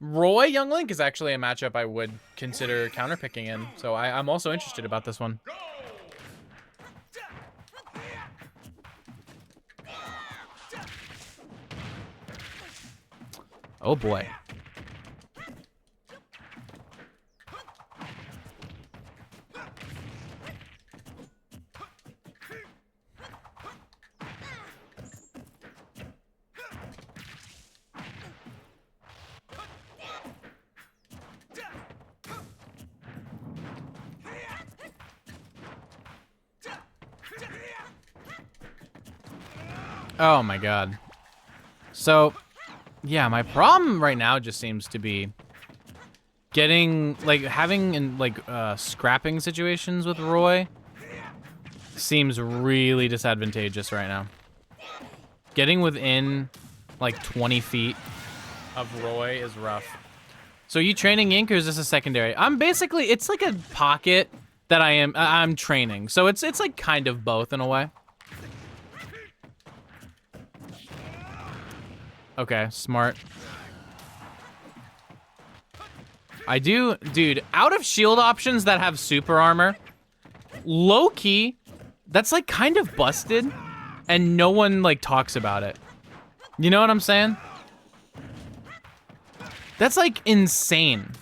Roy Young Link is actually a matchup I would consider counterpicking in. So I'm also interested about this one. Oh boy. Oh my god. So, yeah, my problem right now just seems to be getting, like, having, like, scrapping situations with Roy seems really disadvantageous right now. Getting within, like, 20 feet of Roy is rough. So are you training Ink, or is this a secondary? I'm basically, it's like a pocket that I'm training. So it's like kind of both in a way. Okay, smart. I do, dude, out of shield options that have super armor, low key, that's like kind of busted and no one like talks about it. You know what I'm saying? That's like insane.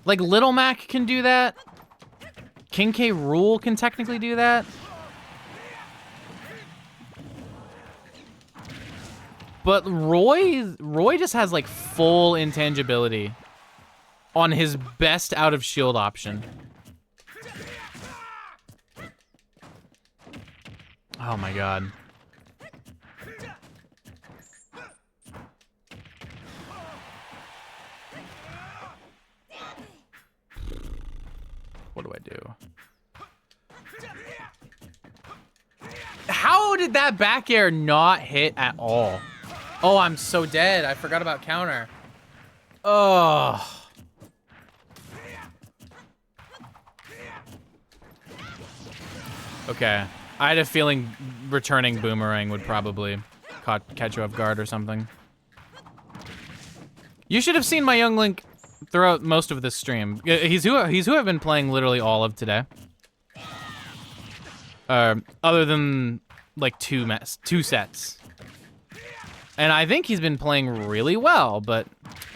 Like Little Mac can do that. King K. Rool can technically do that. But Roy just has like full intangibility on his best out of shield option. Oh my god. What do I do? How did that back air not hit at all? Oh, I'm so dead. I forgot about counter. Oh. Okay. I had a feeling returning boomerang would probably catch you off guard or something. You should have seen my young Link throughout most of this stream. He's who I've been playing literally all of today. Other than like two sets. And I think he's been playing really well, but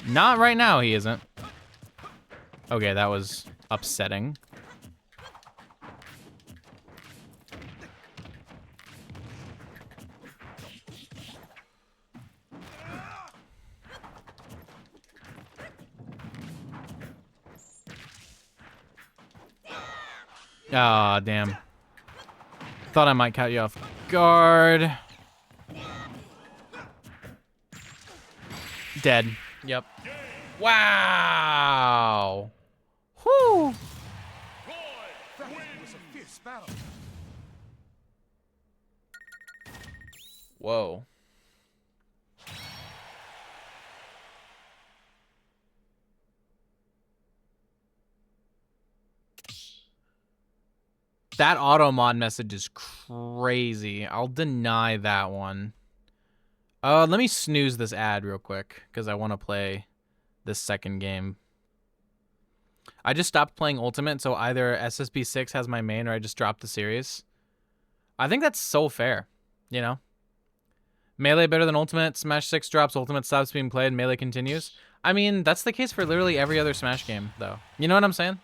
not right now he isn't. Okay, that was upsetting. Ah, damn. Thought I might cut you off guard. Dead. Yep. Wow. Whew. That was a fierce battle. Whoa. That auto mod message is crazy. I'll deny that one. Let me snooze this ad real quick because I want to play this second game. I just stopped playing Ultimate, so either SSB6 has my main or I just dropped the series. I think that's so fair, you know? Melee better than Ultimate, Smash 6 drops, Ultimate stops being played, Melee continues. I mean, that's the case for literally every other Smash game, though. You know what I'm saying?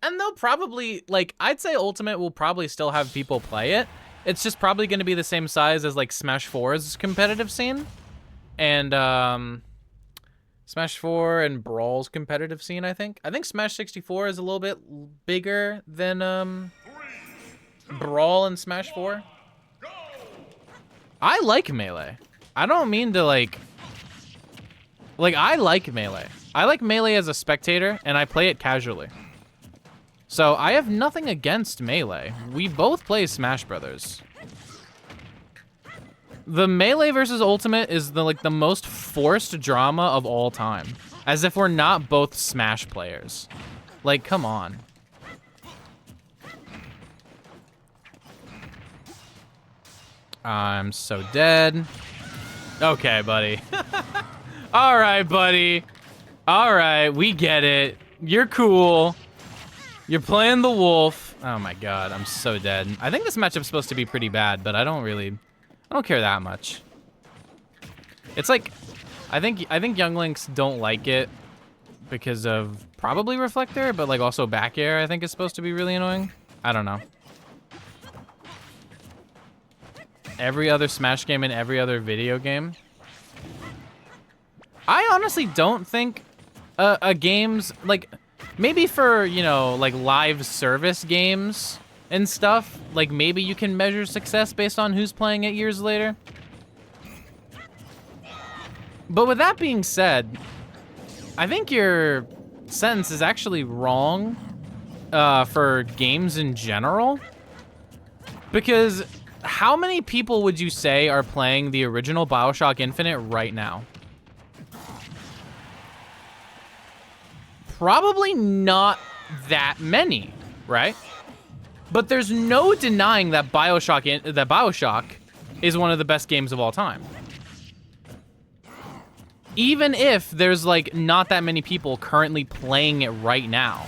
And they'll probably, like, I'd say Ultimate will probably still have people play it. It's just probably going to be the same size as, like, Smash 4's competitive scene. And, Smash 4 and Brawl's competitive scene, I think. I think Smash 64 is a little bit bigger than, Brawl and Smash 4. I like Melee. I don't mean to, like, I like Melee. I like Melee as a spectator, and I play it casually. So I have nothing against Melee. We both play Smash Brothers. The Melee versus Ultimate is the most forced drama of all time. As if we're not both Smash players. Like, come on. I'm so dead. Okay, buddy. All right, buddy. All right, we get it. You're cool. You're playing the wolf. Oh my god, I'm so dead. I think this matchup's supposed to be pretty bad, but I don't care that much. It's like, I think Young Links don't like it because of probably Reflector, but like also back air I think is supposed to be really annoying. I don't know. Every other Smash game and every other video game. I honestly don't think a game's like, maybe for, you know, like live service games and stuff, like maybe you can measure success based on who's playing it years later. But with that being said, I think your sentence is actually wrong for games in general. Because how many people would you say are playing the original BioShock Infinite right now? Probably not that many, right? But there's no denying that BioShock is one of the best games of all time. Even if there's like not that many people currently playing it right now.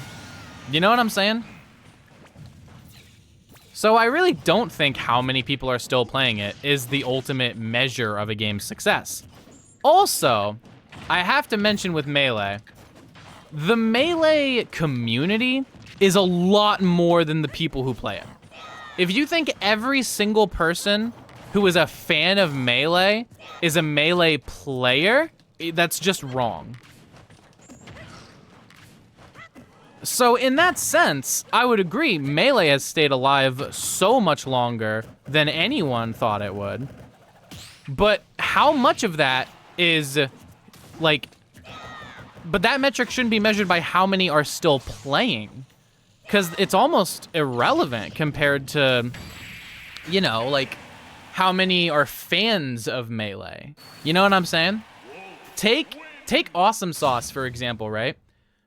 You know what I'm saying? So I really don't think how many people are still playing it is the ultimate measure of a game's success. Also, I have to mention with Melee, the Melee community is a lot more than the people who play it. If you think every single person who is a fan of Melee is a Melee player, that's just wrong. So in that sense, I would agree, Melee has stayed alive so much longer than anyone thought it would. But how much of that is, like, but that metric shouldn't be measured by how many are still playing. because it's almost irrelevant compared to, you know, like how many are fans of Melee. You know what I'm saying? Take Awesome Sauce, for example, right?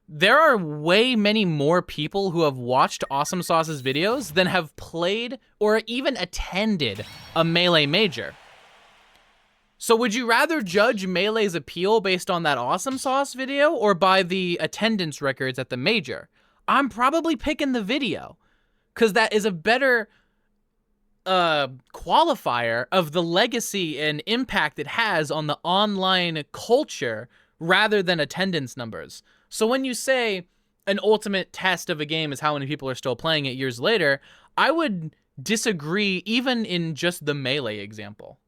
There are way many more people who have watched Awesome Sauce's videos than have played or even attended a Melee major. So would you rather judge Melee's appeal based on that Awesome Sauce video or by the attendance records at the major? I'm probably picking the video, because that is a better qualifier of the legacy and impact it has on the online culture rather than attendance numbers. So when you say an ultimate test of a game is how many people are still playing it years later, I would disagree even in just the Melee example.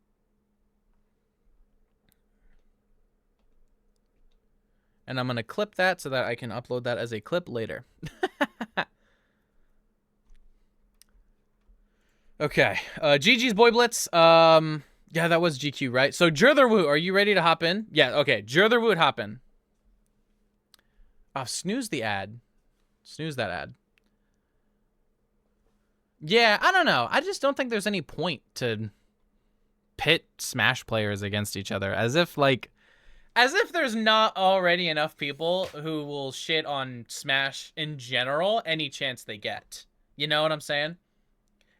And I'm going to clip that so that I can upload that as a clip later. Okay, GG's Boy Blitz. Yeah, that was GQ, right? So Jertherwoot, are you ready to hop in? Yeah, okay, Jertherwoot, hop in. Oh, snooze the ad. Snooze that ad. Yeah, I don't know. I just don't think there's any point to pit Smash players against each other. As if there's not already enough people who will shit on Smash in general any chance they get. You know what I'm saying?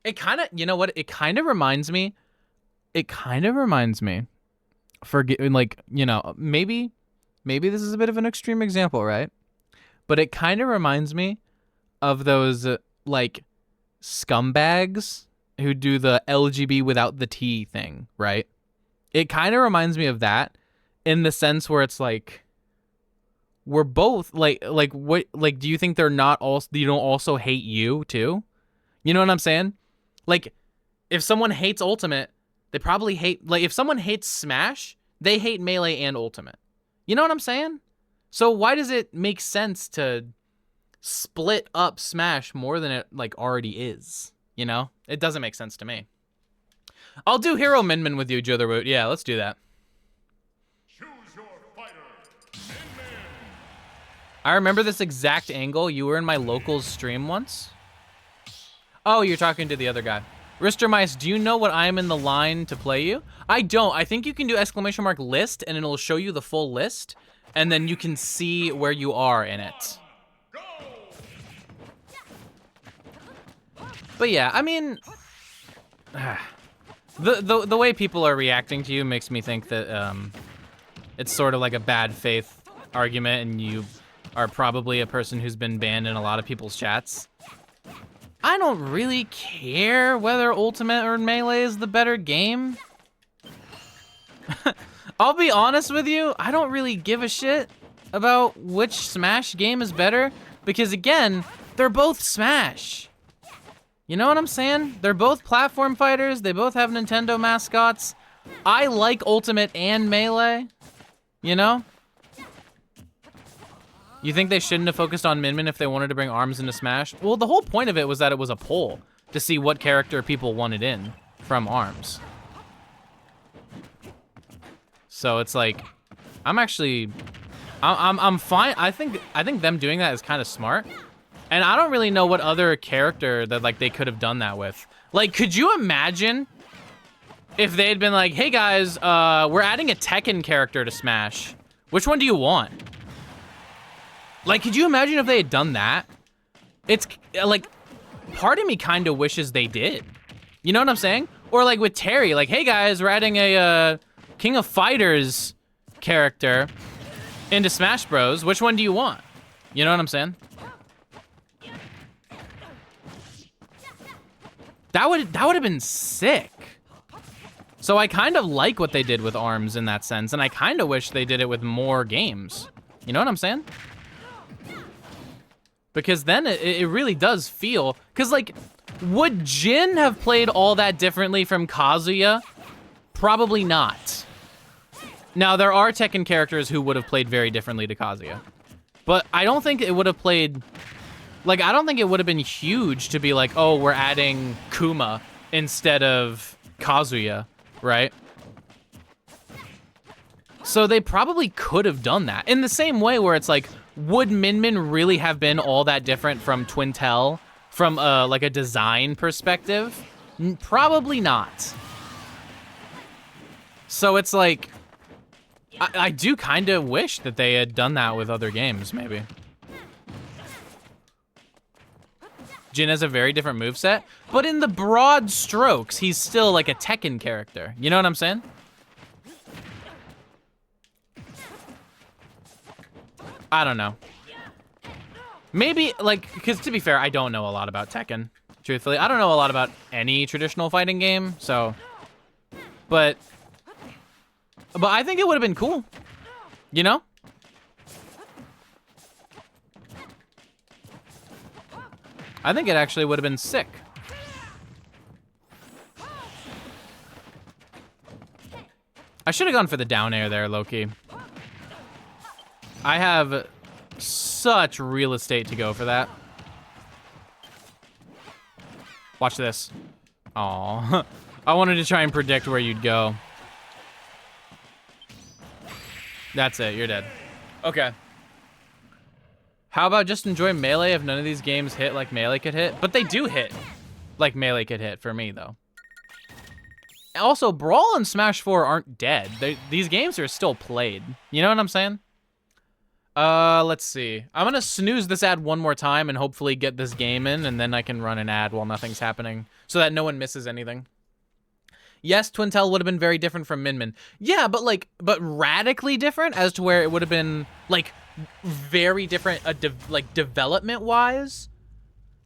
It kind of, you know what? It kind of reminds me. Like, you know, maybe this is a bit of an extreme example, right? But it kind of reminds me of those, like, scumbags who do the LGB without the T thing, right? It kind of reminds me of that in the sense where it's like, we're both, like, what, like, do you think they're not also, you don't also hate you, too? You know what I'm saying? Like, if someone hates Ultimate, they probably hate, like, if someone hates Smash, they hate Melee and Ultimate. You know what I'm saying? So why does it make sense to split up Smash more than it, like, already is? You know? It doesn't make sense to me. I'll do Hero Min with you, Jotherwoot. Yeah, let's do that. Choose your fighter. Min. I remember this exact angle. You were in my locals stream once. Oh, you're talking to the other guy. Ristermice, do you know what I am in the line to play you? I don't. I think you can do ! list, and it'll show you the full list, and then you can see where you are in it. But yeah, I mean, the way people are reacting to you makes me think that it's sort of like a bad faith argument, and you are probably a person who's been banned in a lot of people's chats. I don't really care whether Ultimate or Melee is the better game. I'll be honest with you, I don't really give a shit about which Smash game is better, because again, they're both Smash. You know what I'm saying? They're both platform fighters, they both have Nintendo mascots. I like Ultimate and Melee, you know? You think they shouldn't have focused on Min if they wanted to bring ARMS into Smash? Well, the whole point of it was that it was a poll to see what character people wanted in from ARMS. So it's like, I'm fine. I think them doing that is kind of smart. And I don't really know what other character that, like, they could have done that with. Like, could you imagine if they had been like, hey guys, we're adding a Tekken character to Smash. Which one do you want? Like, could you imagine if they had done that? It's, like, part of me kind of wishes they did. You know what I'm saying? Or, like, with Terry, like, hey, guys, we're adding a King of Fighters character into Smash Bros. Which one do you want? You know what I'm saying? That would have been sick. So I kind of like what they did with ARMS in that sense, and I kind of wish they did it with more games. You know what I'm saying? Because then it really does feel, because, like, would Jin have played all that differently from Kazuya? Probably not. Now, there are Tekken characters who would have played very differently to Kazuya. But I don't think it would have played, like, I don't think it would have been huge to be like, oh, we're adding Kuma instead of Kazuya, right? So they probably could have done that. In the same way where it's like, would Min Min really have been all that different from Twintelle from like a design perspective? Probably not. So it's like, I do kind of wish that they had done that with other games, maybe. Jin has a very different moveset, but in the broad strokes, he's still like a Tekken character. You know what I'm saying? I don't know. Maybe, like, because to be fair, I don't know a lot about Tekken, truthfully. I don't know a lot about any traditional fighting game, so... But I think it would have been cool, you know? I think it actually would have been sick. I should have gone for the down air there, low-key. I have such real estate to go for that. Watch this. Aw. I wanted to try and predict where you'd go. That's it, you're dead. Okay. How about just enjoy Melee if none of these games hit like Melee could hit? But they do hit like Melee could hit for me, though. Also, Brawl and Smash 4 aren't dead. These games are still played. You know what I'm saying? Let's see. I'm gonna snooze this ad one more time and hopefully get this game in, and then I can run an ad while nothing's happening so that no one misses anything. Yes, Twintelle would have been very different from Min Min. Yeah, but radically different as to where it would have been, like, very different, development-wise.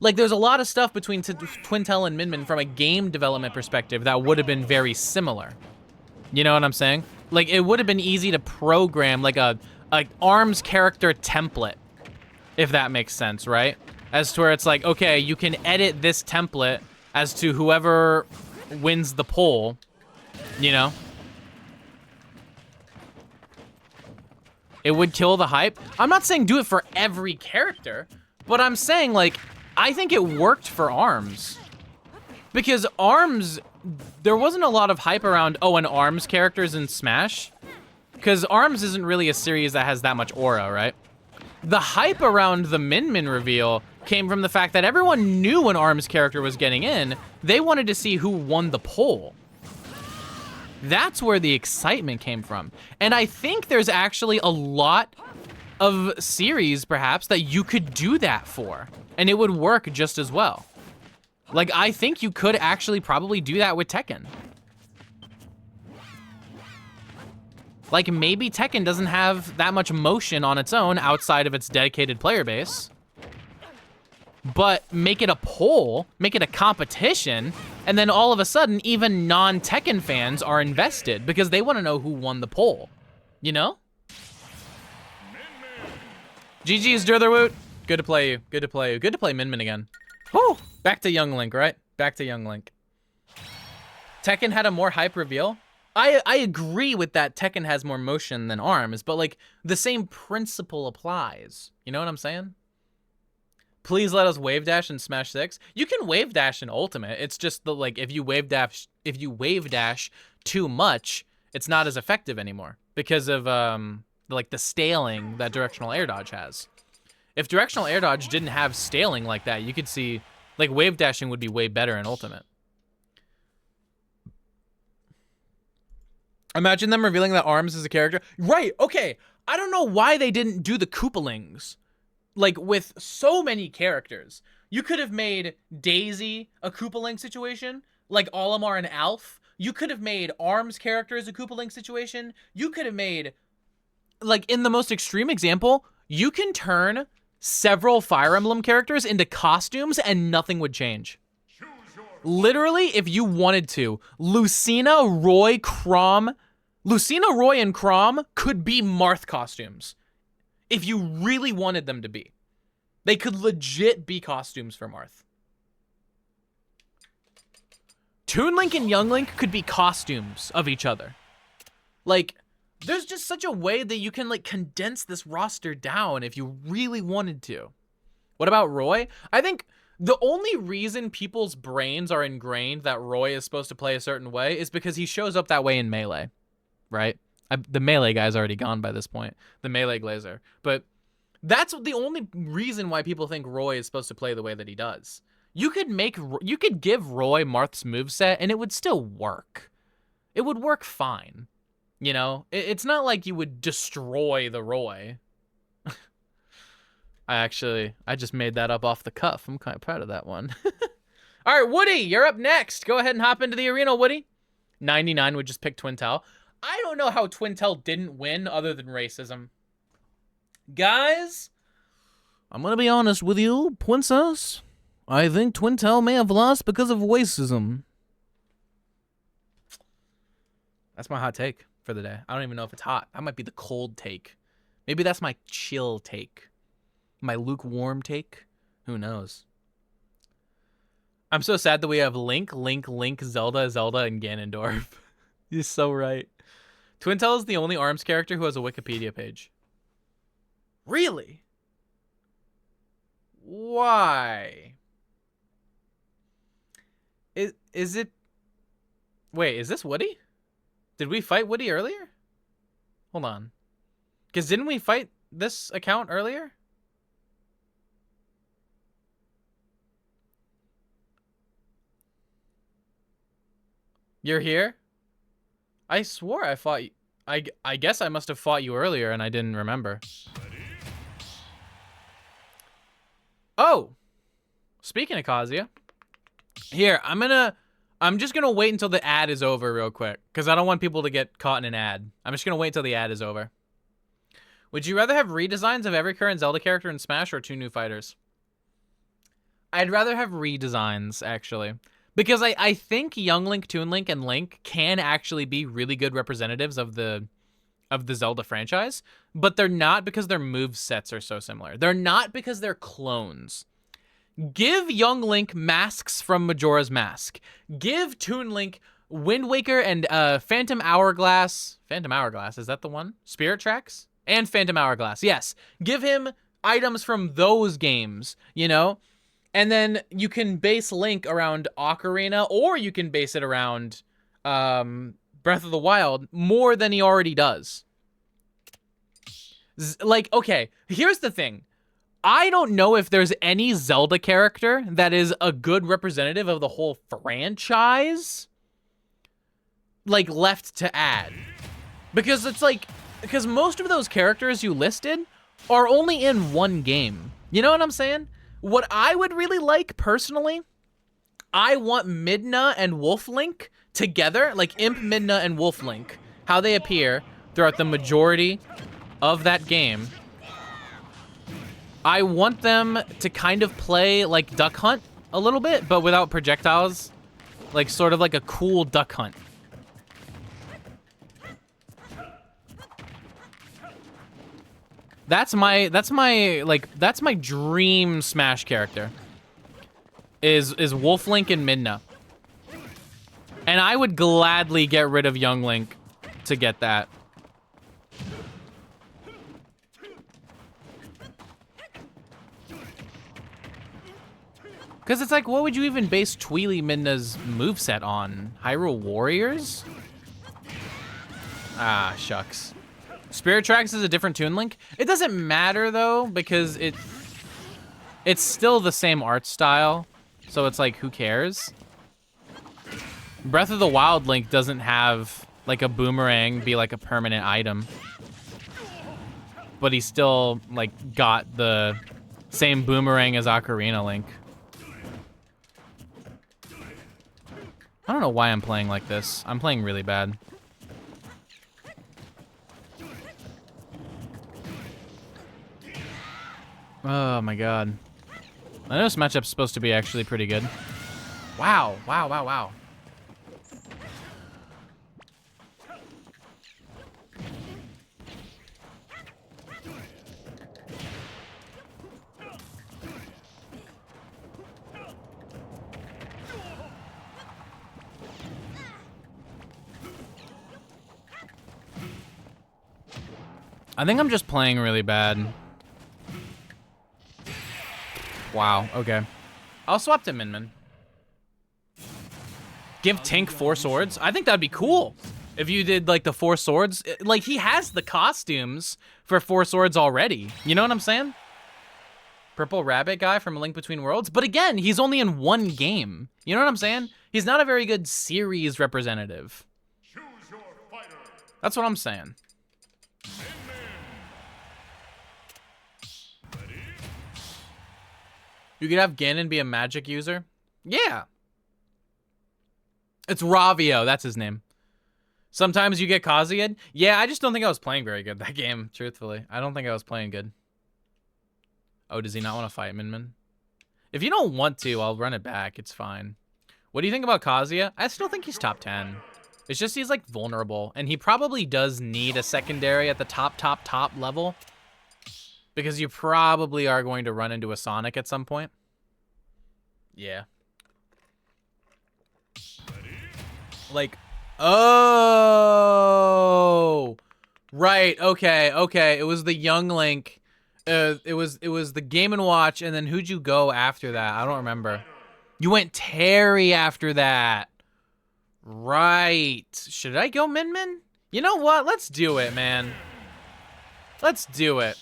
Like, there's a lot of stuff between Twintelle and Min Min from a game development perspective that would have been very similar. You know what I'm saying? Like, it would have been easy to program, like, a ARMS character template, if that makes sense, right? As to where it's like, okay, you can edit this template as to whoever wins the poll, you know? It would kill the hype. I'm not saying do it for every character, but I'm saying, like, I think it worked for ARMS. Because ARMS, there wasn't a lot of hype around, oh, an ARMS character's in Smash. Because ARMS isn't really a series that has that much aura, right? The hype around the Min Min reveal came from the fact that everyone knew an ARMS character was getting in. They wanted to see who won the poll. That's where the excitement came from. And I think there's actually a lot of series, perhaps, that you could do that for. And it would work just as well. Like, I think you could actually probably do that with Tekken. Like, maybe Tekken doesn't have that much motion on its own outside of its dedicated player base. But make it a poll, make it a competition, and then all of a sudden, even non-Tekken fans are invested because they want to know who won the poll. You know? GG's, Dirtherwoot. Good to play you. Good to play you. Good to play Min Min again. Woo! Back to Young Link, right? Back to Young Link. Tekken had a more hype reveal. I agree with that. Tekken has more motion than ARMS, but like the same principle applies. You know what I'm saying? Please let us wave dash in Smash 6. You can wave dash in Ultimate. It's just the like if you wave dash too much, it's not as effective anymore because of like the staling that directional air dodge has. If directional air dodge didn't have staling like that, you could see like wave dashing would be way better in Ultimate. Imagine them revealing that ARMS is a character. Right, okay. I don't know why they didn't do the Koopalings. Like, with so many characters. You could have made Daisy a Koopaling situation, like Olimar and Alf. You could have made ARMS characters a Koopaling situation. You could have made, like, in the most extreme example, you can turn several Fire Emblem characters into costumes and nothing would change. Literally, if you wanted to, Lucina, Roy, Chrom, and Chrom could be Marth costumes. If you really wanted them to be. They could legit be costumes for Marth. Toon Link and Young Link could be costumes of each other. Like, there's just such a way that you can, like, condense this roster down if you really wanted to. What about Roy? I think the only reason people's brains are ingrained that Roy is supposed to play a certain way is because he shows up that way in Melee, right? The Melee guy's already gone by this point, the Melee Glazer. But That's the only reason why people think Roy is supposed to play the way that he does. You could give Roy Marth's moveset and it would still work. It would work fine. You know, it's not like you would destroy the Roy. I just made that up off the cuff. I'm kind of proud of that one. All right, Woody, you're up next. Go ahead and hop into the arena, Woody. 99 would just pick Twintelle. I don't know how Twintelle didn't win other than racism. Guys, I'm going to be honest with you, Princess. I think Twintelle may have lost because of racism. That's my hot take for the day. I don't even know if it's hot. That might be the cold take. Maybe that's my chill take. My lukewarm take. Who knows? I'm so sad that we have Link, Zelda, and Ganondorf. You're so right. Twintelle is the only ARMS character who has a Wikipedia page. Really? Why? Is it... Wait, is this Woody? Did we fight Woody earlier? Hold on. Because didn't we fight this account earlier? You're here? I swore I fought you. I guess I must have fought you earlier and I didn't remember. Oh! Speaking of Kazuya. Here, I'm just gonna wait until the ad is over real quick. Because I don't want people to get caught in an ad. I'm just gonna wait until the ad is over. Would you rather have redesigns of every current Zelda character in Smash or 2 new fighters? I'd rather have redesigns, actually. Because I think Young Link, Toon Link, and Link can actually be really good representatives of the Zelda franchise, but they're not because their movesets are so similar. They're not because they're clones. Give Young Link masks from Majora's Mask. Give Toon Link Wind Waker and Phantom Hourglass. Phantom Hourglass, is that the one? Spirit Tracks? And Phantom Hourglass, yes. Give him items from those games, you know? And then you can base Link around Ocarina, or you can base it around Breath of the Wild more than he already does. Like, okay, here's the thing. I don't know if there's any Zelda character that is a good representative of the whole franchise, like, left to add. Because it's like, because most of those characters you listed are only in one game. You know what I'm saying? What I would really like, personally, I want Midna and Wolf Link together, like Imp Midna and Wolf Link, how they appear throughout the majority of that game. I want them to kind of play like Duck Hunt a little bit, but without projectiles, like sort of like a cool Duck Hunt. That's my dream Smash character. Is Wolf Link and Midna. And I would gladly get rid of Young Link to get that. Because it's like, what would you even base Tweely Midna's moveset on? Hyrule Warriors? Ah, shucks. Spirit Tracks is a different Toon Link. It doesn't matter though, because it's still the same art style. So it's like, who cares? Breath of the Wild Link doesn't have like a boomerang be like a permanent item. But he still like got the same boomerang as Ocarina Link. I don't know why I'm playing like this. I'm playing really bad. Oh my god. I know this matchup's supposed to be actually pretty good. Wow, wow, wow, wow. I think I'm just playing really bad. Wow, okay. I'll swap to Min Min. Give Tink 4 swords? I think that'd be cool. If you did like the 4 swords. Like, he has the costumes for 4 swords already. You know what I'm saying? Purple Rabbit guy from A Link Between Worlds. But again, he's only in 1 game. You know what I'm saying? He's not a very good series representative. Choose your fighter. That's what I'm saying. You could have Ganon be a magic user? Yeah. It's Ravio, that's his name. Sometimes you get Kazuya. Yeah, I just don't think I was playing very good that game, truthfully. I don't think I was playing good. Oh, does he not want to fight Min Min? If you don't want to, I'll run it back. It's fine. What do you think about Kazuya? I still think he's top 10. It's just he's like vulnerable, and he probably does need a secondary at the top level. Because you probably are going to run into a Sonic at some point. Yeah. Like, oh, right. Okay. It was the young Link. It was the Game & Watch, and then who'd you go after that? I don't remember. You went Terry after that. Right. Should I go Min Min? You know what? Let's do it, man. Let's do it.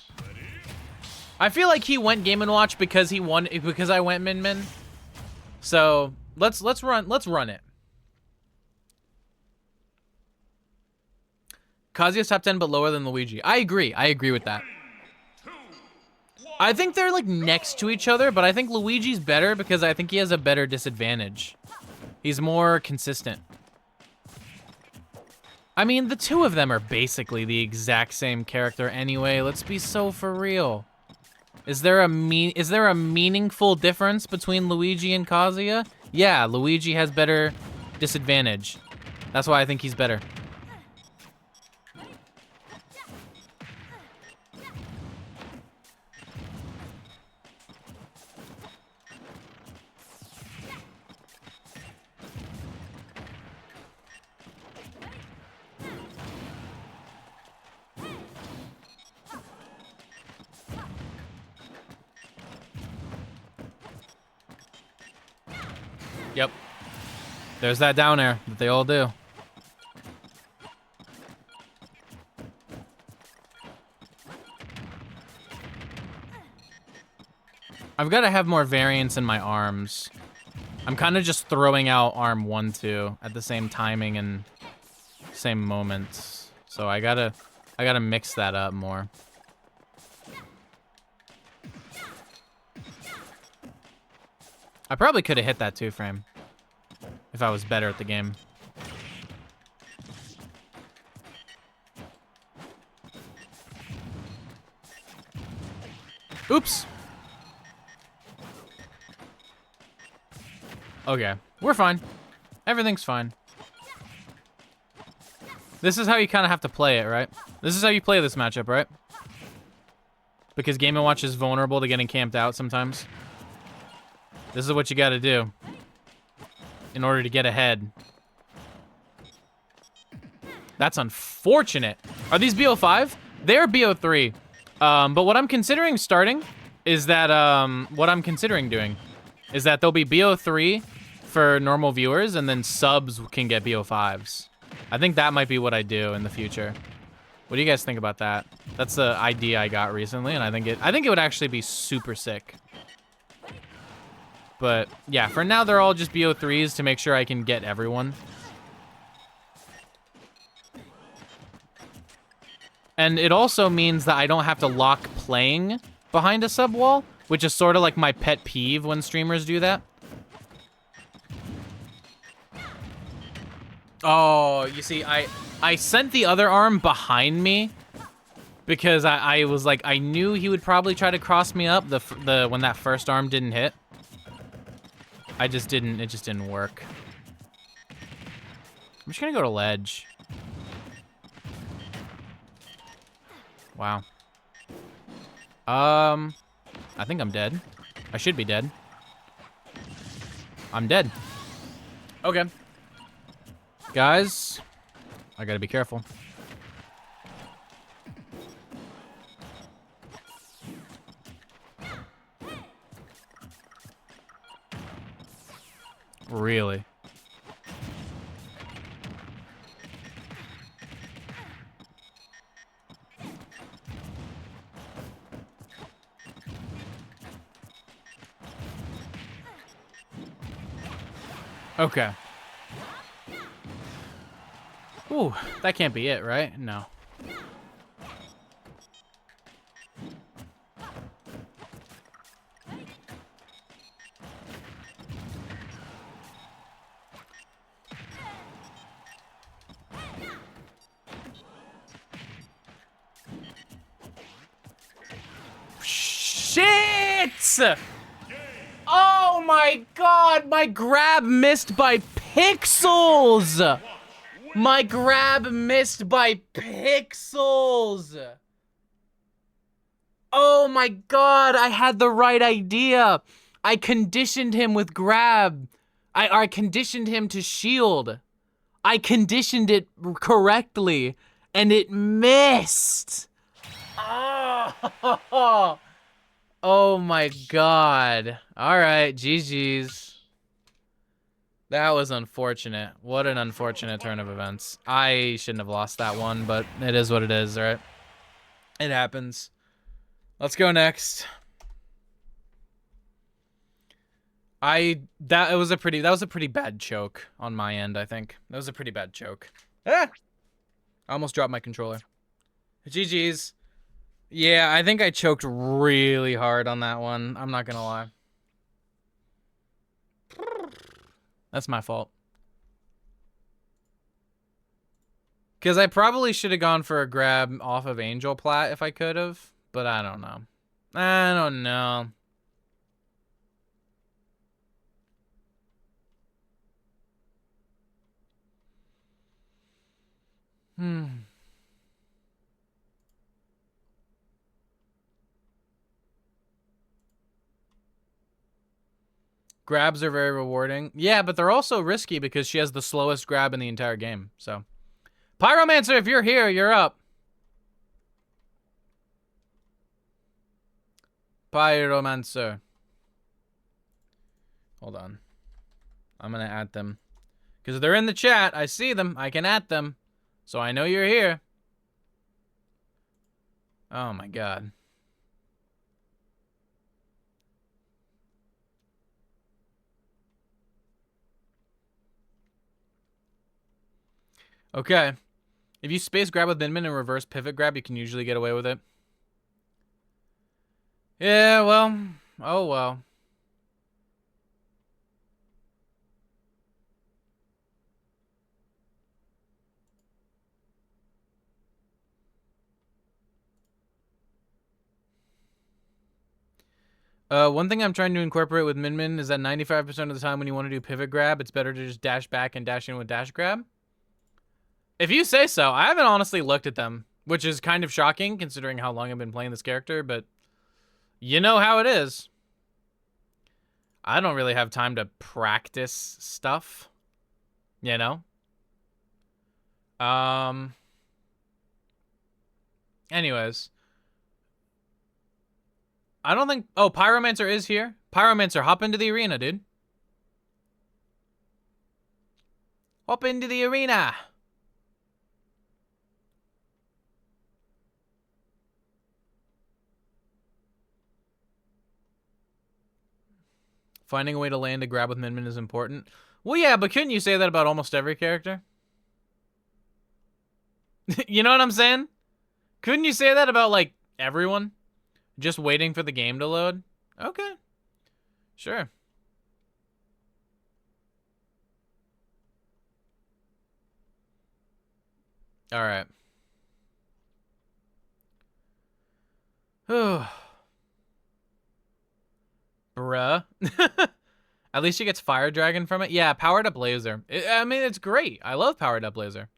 I feel like he went Game & Watch because he won, because I went Min Min. So let's run it. Kazuya's top 10 but lower than Luigi. I agree with that. I think they're like next to each other, but I think Luigi's better because I think he has a better disadvantage. He's more consistent. I mean, the two of them are basically the exact same character anyway. Let's be so for real. Is there a meaningful difference between Luigi and Kazuya? Yeah, Luigi has better disadvantage. That's why I think he's better. Yep. There's that down air that they all do. I've got to have more variance in my arms. I'm kind of just throwing out arm 1, 2 at the same timing and same moments. So I gotta mix that up more. I probably could have hit that 2-frame if I was better at the game. Oops. Okay, we're fine. Everything's fine. This is how you kind of have to play it, right? This is how you play this matchup, right? Because Game & Watch is vulnerable to getting camped out sometimes. This is what you gotta do in order to get ahead. That's unfortunate. Are these BO5? They're BO3. But what I'm considering starting is that, what I'm considering doing is that there'll be BO3 for normal viewers and then subs can get BO5s. I think that might be what I do in the future. What do you guys think about that? That's the idea I got recently, and I think it would actually be super sick. But yeah, for now they're all just BO3s to make sure I can get everyone. And it also means that I don't have to lock playing behind a sub wall, which is sort of like my pet peeve when streamers do that. Oh, you see, I sent the other arm behind me because I was like, I knew he would probably try to cross me up when that first arm didn't hit. It just didn't work. I'm just gonna go to ledge. Wow. I think I'm dead. I should be dead. I'm dead. Okay. Guys, I gotta be careful. Really? Okay. Ooh, that can't be it, right? No. Shit! Oh my god, my grab missed by pixels! My grab missed by pixels! Oh my god, I had the right idea. I conditioned him with grab. I conditioned him to shield. I conditioned it correctly, and it missed. Oh, oh my god. All right, GG's. That was unfortunate. What an unfortunate turn of events. I shouldn't have lost that one, but it is what it is, right? It happens. Let's go next. That was a pretty bad choke on my end, I think. That was a pretty bad choke. Ah! I almost dropped my controller. GG's. Yeah, I think I choked really hard on that one. I'm not gonna lie. That's my fault. Because I probably should have gone for a grab off of Angel Plat if I could have, but I don't know. I don't know. Grabs are very rewarding. Yeah, but they're also risky because she has the slowest grab in the entire game. So, Pyromancer, if you're here, you're up. Pyromancer. Hold on. I'm going to add them. Because they're in the chat. I see them. I can add them. So I know you're here. Oh my god. Okay. If you space grab with Minmin and reverse pivot grab, you can usually get away with it. Yeah, well. Oh, well. One thing I'm trying to incorporate with Minmin is that 95% of the time when you want to do pivot grab, it's better to just dash back and dash in with dash grab. If you say so. I haven't honestly looked at them, which is kind of shocking considering how long I've been playing this character, but you know how it is. I don't really have time to practice stuff, you know? Anyways. I don't think... Oh, Pyromancer is here. Pyromancer, hop into the arena, dude. Hop into the arena. Finding a way to land a grab with Minmin is important. Well, yeah, but couldn't you say that about almost every character? You know what I'm saying? Couldn't you say that about, like, everyone? Just waiting for the game to load? Okay. Sure. Alright. Bruh. At least she gets Fire Dragon from it. Yeah, powered up laser. I mean, it's great. I love powered up laser.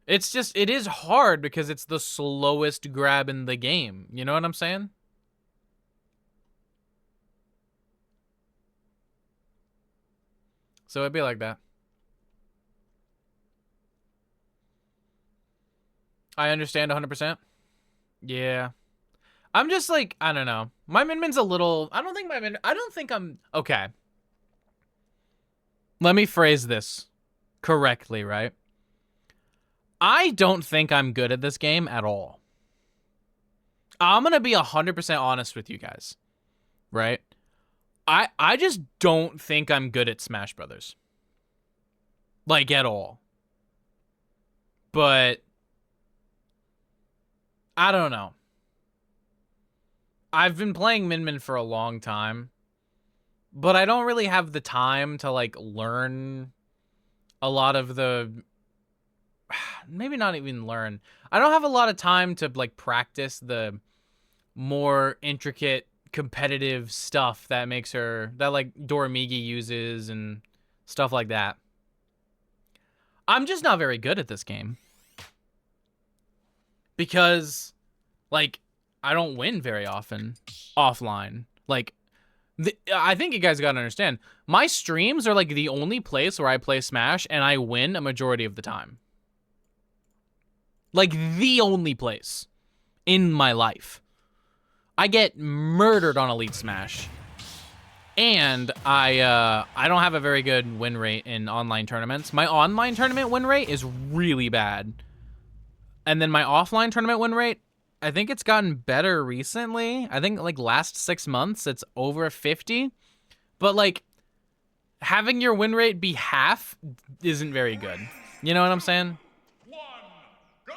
It's just, it is hard because it's the slowest grab in the game. You know what I'm saying? So it'd be like that. I understand 100%. Yeah. I'm just like, I don't know. My Minmin's a little, I don't think I'm, okay. Let me phrase this correctly, right? I don't think I'm good at this game at all. I'm going to be 100% honest with you guys, right? I just don't think I'm good at Smash Brothers. Like, at all. But I don't know. I've been playing Min Min for a long time, but I don't really have the time to like learn a lot of the maybe not even learn. I don't have a lot of time to like practice the more intricate competitive stuff that makes her that like Doramigi uses and stuff like that. I'm just not very good at this game. Because like I don't win very often offline. Like I think you guys got to understand, my streams are like the only place where I play Smash and I win a majority of the time. Like the only place in my life. I get murdered on Elite Smash. And I don't have a very good win rate in online tournaments. My online tournament win rate is really bad. And then my offline tournament win rate, I think it's gotten better recently. I think like last 6 months, it's over 50. But like having your win rate be half isn't very good. You know what I'm saying? One, go!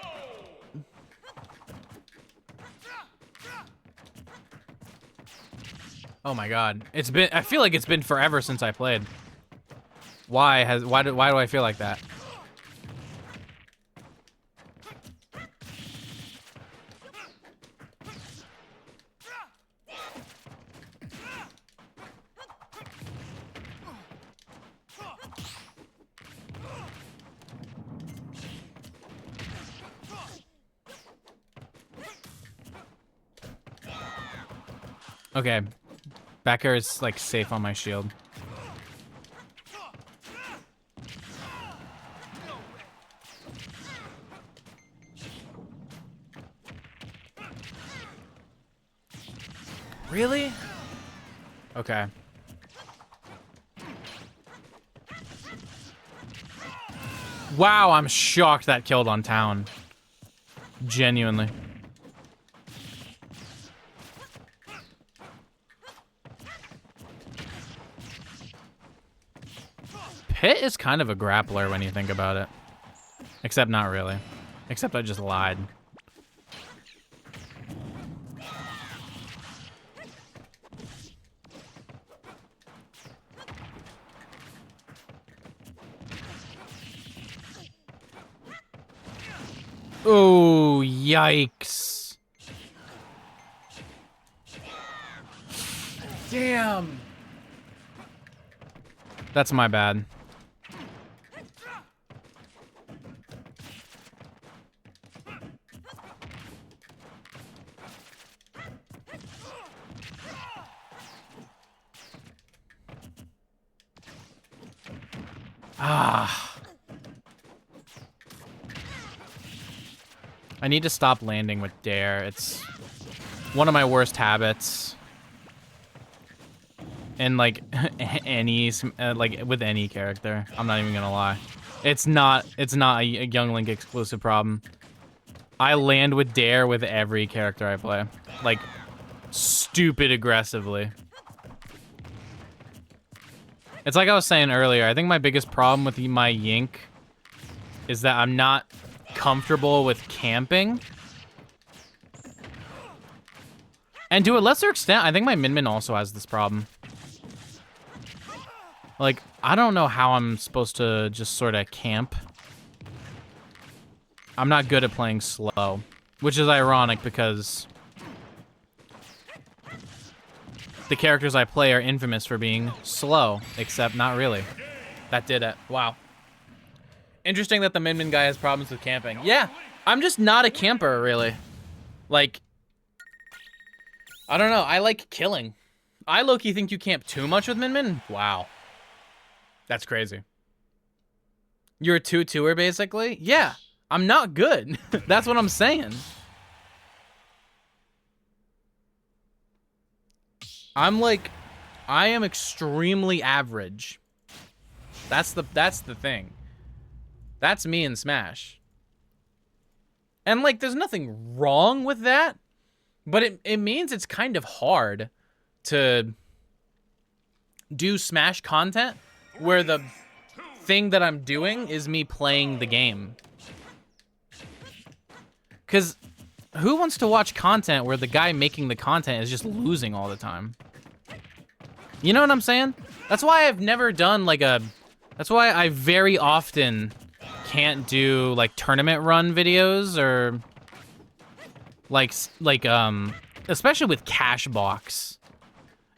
Oh my god. I feel like it's been forever since I played. Why do I feel like that? Okay. Back air is like safe on my shield. Really? Okay. Wow, I'm shocked that killed on town. Genuinely. Pit is kind of a grappler when you think about it. Except not really. Except I just lied. Oh, yikes. Damn. That's my bad. Ah. I need to stop landing with Dare. It's one of my worst habits. And like like with any character, I'm not even gonna lie. It's not a Young Link exclusive problem. I land with Dare with every character I play. Like stupid aggressively. It's like I was saying earlier, I think my biggest problem with my Yink is that I'm not comfortable with camping. And to a lesser extent, I think my Min Min also has this problem. Like, I don't know how I'm supposed to just sort of camp. I'm not good at playing slow, which is ironic because the characters I play are infamous for being slow, except not really. That did it. Wow. Interesting that the Min Min guy has problems with camping. Yeah, I'm just not a camper, really. Like, I don't know. I like killing. I low-key think you camp too much with Min Min. Wow. That's crazy. You're a 2-2er, basically? Yeah, I'm not good. That's what I'm saying. I am extremely average. That's the thing. That's me in Smash. And like, there's nothing wrong with that, but it means it's kind of hard to do Smash content where the thing that I'm doing is me playing the game. Because who wants to watch content where the guy making the content is just losing all the time? You know what I'm saying? That's why I've never done like a... That's why I very often can't do like tournament run videos or like especially with Cashbox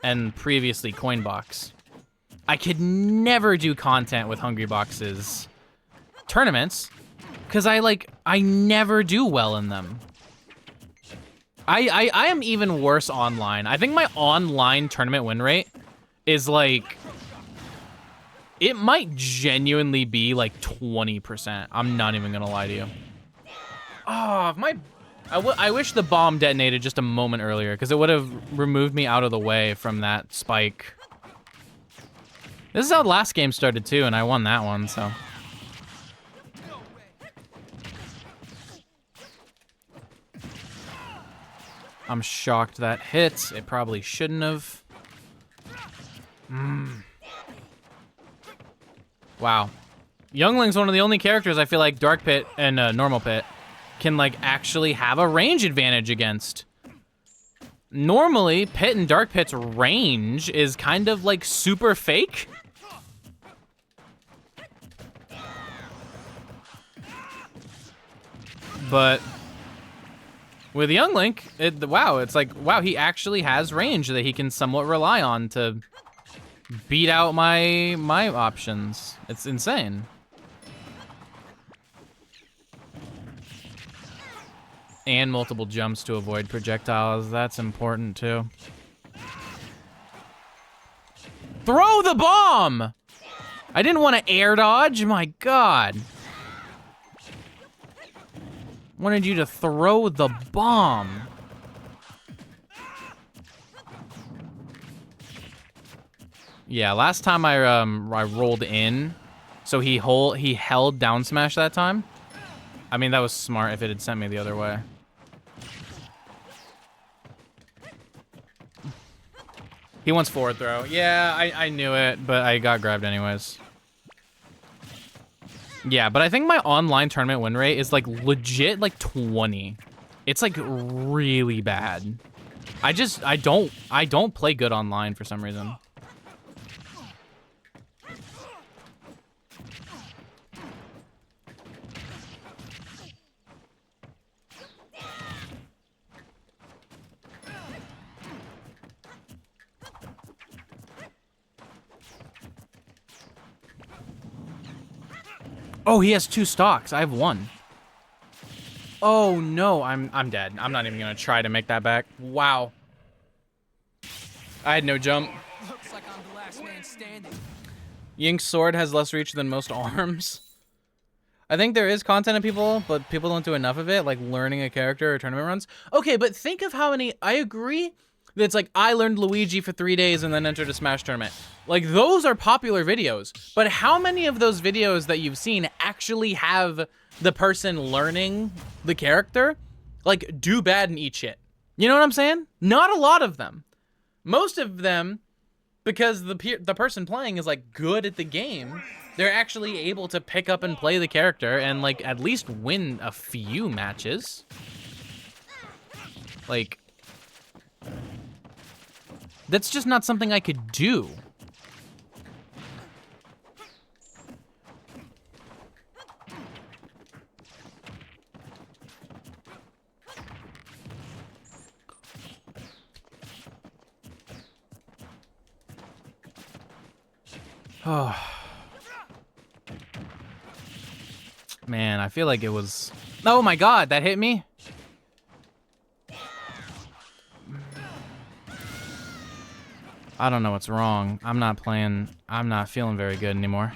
and previously Coinbox. I could never do content with Hungrybox's tournaments because I never do well in them. I am even worse online. I think my online tournament win rate is like, it might genuinely be like 20%. I'm not even gonna lie to you. Oh, I wish the bomb detonated just a moment earlier because it would have removed me out of the way from that spike. This is how the last game started too, and I won that one, so. I'm shocked that hits. It probably shouldn't have. Wow. Youngling's one of the only characters I feel like Dark Pit and Normal Pit can like actually have a range advantage against. Normally, Pit and Dark Pit's range is kind of like super fake. But with Youngling, wow, it's like, wow, he actually has range that he can somewhat rely on to beat out my options. It's insane. And multiple jumps to avoid projectiles. That's important too. Throw the bomb! I didn't want to air dodge. My God. Wanted you to throw the bomb. Yeah, last time I rolled in, so he held down smash that time. I mean, that was smart if it had sent me the other way. He wants forward throw. Yeah, I knew it, but I got grabbed anyways. Yeah, but I think my online tournament win rate is like legit like 20. It's like really bad. I don't play good online for some reason. Oh, he has 2 stocks. I have 1. Oh no, I'm dead. I'm not even gonna try to make that back. Wow. I had no jump. Looks like I'm the last man standing. Yink's sword has less reach than most arms. I think there is content of people, but people don't do enough of it, like learning a character or tournament runs. Okay, but think of how many, I agree that it's like, I learned Luigi for 3 days and then entered a Smash tournament. Like, those are popular videos, but how many of those videos that you've seen actually have the person learning the character, like, do bad and eat shit? You know what I'm saying? Not a lot of them. Most of them, because the person playing is, like, good at the game, they're actually able to pick up and play the character and, like, at least win a few matches. Like, that's just not something I could do. Oh. Man, I feel like it was... Oh my God, that hit me? I don't know what's wrong. I'm not feeling very good anymore.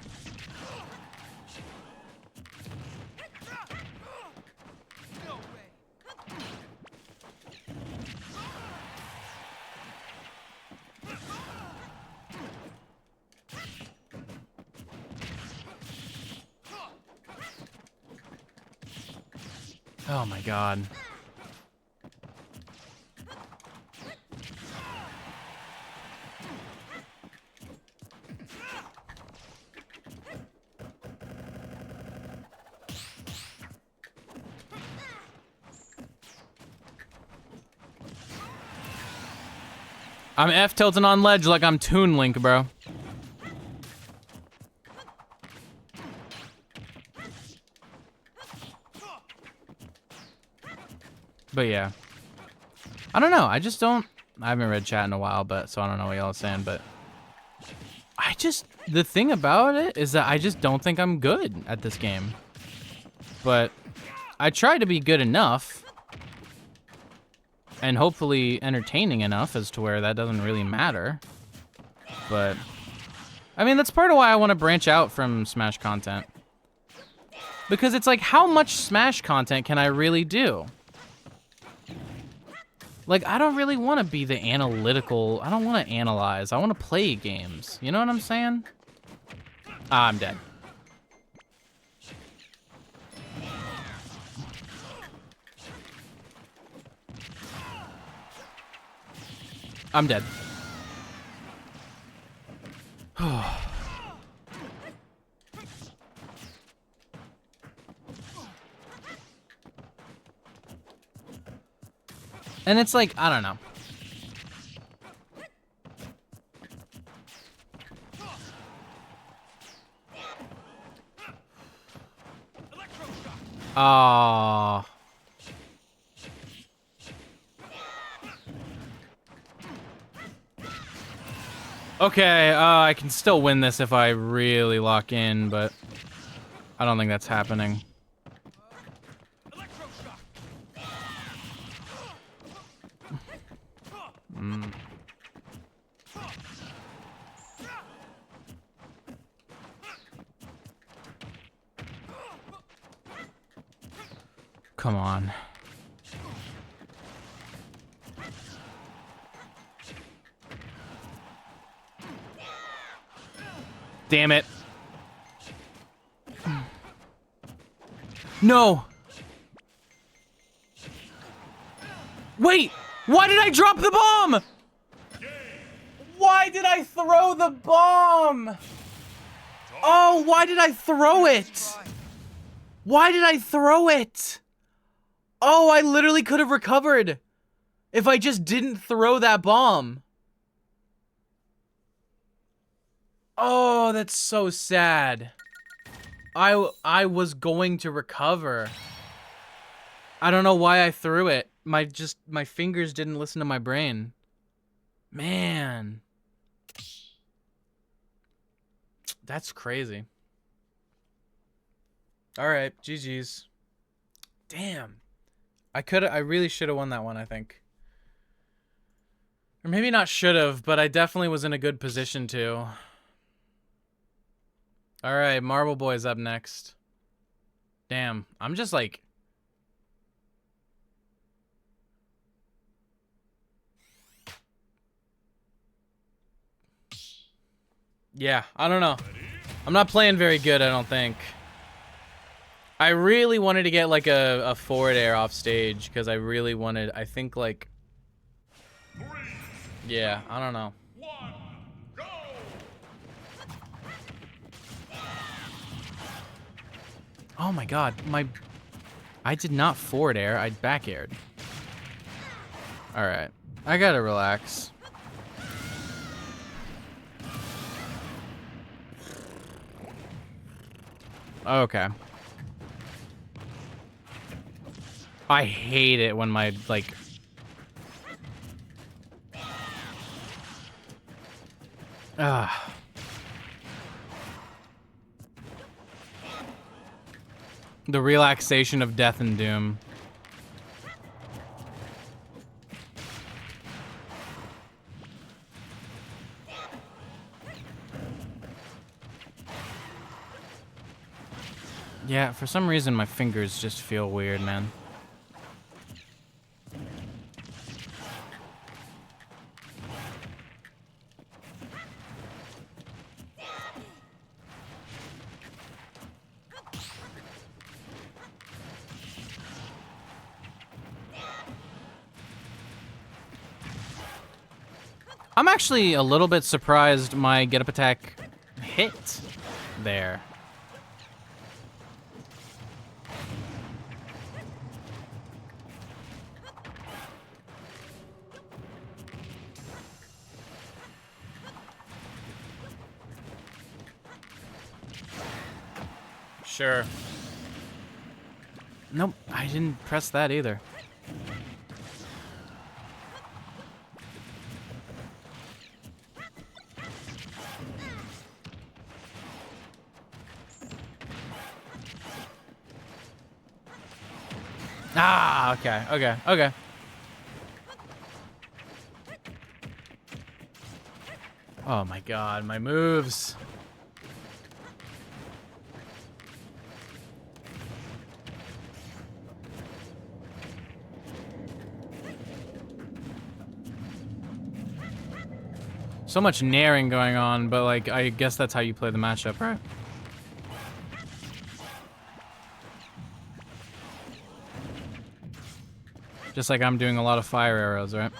Oh my God. I'm F tilting on ledge like I'm Toon Link, bro. But yeah. I don't know. I just don't. I haven't read chat in a while, but so I don't know what y'all are saying, but the thing about it is that I just don't think I'm good at this game. But I try to be good enough and hopefully entertaining enough as to where that doesn't really matter. But I mean, that's part of why I want to branch out from Smash content. Because it's like, how much Smash content can I really do? Like, I don't really want to be the analytical. I don't want to analyze. I want to play games. You know what I'm saying? Ah, I'm dead. I'm dead. And it's like, I don't know. Oh. Okay, I can still win this if I really lock in, but I don't think that's happening. Come on. Damn it. No. Wait, why did I drop the bomb? Why did I throw the bomb? Oh, why did I throw it? Why did I throw it? Oh, I literally could have recovered if I just didn't throw that bomb. Oh, that's so sad. I was going to recover. I don't know why I threw it. My fingers didn't listen to my brain. Man. That's crazy. All right, GG's. Damn. I really should have won that one, I think. Or maybe not should have, but I definitely was in a good position to. All right, Marble Boy's up next. Damn, I'm just like... Yeah, I don't know. I'm not playing very good, I don't think. I really wanted to get like a forward air off stage because I really wanted, I think like... Yeah, I don't know. Oh my god, I did not forward air, I back aired. Alright, I gotta relax. Okay. I hate it when my, like... The relaxation of death and doom. Yeah, for some reason my fingers just feel weird, man. I'm actually a little bit surprised my get up attack hit there. Sure. Nope, I didn't press that either. Ah, okay. Oh my god, my moves. So much naring going on, but like, I guess that's how you play the matchup, right? Just like I'm doing a lot of fire arrows, right?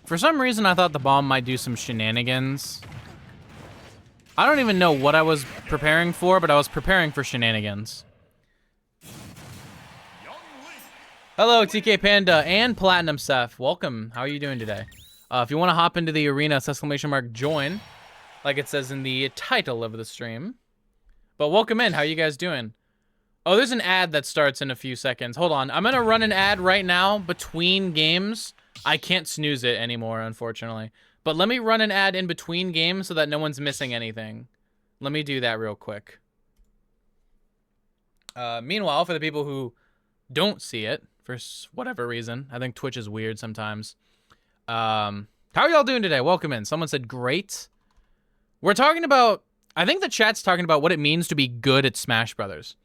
For some reason, I thought the bomb might do some shenanigans. I don't even know what I was preparing for, but I was preparing for shenanigans. Hello, TK Panda and Platinum Seth. Welcome. How are you doing today? If you want to hop into the arena, ! Join, like it says in the title of the stream. But welcome in. How you guys doing? Oh, there's an ad that starts in a few seconds. Hold on. I'm going to run an ad right now between games. I can't snooze it anymore, unfortunately. But let me run an ad in between games so that no one's missing anything. Let me do that real quick. Meanwhile, for the people who don't see it, for whatever reason, I think Twitch is weird sometimes. How are y'all doing today? Welcome in. Someone said great. We're talking about, I think the chat's talking about what it means to be good at Smash Brothers.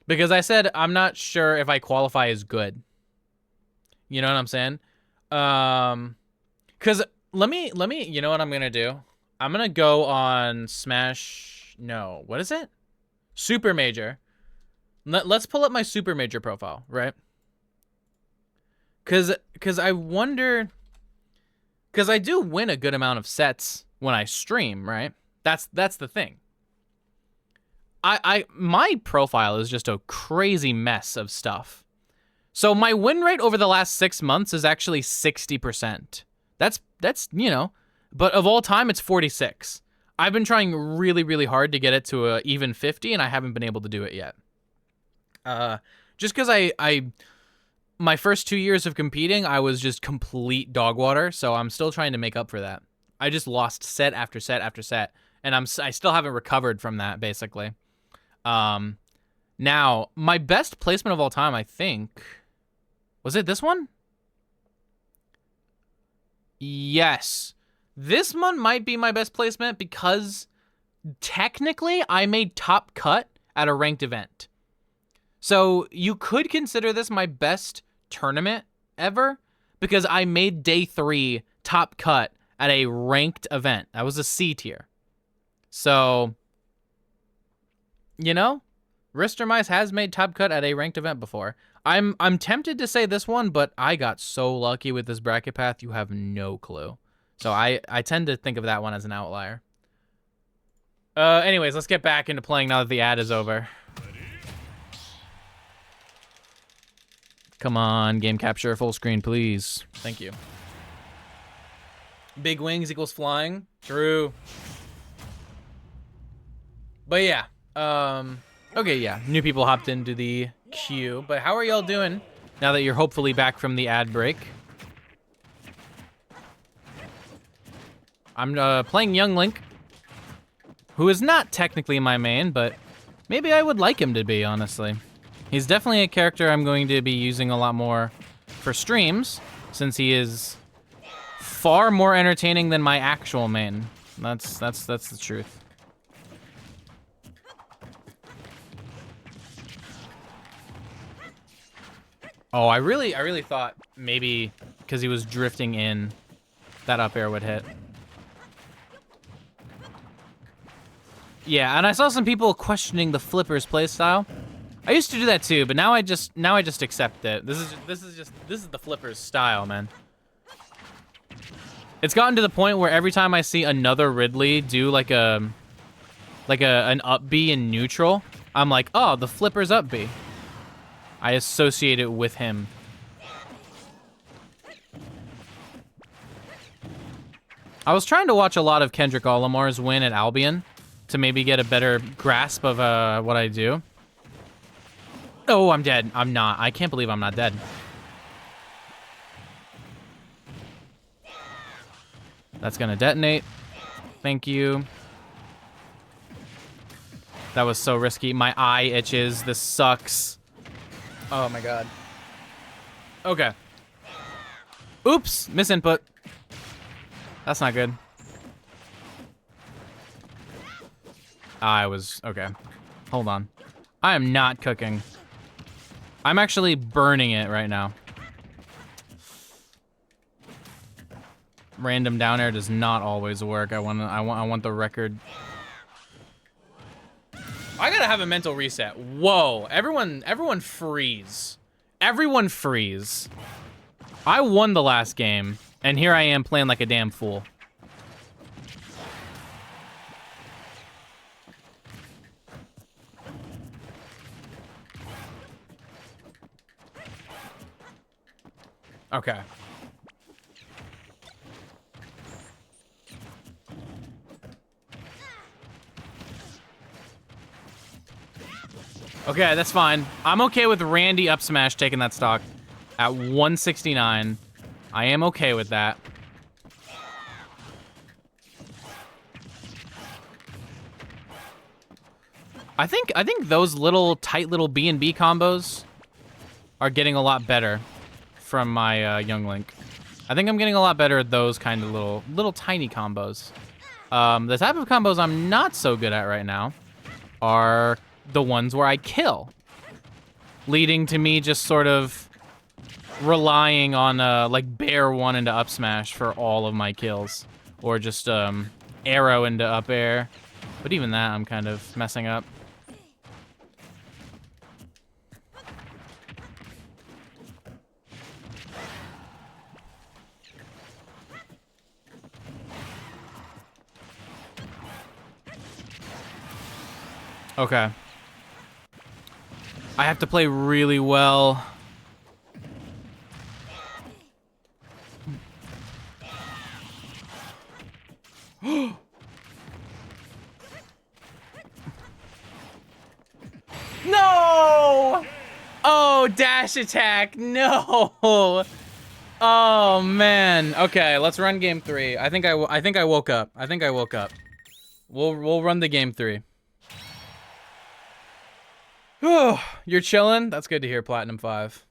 Because I said I'm not sure if I qualify as good. You know what I'm saying? Cause let me, you know what I'm gonna do? I'm gonna go on Smash, no, what is it? Super Major. Let's pull up my Super Major profile, right? Cause I wonder, cause I do win a good amount of sets when I stream, right? That's the thing. My profile is just a crazy mess of stuff. So my win rate over the last 6 months is actually 60%. That's you know, but of all time it's 46. I've been trying really, really hard to get it to a even 50, and I haven't been able to do it yet. Just because my first 2 years of competing, I was just complete dog water, so I'm still trying to make up for that. I just lost set after set after set, and I still haven't recovered from that, basically. Now, my best placement of all time, I think, was it this one? Yes. This one might be my best placement because technically I made top cut at a ranked event. So you could consider this my best tournament ever because I made day 3 top cut at a ranked event. That was a C tier. So, you know, Rister Mice has made top cut at a ranked event before. I'm tempted to say this one, but I got so lucky with this bracket path, you have no clue. So I tend to think of that one as an outlier. Anyways, let's get back into playing now that the ad is over. Come on, game capture full screen, please. Thank you. Big wings equals flying. True. But yeah, okay, yeah, new people hopped into the queue, but how are y'all doing now that you're hopefully back from the ad break? I'm playing Young Link, who is not technically my main, but maybe I would like him to be, honestly. He's definitely a character I'm going to be using a lot more for streams, since he is far more entertaining than my actual main. That's the truth. Oh, I really thought maybe because he was drifting in, that up air would hit. Yeah, and I saw some people questioning the Flipper's playstyle. I used to do that too, but now I just accept it. This is the Flipper's style, man. It's gotten to the point where every time I see another Ridley do like a like an up B in neutral, I'm like, oh, the flipper's up B. I associate it with him. I was trying to watch a lot of Kendrick Lamar's win at Albion to maybe get a better grasp of what I do. Oh, I'm dead. I'm not. I can't believe I'm not dead. That's gonna detonate. Thank you. That was so risky. My eye itches. This sucks. Oh my god. Okay. Oops, misinput. That's not good. I was, okay. Hold on. I am not cooking. I'm actually burning it right now. Random down air does not always work. I want the record. I gotta have a mental reset. Whoa, everyone freeze. Everyone freeze. I won the last game, and here I am playing like a damn fool. Okay. Okay, that's fine. I'm okay with Randy up smash taking that stock at 169. I am okay with that. I think those little tight little B&B combos are getting a lot better from my Young Link. I think I'm getting a lot better at those kind of little tiny combos. The type of combos I'm not so good at right now are the ones where I kill, leading to me just sort of relying on like Bear 1 into up smash for all of my kills, or just arrow into up air. But even that I'm kind of messing up. Okay. I have to play really well. No! Oh, dash attack. No. Oh man. Okay, let's run game 3. I think I woke up. I think I woke up. We'll run the game 3. You're chilling? That's good to hear, Platinum 5.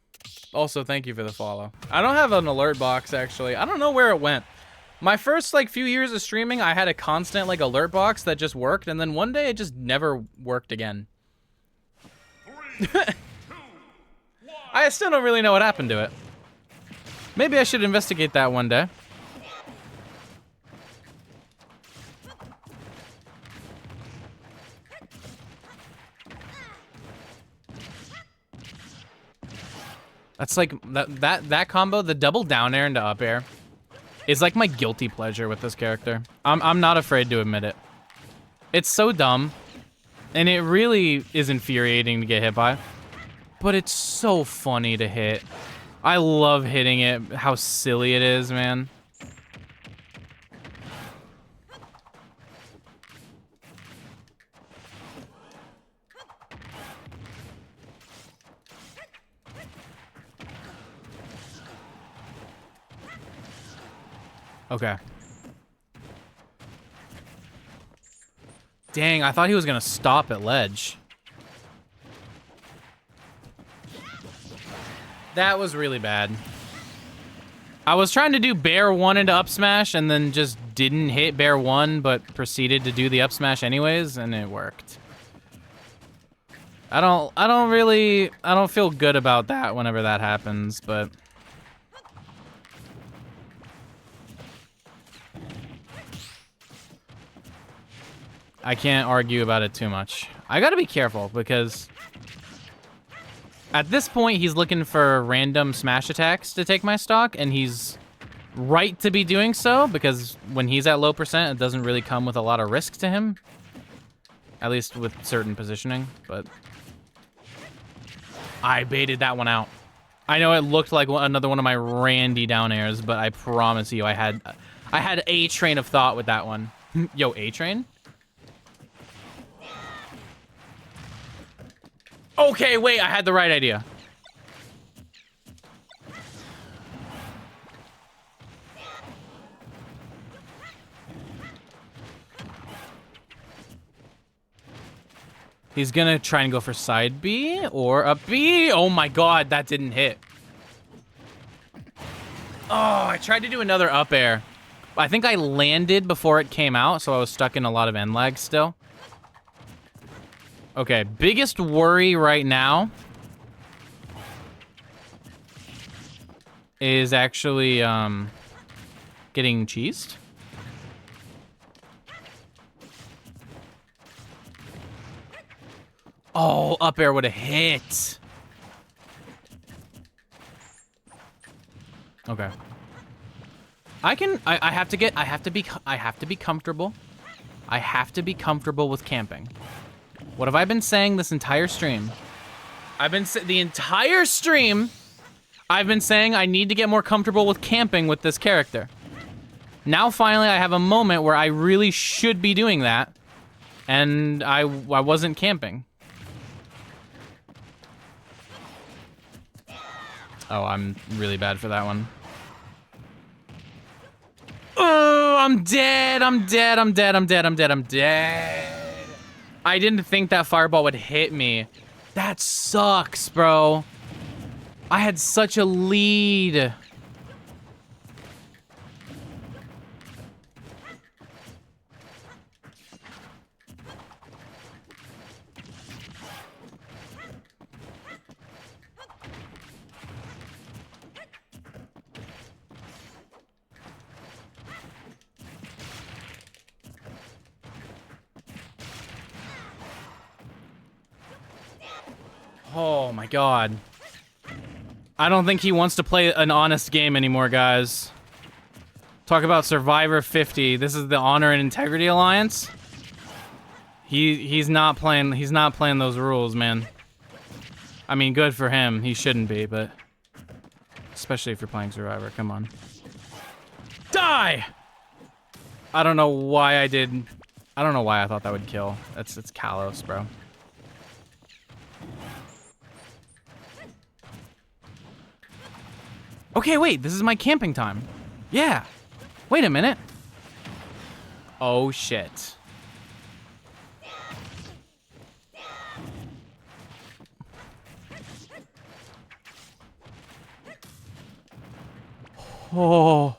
Also, thank you for the follow. I don't have an alert box, actually. I don't know where it went. My first, like, few years of streaming, I had a constant, like, alert box that just worked, and then one day it just never worked again. 3, 2, 1. I still don't really know what happened to it. Maybe I should investigate that one day. That's like that combo, the double down air into up air, is like my guilty pleasure with this character. I'm not afraid to admit it. It's so dumb, and it really is infuriating to get hit by, but it's so funny to hit. I love hitting it. How silly it is, man. Okay. Dang, I thought he was gonna stop at ledge. That was really bad. I was trying to do Bear 1 into up smash and then just didn't hit Bear 1, but proceeded to do the up smash anyways, and it worked. I don't feel good about that whenever that happens, but I can't argue about it too much. I gotta be careful because at this point he's looking for random smash attacks to take my stock, and he's right to be doing so because when he's at low percent, it doesn't really come with a lot of risk to him. At least with certain positioning, but I baited that one out. I know it looked like another one of my Randy down airs, but I promise you I had a train of thought with that one. Yo, A-Train? Okay, wait, I had the right idea. He's gonna try and go for side B or up B. Oh my god, that didn't hit. Oh, I tried to do another up air. I think I landed before it came out, so I was stuck in a lot of end lag still. Okay, biggest worry right now is actually getting cheesed. Oh, up air would have hit. Okay. I have to be comfortable. I have to be comfortable with camping. What have I been saying this entire stream? The entire stream, I've been saying I need to get more comfortable with camping with this character. Now finally I have a moment where I really should be doing that, and I wasn't camping. Oh, I'm really bad for that one. Oh, I'm dead. I'm dead. I'm dead. I'm dead. I'm dead. I'm dead. I didn't think that fireball would hit me. That sucks, bro. I had such a lead. Oh my god. I don't think he wants to play an honest game anymore, guys. Talk about Survivor 50. This is the Honor and Integrity Alliance. He's not playing those rules, man. I mean, good for him. He shouldn't be, but especially if you're playing Survivor. Come on. Die! I don't know why I thought that would kill. It's Kalos, bro. Okay, wait, this is my camping time. Yeah. Wait a minute. Oh, shit. Oh.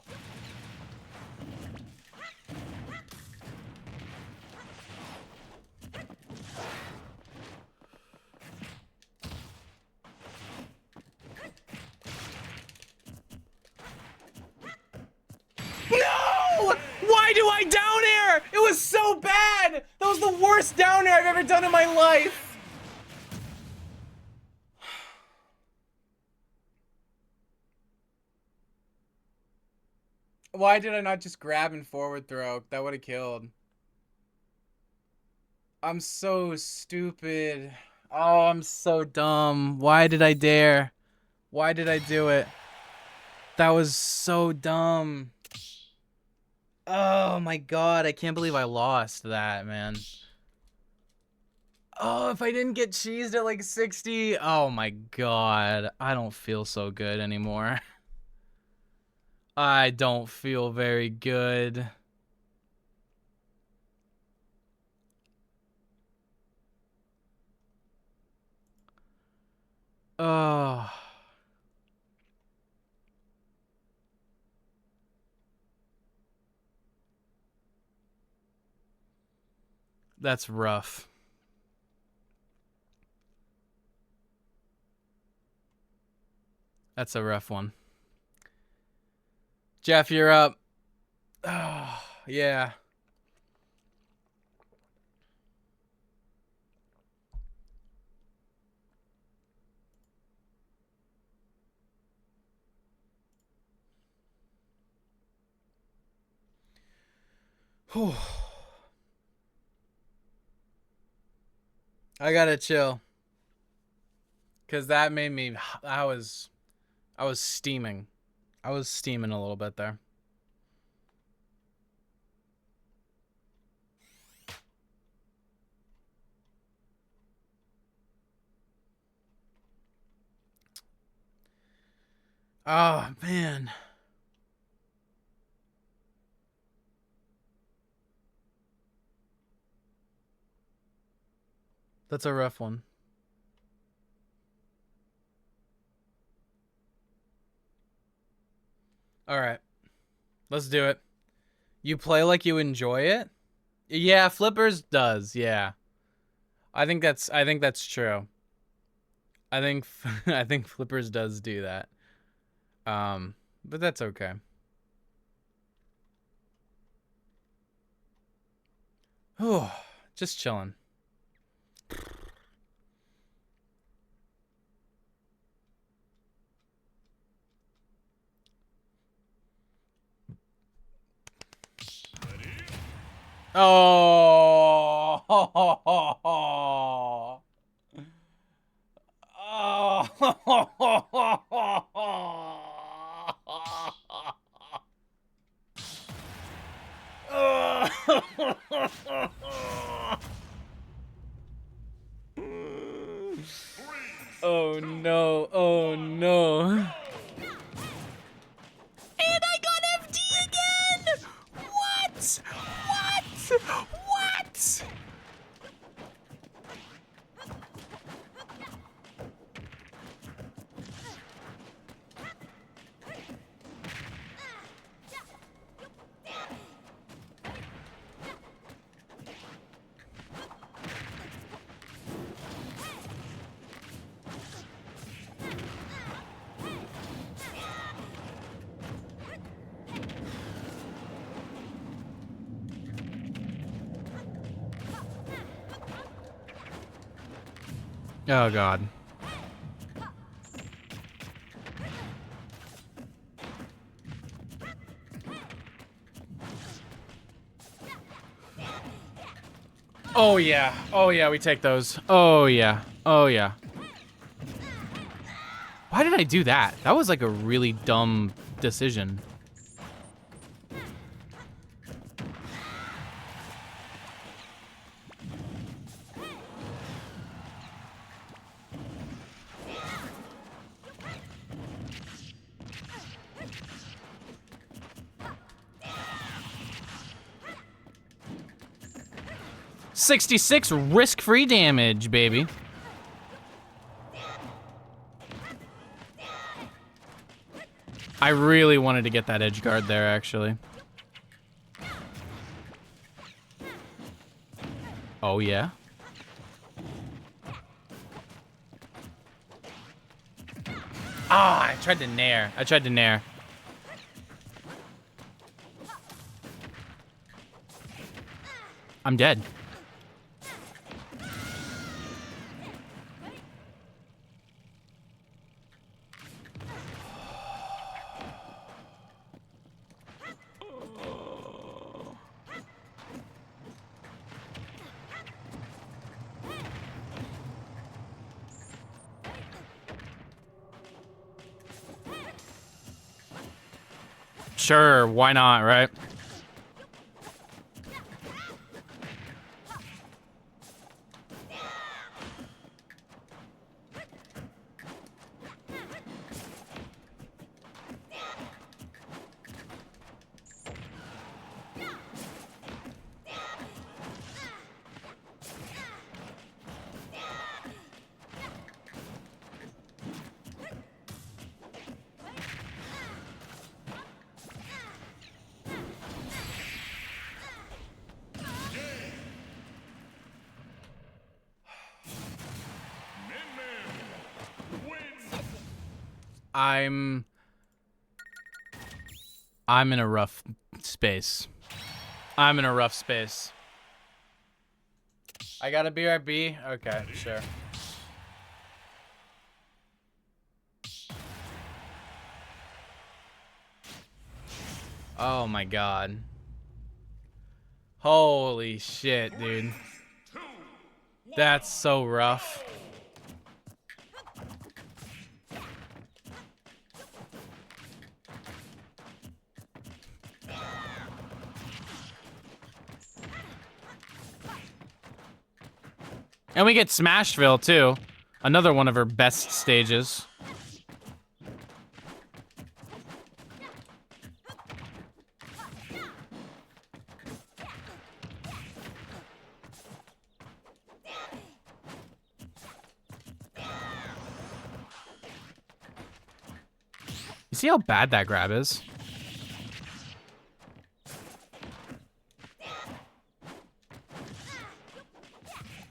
No! Why do I down air? It was so bad! That was the worst down air I've ever done in my life! Why did I not just grab and forward throw? That would have killed. I'm so stupid. Oh, I'm so dumb. Why did I dare? Why did I do it? That was so dumb. Oh my god, I can't believe I lost that, man. Oh, if I didn't get cheesed at like 60, oh my god. I don't feel so good anymore. I don't feel very good. Oh. That's rough. That's a rough one. Jeff, you're up. Oh, yeah. Whew. I gotta chill. Cause that made me. I was steaming. I was steaming a little bit there. Oh man. That's a rough one. All right. Let's do it. You play like you enjoy it? Yeah, Flippers does. Yeah. I think that's true. I think I think Flippers does do that. But that's okay. Oh, just chilling. Oh. Oh no, oh no. And I got FD again! What? What? What? Oh god. Oh yeah. Oh yeah, we take those. Oh yeah. Oh yeah. Why did I do that? That was like a really dumb decision. $66 risk-free damage, baby. I really wanted to get that edge guard there, actually. Oh, yeah? Ah, I tried to nair. I'm dead. Sure, why not, right? I'm in a rough space. I got a BRB? Okay, sure. Oh my god. Holy shit, dude. That's so rough. And we get Smashville, too. Another one of her best stages. You see how bad that grab is?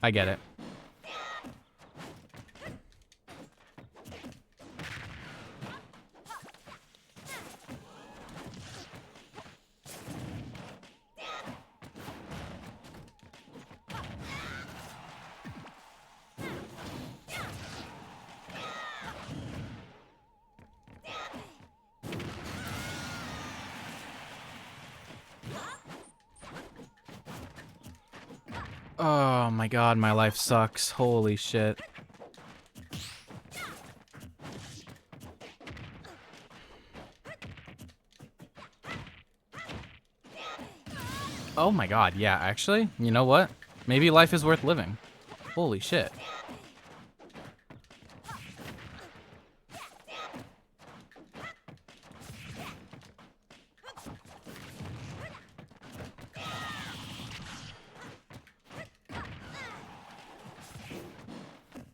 I get it. Oh my god, my life sucks. Holy shit. Oh my god, yeah, actually, you know what? Maybe life is worth living. Holy shit.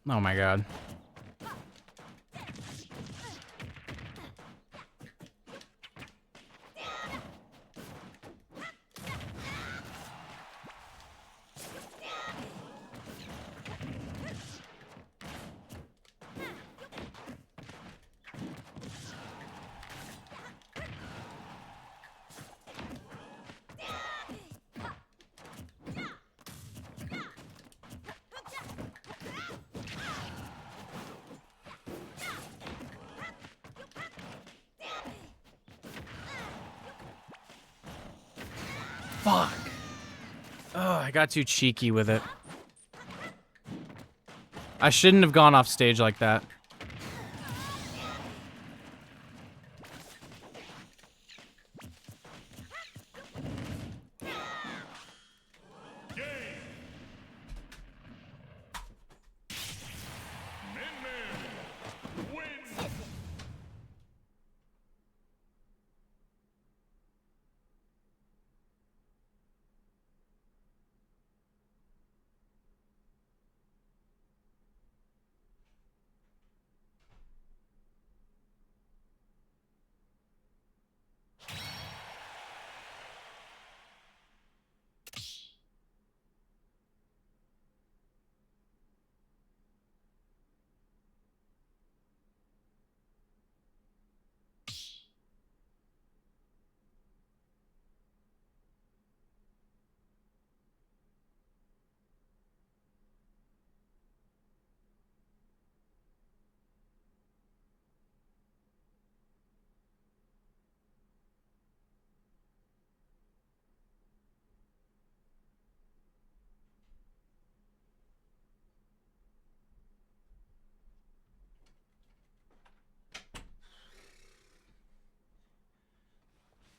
Oh my god. Fuck. Oh, I got too cheeky with it. I shouldn't have gone off stage like that.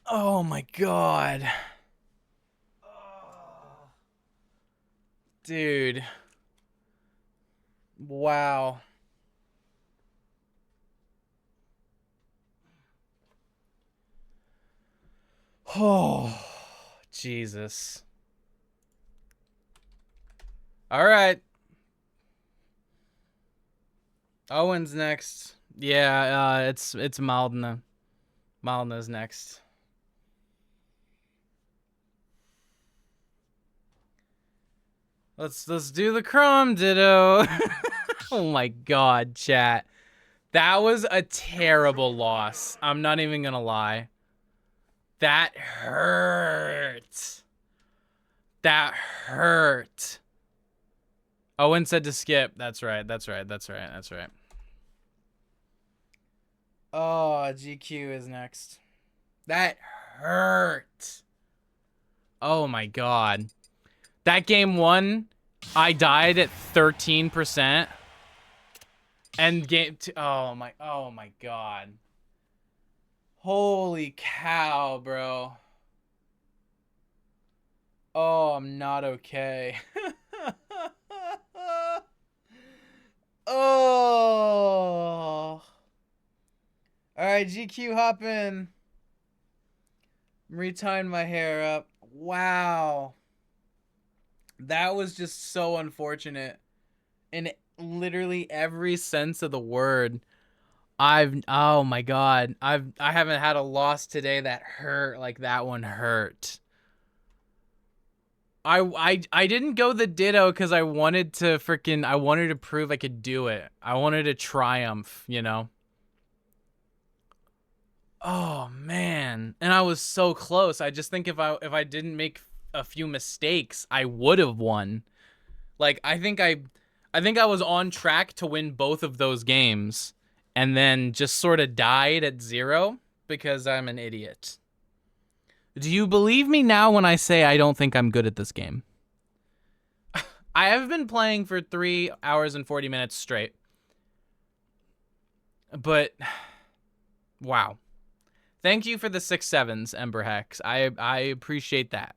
Oh my god. Dude. Wow. Oh, Jesus. All right. Owen's next. Yeah, it's Maldna. Maldna's next. Let's do the Crom Ditto. Oh my god, chat. That was a terrible loss. I'm not even gonna lie. That hurt. That hurt. Owen said to skip. That's right. That's right. That's right. That's right. Oh, GQ is next. That hurt. Oh my god. That game 1, I died at 13%. And oh my god. Holy cow, bro. Oh, I'm not okay. Oh. Alright, GQ, hop in. I'm retying my hair up. Wow. That was just so unfortunate. In literally every sense of the word. Oh my god. I haven't had a loss today that hurt like that one hurt. I didn't go the ditto because I wanted to prove I could do it. I wanted to triumph, you know? Oh man. And I was so close. I just think if I didn't make a few mistakes, I would have won. Like I think I was on track to win both of those games and then just sort of died at 0 because I'm an idiot. Do you believe me now when I say I don't think I'm good at this game? I have been playing for 3 hours and 40 minutes straight. But, wow. Thank you for the 6-7s, Ember Hex. I appreciate that.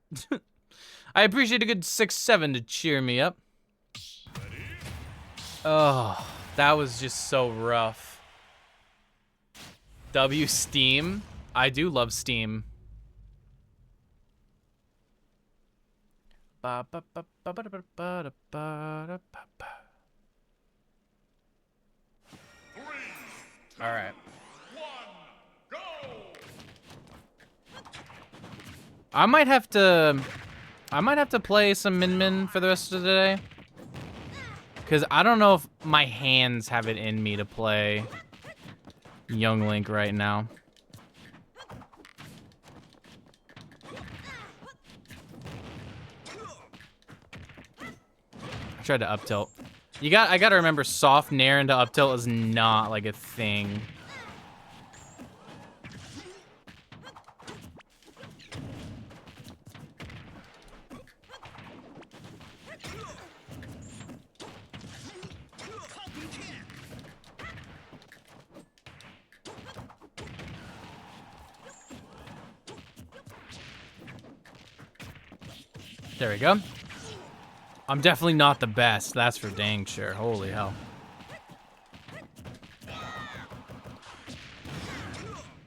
I appreciate a good 6-7 to cheer me up. Oh, that was just so rough. W Steam. I do love Steam. All right. I might have to play some Min Min for the rest of the day. Cause I don't know if my hands have it in me to play Young Link right now. I tried to up tilt. I gotta remember soft nair into up tilt is not like a thing. There we go. I'm definitely not the best, that's for dang sure. Holy hell.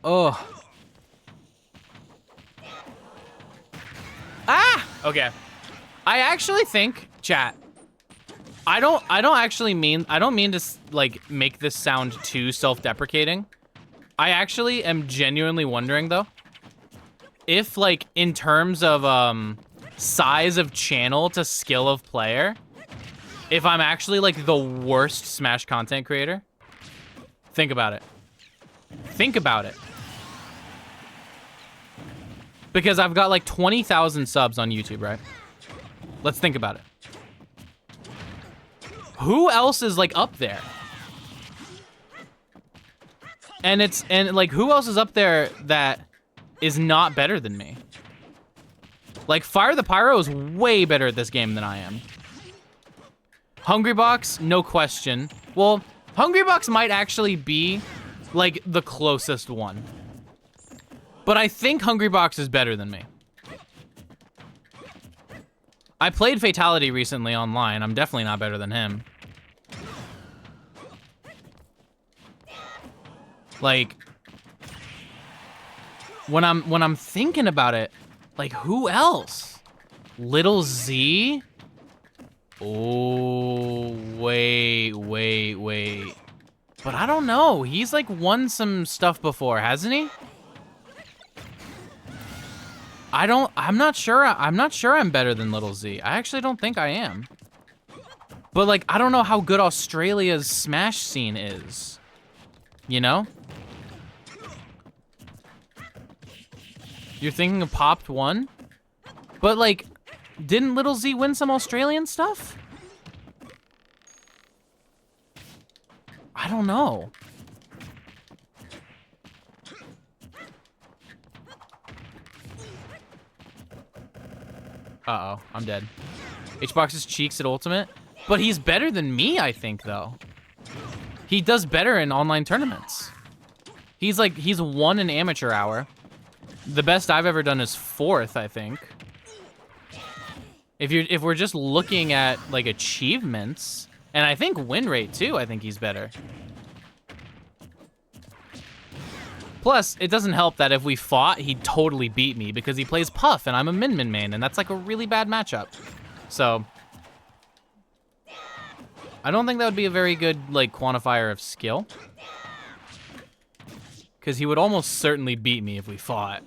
Oh. Ah! Okay. I actually think, chat, I don't mean to like make this sound too self-deprecating. I actually am genuinely wondering though, if like in terms of size of channel to skill of player, if I'm actually like the worst Smash content creator. Think about it. Think about it. Because I've got like 20,000 subs on YouTube, right? Let's think about it. Who else is like up there? And like who else is up there that is not better than me? Like Fire the Pyro is way better at this game than I am. Hungrybox, no question. Well, Hungrybox might actually be like the closest one. But I think Hungrybox is better than me. I played Fatality recently online. I'm definitely not better than him. Like when I'm thinking about it, like who else? Little Z? Oh, wait. But I don't know. He's like won some stuff before, hasn't he? I'm not sure I'm better than Little Z. I actually don't think I am. But like, I don't know how good Australia's Smash scene is. You know? You're thinking of Popped 1? But like, didn't Little Z win some Australian stuff? I don't know. Uh-oh, I'm dead. Hbox's cheeks at ultimate? But he's better than me, I think, though. He does better in online tournaments. He's won an amateur hour. The best I've ever done is 4th, I think. If we're just looking at like achievements, and I think win rate too, I think he's better. Plus, it doesn't help that if we fought, he'd totally beat me because he plays Puff and I'm a Min Min main, and that's like a really bad matchup. So, I don't think that would be a very good like quantifier of skill. Because he would almost certainly beat me if we fought.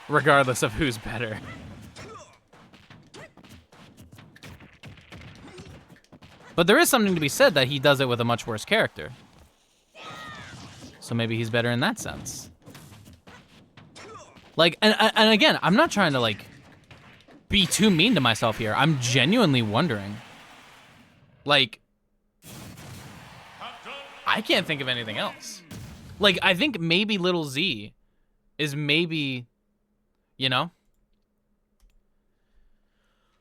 Regardless of who's better. But there is something to be said that he does it with a much worse character. So maybe he's better in that sense. Like, and again, I'm not trying to like be too mean to myself here. I'm genuinely wondering. Like, I can't think of anything else. Like, I think maybe Little Z is maybe, you know?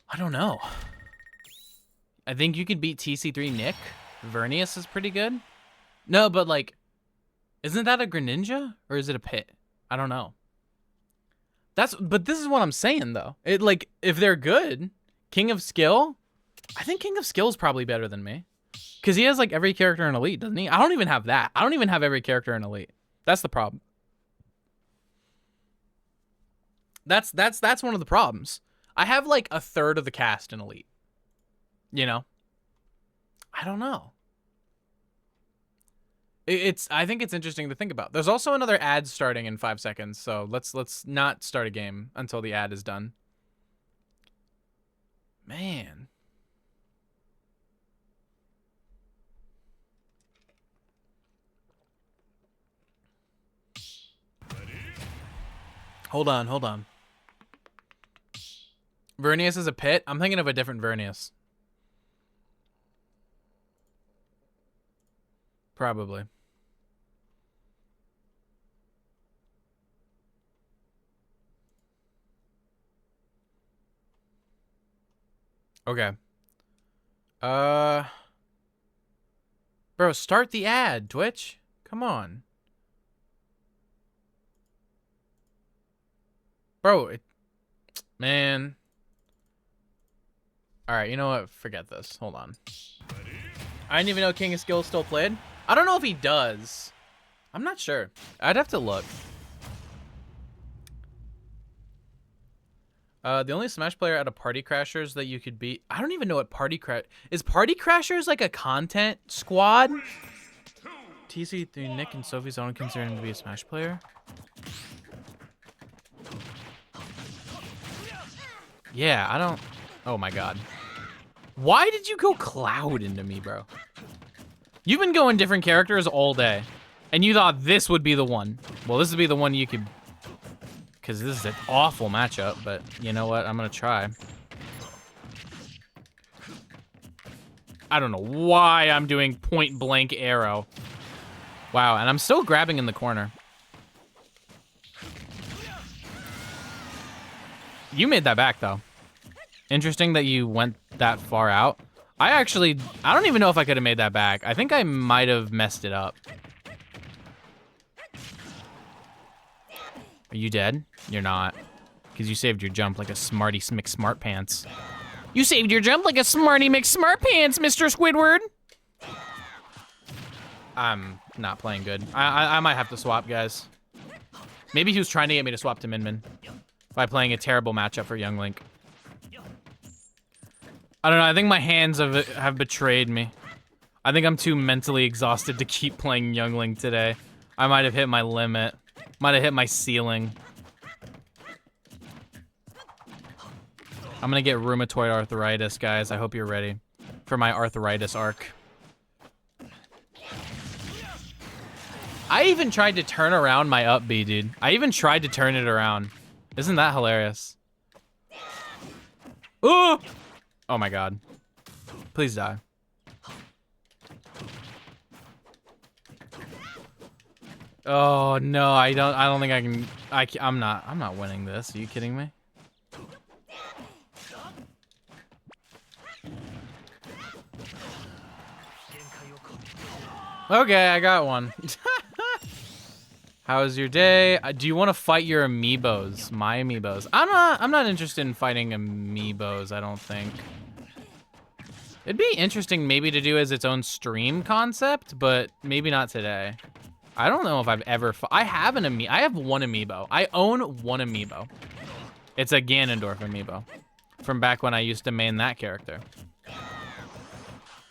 I don't know. I think you could beat TC3 Nick. Vernius is pretty good. No, but like, isn't that a Greninja? Or is it a Pit? I don't know. But this is what I'm saying though. It like, if they're good, King of Skill, I think King of Skill is probably better than me. Because he has like every character in Elite, doesn't he? I don't even have that. I don't even have every character in Elite. That's the problem. That's one of the problems. I have like a third of the cast in Elite. You know? I don't know. I think it's interesting to think about. There's also another ad starting in 5 seconds, so let's not start a game until the ad is done. Man. Hold on. Vernius is a Pit? I'm thinking of a different Vernius. Probably. Okay. Bro, start the ad, Twitch. Come on. Bro, man. Alright, you know what? Forget this. Hold on. I didn't even know King of Skill still played. I don't know if he does. I'm not sure. I'd have to look. The only Smash player out of Party Crashers that you could beat... I don't even know what Party Crash... Is Party Crashers like a content squad? TC3 Nick and Sophie's own consider him to be a Smash player? Yeah, I don't... Oh my god. Why did you go Cloud into me, bro? You've been going different characters all day. And you thought this would be the one. Well, this would be the one you could... Because this is an awful matchup, but you know what? I'm going to try. I don't know why I'm doing point blank arrow. Wow, and I'm still grabbing in the corner. You made that back, though. Interesting that you went that far out. I don't even know if I could have made that back. I think I might have messed it up. Are you dead? You're not. Because you saved your jump like a smarty McSmart pants. You saved your jump like a smarty McSmart pants, Mr. Squidward. I'm not playing good. I might have to swap, guys. Maybe he was trying to get me to swap to Min Min by playing a terrible matchup for Young Link. I don't know. I think my hands have betrayed me. I think I'm too mentally exhausted to keep playing Young Link today. I might have hit my limit. Might have hit my ceiling. I'm gonna get rheumatoid arthritis, guys. I hope you're ready for my arthritis arc. I even tried to turn around my up B, dude. I even tried to turn it around. Isn't that hilarious? Ooh! Oh my god. Please die. Oh no, I don't think I can. I'm not winning this. Are you kidding me? Okay, I got one. How was your day? Do you want to fight your amiibos? My amiibos. I'm not interested in fighting amiibos, I don't think. It'd be interesting maybe to do as its own stream concept, but maybe not today. I don't know if I've ever I have one amiibo. I own one amiibo. It's a Ganondorf amiibo from back when I used to main that character.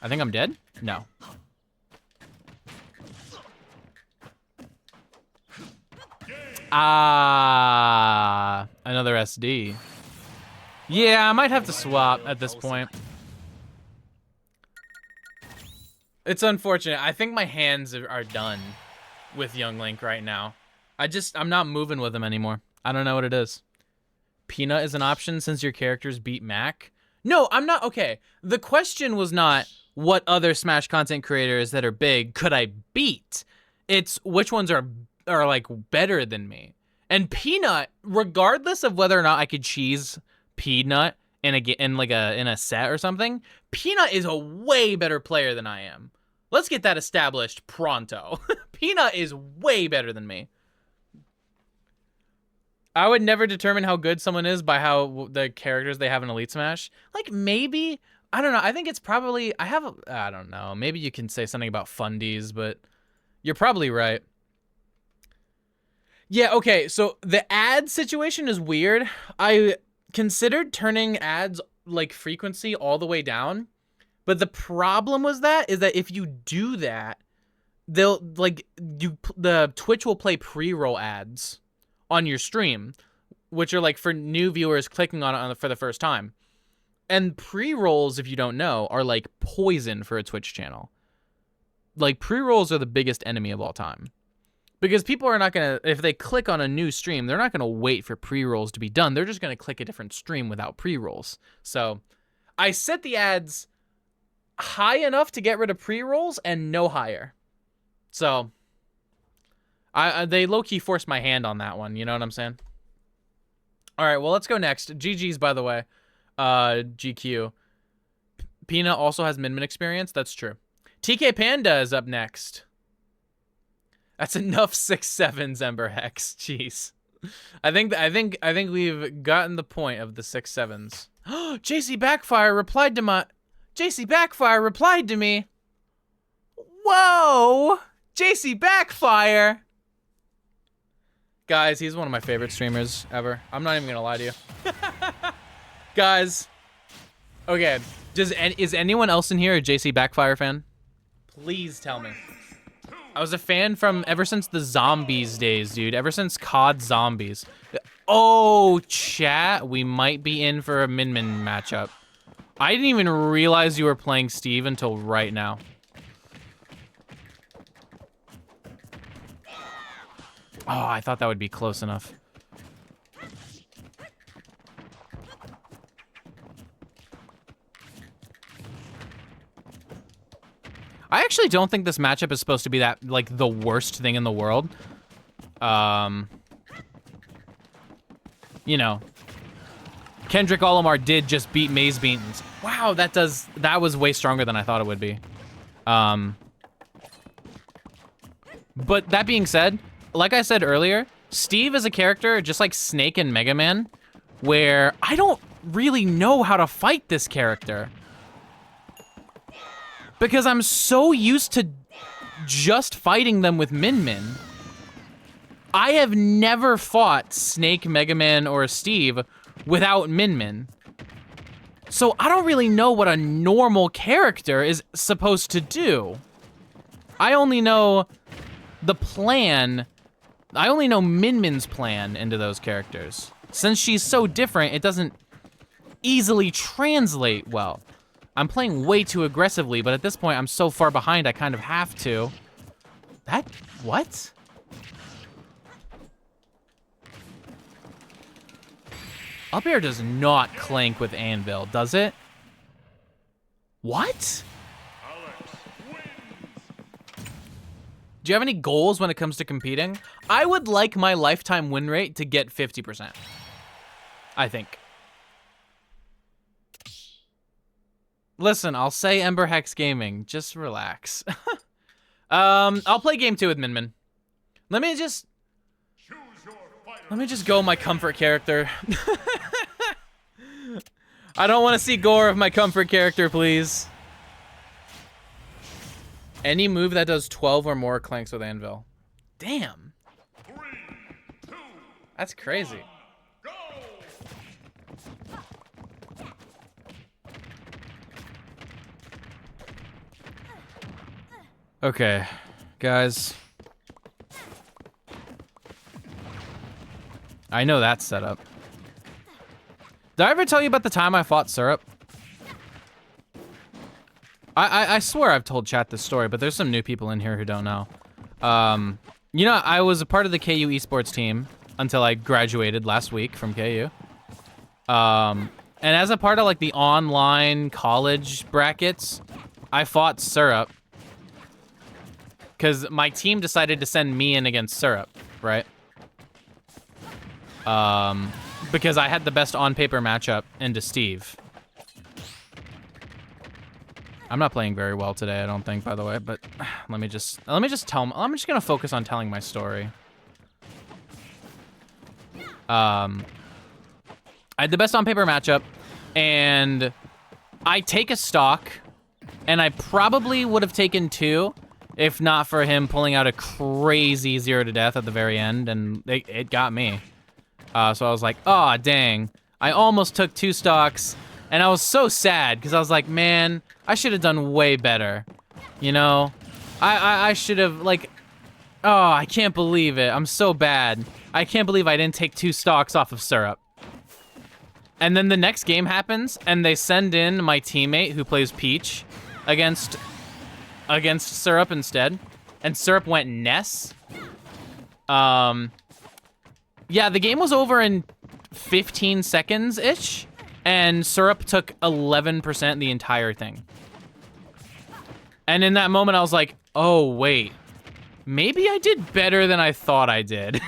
I think I'm dead? No. Ah, another SD. Yeah, I might have to swap at this point. It's unfortunate. I think my hands are done with Young Link right now. I'm not moving with him anymore. I don't know what it is. Peanut is an option since your characters beat Mac. No, I'm not. Okay, the question was not what other Smash content creators that are big could I beat. It's which ones are like better than me. And Peanut, regardless of whether or not I could cheese Peanut in a set or something, Peanut is a way better player than I am. Let's get that established pronto. Peanut is way better than me. I would never determine how good someone is by how the characters they have in Elite Smash. Like maybe, I don't know. I think it's probably, I don't know. Maybe you can say something about fundies, but you're probably right. Yeah, okay, so the ad situation is weird. I considered turning ads like frequency all the way down, but the problem is that if you do that, the Twitch will play pre-roll ads on your stream, which are like for new viewers clicking on it for the first time. And pre-rolls, if you don't know, are like poison for a Twitch channel. Like pre-rolls are the biggest enemy of all time. Because people are not gonna, if they click on a new stream, they're not gonna wait for pre-rolls to be done. They're just gonna click a different stream without pre-rolls. So I set the ads high enough to get rid of pre-rolls and no higher. So they low-key forced my hand on that one, you know what I'm saying? All right, well, let's go next. GG's, by the way. GQ. Peanut also has Min Min experience. That's true. TK Panda is up next. That's enough 6-7s, Ember Hex. Jeez. I think we've gotten the point of the 6-7s. JC Backfire replied to me. Whoa! JC Backfire! Guys, he's one of my favorite streamers ever. I'm not even gonna lie to you. Guys. Okay. Is anyone else in here a JC Backfire fan? Please tell me. I was a fan from ever since the Zombies days, dude. Ever since COD Zombies. Oh, chat. We might be in for a Min Min matchup. I didn't even realize you were playing Steve until right now. Oh, I thought that would be close enough. I actually don't think this matchup is supposed to be that, like, the worst thing in the world. You know, Kendrick Olamar did just beat Maze Beans. Wow, that was way stronger than I thought it would be. But that being said, like I said earlier, Steve is a character just like Snake and Mega Man, where I don't really know how to fight this character. Because I'm so used to just fighting them with Min Min. I have never fought Snake, Mega Man, or Steve without Min Min. So I don't really know what a normal character is supposed to do. I only know the plan. I only know Min Min's plan into those characters. Since she's so different, it doesn't easily translate well. I'm playing way too aggressively, but at this point, I'm so far behind, I kind of have to. What? Up air does not clank with Anvil, does it? What? Do you have any goals when it comes to competing? I would like my lifetime win rate to get 50%. I think. Listen, I'll say Ember Hex Gaming. Just relax. I'll play game 2 with Min Min. Let me just go my comfort character. I don't want to see gore of my comfort character, please. Any move that does 12 or more clanks with anvil. Damn. 3, 2, That's crazy. go! Okay, guys. I know that setup. Did I ever tell you about the time I fought Syrup? I swear I've told chat this story, but there's some new people in here who don't know. You know, I was a part of the KU esports team until I graduated last week from KU. And as a part of like the online college brackets, I fought Syrup. Because my team decided to send me in against Syrup, right? Because I had the best on-paper matchup into Steve. I'm not playing very well today, I don't think, by the way, but let me just tell him. I'm just gonna focus on telling my story. I had the best on-paper matchup, and I take a stock, and I probably would have taken 2 if not for him pulling out a crazy 0 to death at the very end, and it got me. So I was like, aw, dang. I almost took 2 stocks, and I was so sad, because I was like, man, I should have done way better. You know? I should have, like, oh, I can't believe it. I'm so bad. I can't believe I didn't take 2 stocks off of Syrup. And then the next game happens, and they send in my teammate who plays Peach against Syrup instead, and Syrup went Ness. Yeah, the game was over in 15 seconds-ish, and Syrup took 11% the entire thing. And in that moment, I was like, oh, wait. Maybe I did better than I thought I did.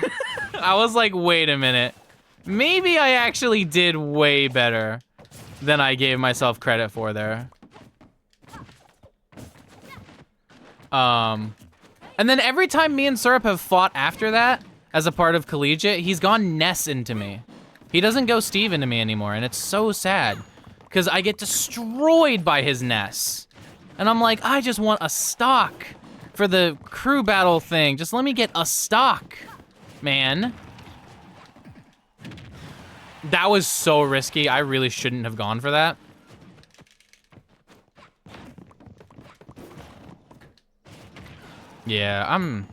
I was like, wait a minute. Maybe I actually did way better than I gave myself credit for there. And then every time me and Syrup have fought after that, as a part of Collegiate, he's gone Ness into me. He doesn't go Steve into me anymore, and it's so sad. Because I get destroyed by his Ness. And I'm like, I just want a stock for the crew battle thing. Just let me get a stock, man. That was so risky. I really shouldn't have gone for that. Yeah,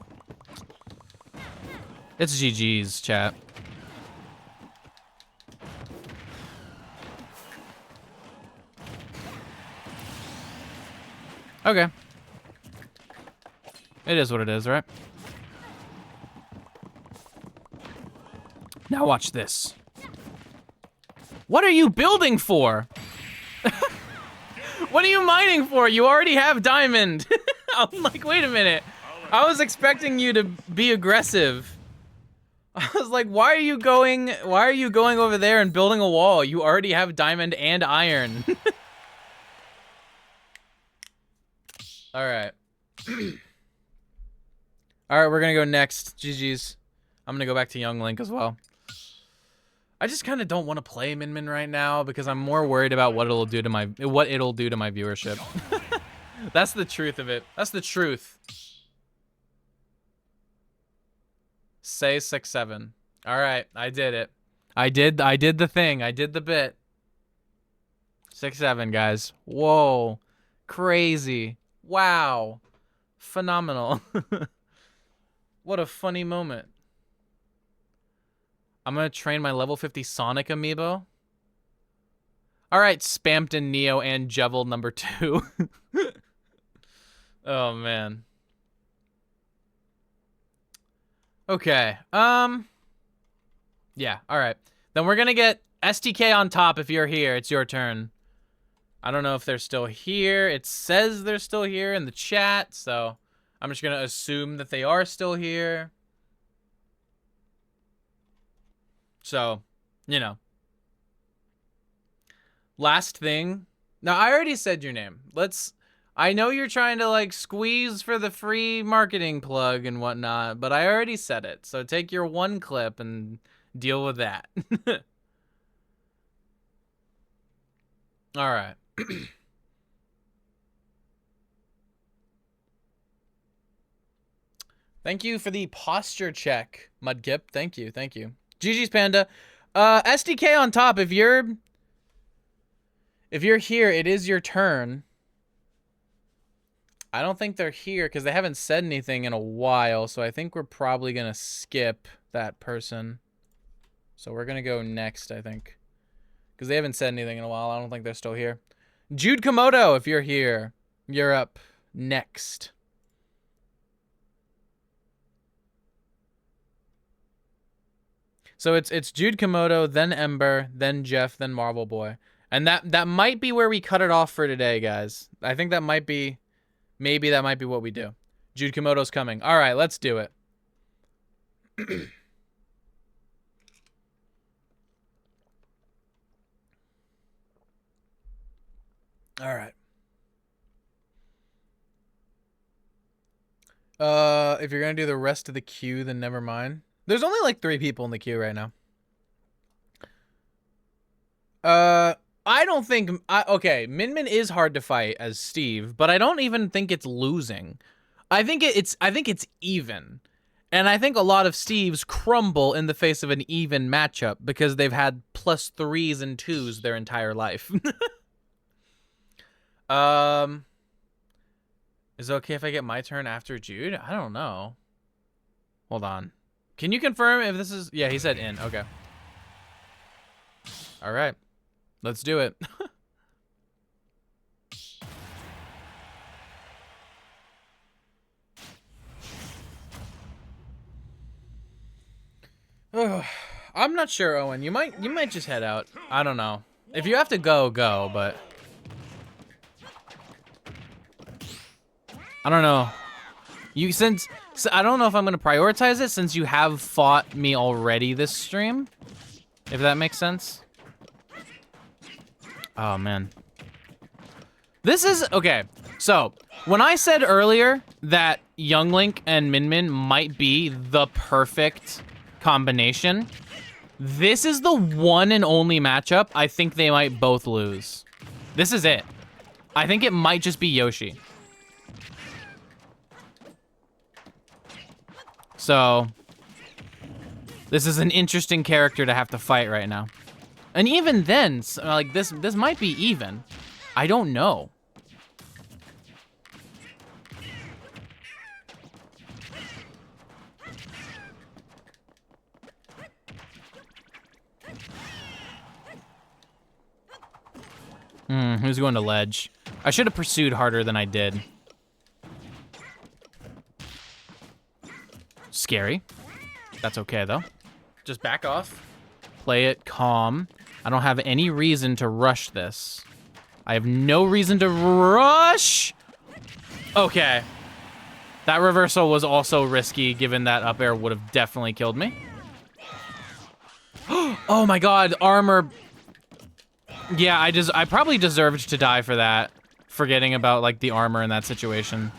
it's GG's, chat. Okay. It is what it is, right? Now watch this. What are you building for? What are you mining for? You already have diamond. I'm like, wait a minute. I was expecting you to be aggressive. I was like, why are you going over there and building a wall? You already have diamond and iron. All right. All right, we're gonna go next. GG's. I'm gonna go back to Young Link as well. I just kind of don't want to play Min Min right now because I'm more worried about what it'll do to my viewership. That's the truth of it. That's the truth. Say 6-7. All right, I did it. I did the thing. I did the bit. 6-7, guys. Whoa. Crazy. Wow. Phenomenal. What a funny moment. I'm gonna train my level 50 Sonic amiibo. All right, Spampton, Neo, and Jevil number 2. Oh, man. Okay, yeah, all right. Then we're gonna get STK on top if you're here. It's your turn. I don't know if they're still here. It says they're still here in the chat, so I'm just gonna assume that they are still here. So, you know. Last thing. Now, I already said your name. I know you're trying to like squeeze for the free marketing plug and whatnot, but I already said it. So take your one clip and deal with that. All right. Thank you for the posture check, Mudkip. Thank you, thank you. GG's Panda. SDK on top. If you're here, it is your turn. I don't think they're here because they haven't said anything in a while, so I think we're probably gonna skip that person. So we're gonna go next, I think. Because they haven't said anything in a while. I don't think they're still here. Jude Komodo, if you're here, you're up next. So it's Jude Komodo, then Ember, then Jeff, then Marvel Boy. And that might be where we cut it off for today, guys. I think that might be, maybe that might be what we do. Jude Komodo's coming. All right, let's do it. All right. If you're gonna do the rest of the queue, then never mind. There's only like 3 people in the queue right now. I don't think... okay, Min Min is hard to fight as Steve, but I don't even think it's losing. I think it's even. And I think a lot of Steves crumble in the face of an even matchup because they've had +3s and 2s their entire life. Is it okay if I get my turn after Jude? I don't know. Hold on. Can you confirm if this is... Yeah, he said in. Okay. All right. Let's do it. I'm not sure, Owen. You might just head out. I don't know. If you have to go, go, but... I don't know. I don't know if I'm gonna prioritize it since you have fought me already this stream. If that makes sense. Oh, man. This is... Okay, so... When I said earlier that Young Link and Min Min might be the perfect combination, this is the one and only matchup I think they might both lose. This is it. I think it might just be Yoshi. So... This is an interesting character to have to fight right now. And even then, like, this might be even. I don't know. Who's going to ledge? I should have pursued harder than I did. Scary. That's okay, though. Just back off. Play it calm. I don't have any reason to rush this. I have no reason to rush. Okay. That reversal was also risky, given that up air would have definitely killed me. Oh my god, armor. Yeah, I probably deserved to die for that. Forgetting about, like, the armor in that situation.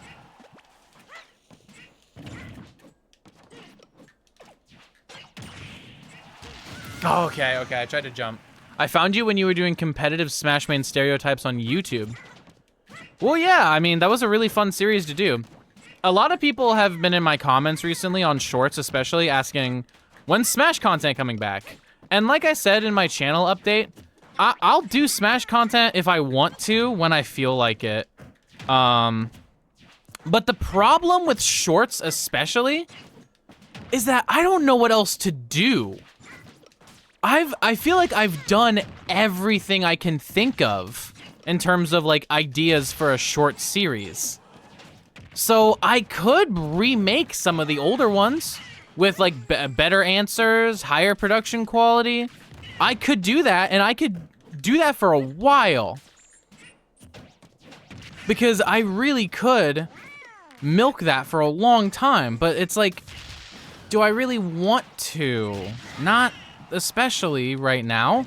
Oh, okay, I tried to jump. I found you when you were doing competitive Smash Main stereotypes on YouTube. Well, yeah, I mean, that was a really fun series to do. A lot of people have been in my comments recently, on shorts especially, asking, when's Smash content coming back? And like I said in my channel update, I'll do Smash content if I want to, when I feel like it. But the problem with shorts especially, is that I don't know what else to do. I feel like I've done everything I can think of in terms of, like, ideas for a short series. So I could remake some of the older ones with, like, better answers, higher production quality. I could do that, and I could do that for a while. Because I really could milk that for a long time, but it's like, do I really want to? Not especially right now.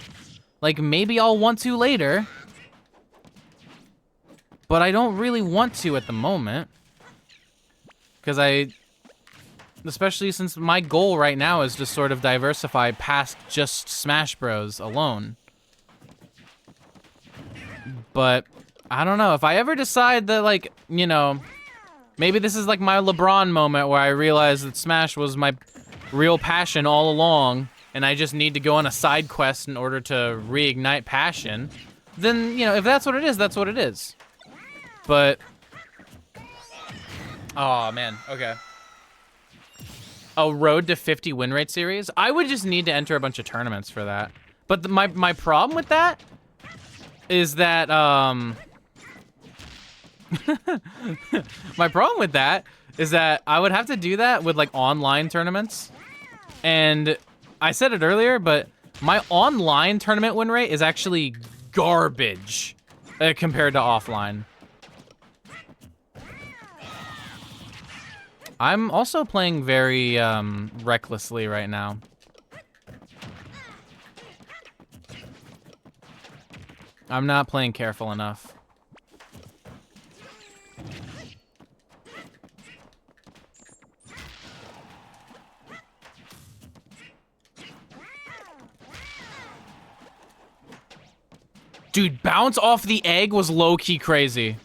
Like, maybe I'll want to later. but I don't really want to at the moment. Because especially since my goal right now is to sort of diversify past just Smash Bros. Alone. But I don't know, if I ever decide that, like, you know, maybe this is like my LeBron moment where I realize that Smash was my real passion all along, and I just need to go on a side quest in order to reignite passion, then, you know, if that's what it is, that's what it is. But, oh man, okay. A road to 50 win rate series? I would just need to enter a bunch of tournaments for that. But my problem with that is that, my problem with that is that I would have to do that with like online tournaments. And I said it earlier, but my online tournament win rate is actually garbage compared to offline. I'm also playing very recklessly right now. I'm not playing careful enough. Dude, bounce off the egg was low-key crazy.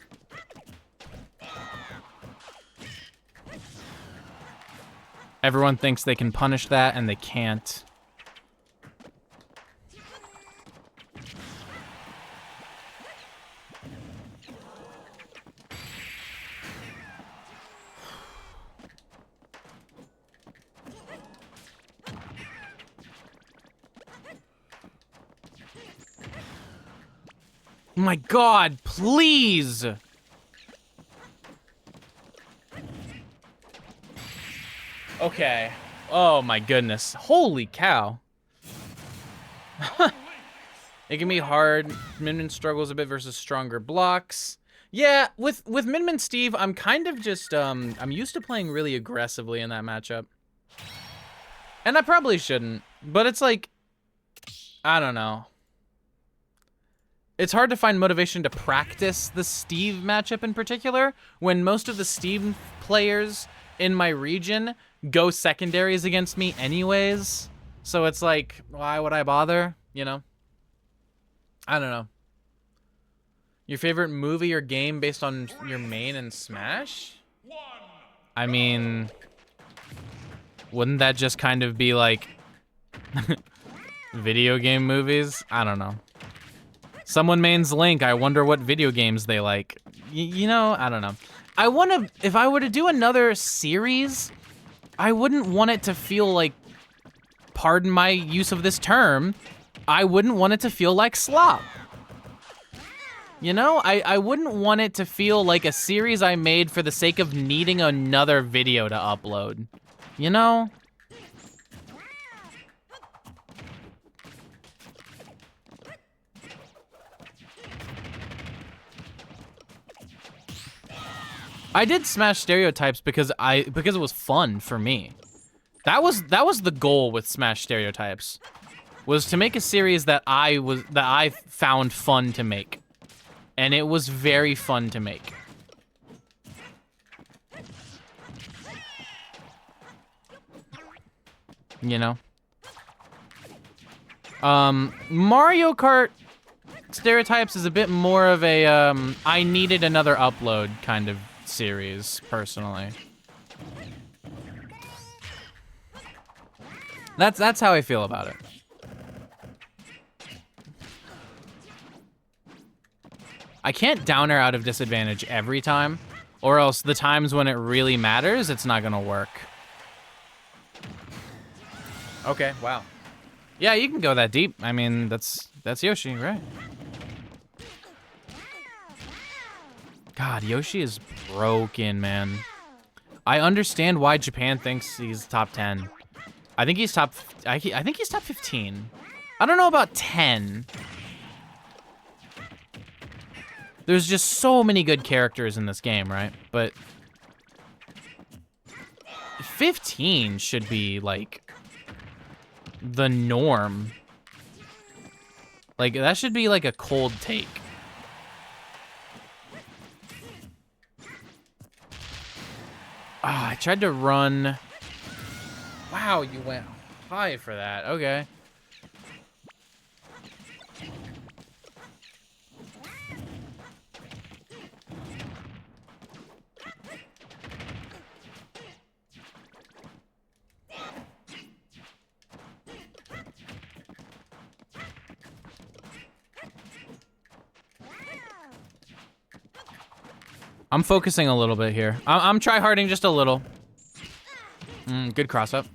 Everyone thinks they can punish that, and they can't. My God, please! Okay. Oh my goodness. Holy cow. It can be hard. Min struggles a bit versus stronger blocks. Yeah, with Min Steve, I'm kind of just, I'm used to playing really aggressively in that matchup. And I probably shouldn't, but it's like, I don't know. It's hard to find motivation to practice the Steve matchup in particular when most of the Steve players in my region go secondaries against me anyways. So it's like, why would I bother? You know? I don't know. Your favorite movie or game based on your main in Smash? I mean, wouldn't that just kind of be like video game movies? I don't know. Someone mains Link, I wonder what video games they like. You know, I don't know. I want to, if I were to do another series, I wouldn't want it to feel like, pardon my use of this term, I wouldn't want it to feel like slop. You know, I wouldn't want it to feel like a series I made for the sake of needing another video to upload. You know? I did Smash Stereotypes because it was fun for me. That was the goal with Smash Stereotypes, was to make a series that I found fun to make. And it was very fun to make. You know? Mario Kart Stereotypes is a bit more of a I needed another upload kind of series, personally. That's how I feel about it. I can't down air out of disadvantage every time, or else the times when it really matters, it's not gonna work. Okay, wow. Yeah, you can go that deep. I mean, that's Yoshi, right? God, Yoshi is broken, man. I understand why Japan thinks he's top 10. I think he's top 15. I don't know about 10. There's just so many good characters in this game, right? But 15 should be like the norm. Like that should be like a cold take. Ah, I tried to run. Wow, you went high for that. Okay. I'm focusing a little bit here. I'm try-harding just a little. Good cross-up.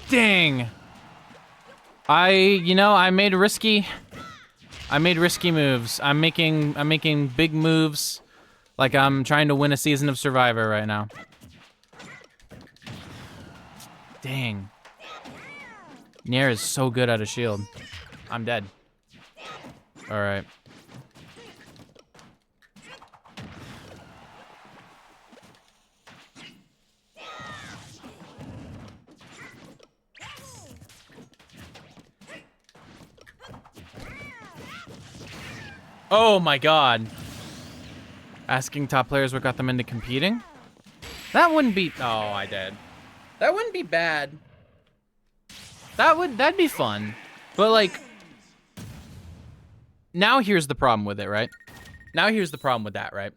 Dang. I made risky moves. I'm making big moves like I'm trying to win a season of Survivor right now. Dang. Nair is so good at a shield. I'm dead. All right. Oh my god. Asking top players what got them into competing? That wouldn't be... Oh, I did. That wouldn't be bad. That'd be fun. But like... Now here's the problem with it, right? Now here's the problem with that, right?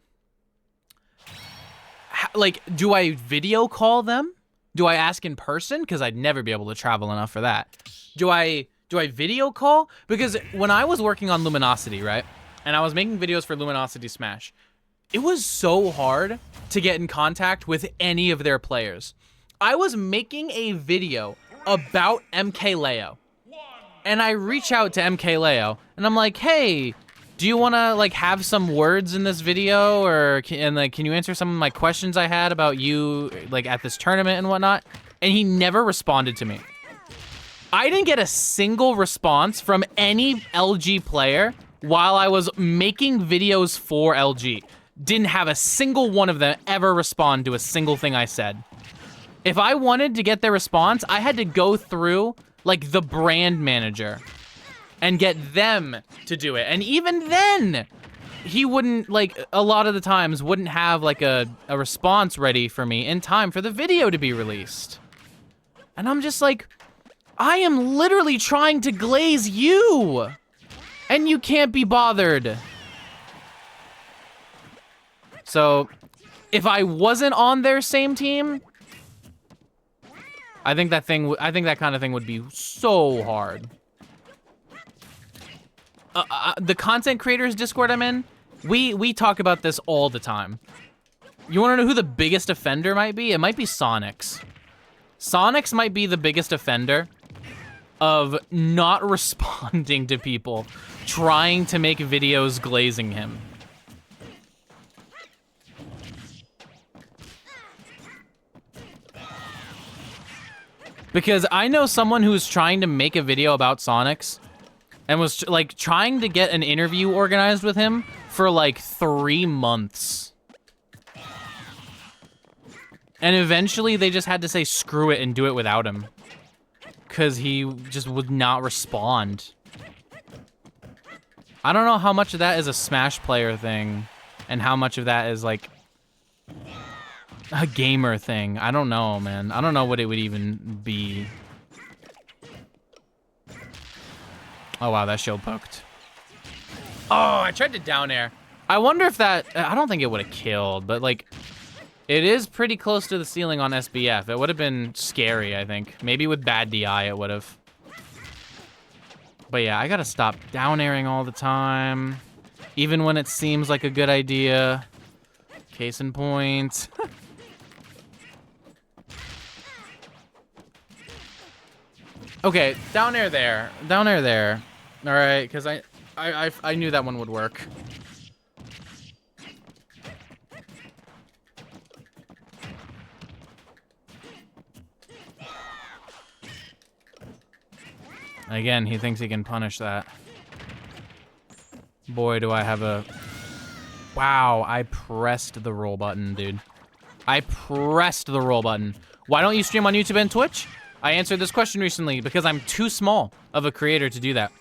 Like, do I video call them? Do I ask in person? Because I'd never be able to travel enough for that. Do I video call? Because when I was working on Luminosity, right? And I was making videos for Luminosity Smash, it was so hard to get in contact with any of their players. I was making a video about MKLeo, and I reach out to MKLeo, and I'm like, hey, do you want to like have some words in this video, or can you answer some of my questions I had about you like at this tournament and whatnot? And he never responded to me. I didn't get a single response from any LG player while I was making videos for LG. Didn't have a single one of them ever respond to a single thing I said. If I wanted to get their response, I had to go through like the brand manager and get them to do it. And even then, he wouldn't, like, a lot of the times wouldn't have like a response ready for me in time for the video to be released. And I'm just like, I am literally trying to glaze you, and you can't be bothered. So, if I wasn't on their same team, I think that kind of thing would be so hard. The content creators Discord I'm in, we talk about this all the time. You want to know who the biggest offender might be? It might be Sonics. Sonics might be the biggest offender of not responding to people trying to make videos glazing him. Because I know someone who's trying to make a video about Sonics and was like trying to get an interview organized with him for like 3 months. And eventually they just had to say screw it and do it without him, because he just would not respond. I don't know how much of that is a Smash player thing and how much of that is like a gamer thing. I don't know, man. I don't know what it would even be. Oh, wow, that shield poked. Oh, I tried to down air. I wonder if that... I don't think it would have killed, but, like, it is pretty close to the ceiling on SBF. It would have been scary, I think. Maybe with bad DI, it would have. But, yeah, I gotta stop down airing all the time, even when it seems like a good idea. Case in point. Okay, down air there. Down air there. All right, because I knew that one would work. Again, he thinks he can punish that. Boy, do I have a Wow, I pressed the roll button, dude. I pressed the roll button. Why don't you stream on YouTube and Twitch? I answered this question recently because I'm too small of a creator to do that.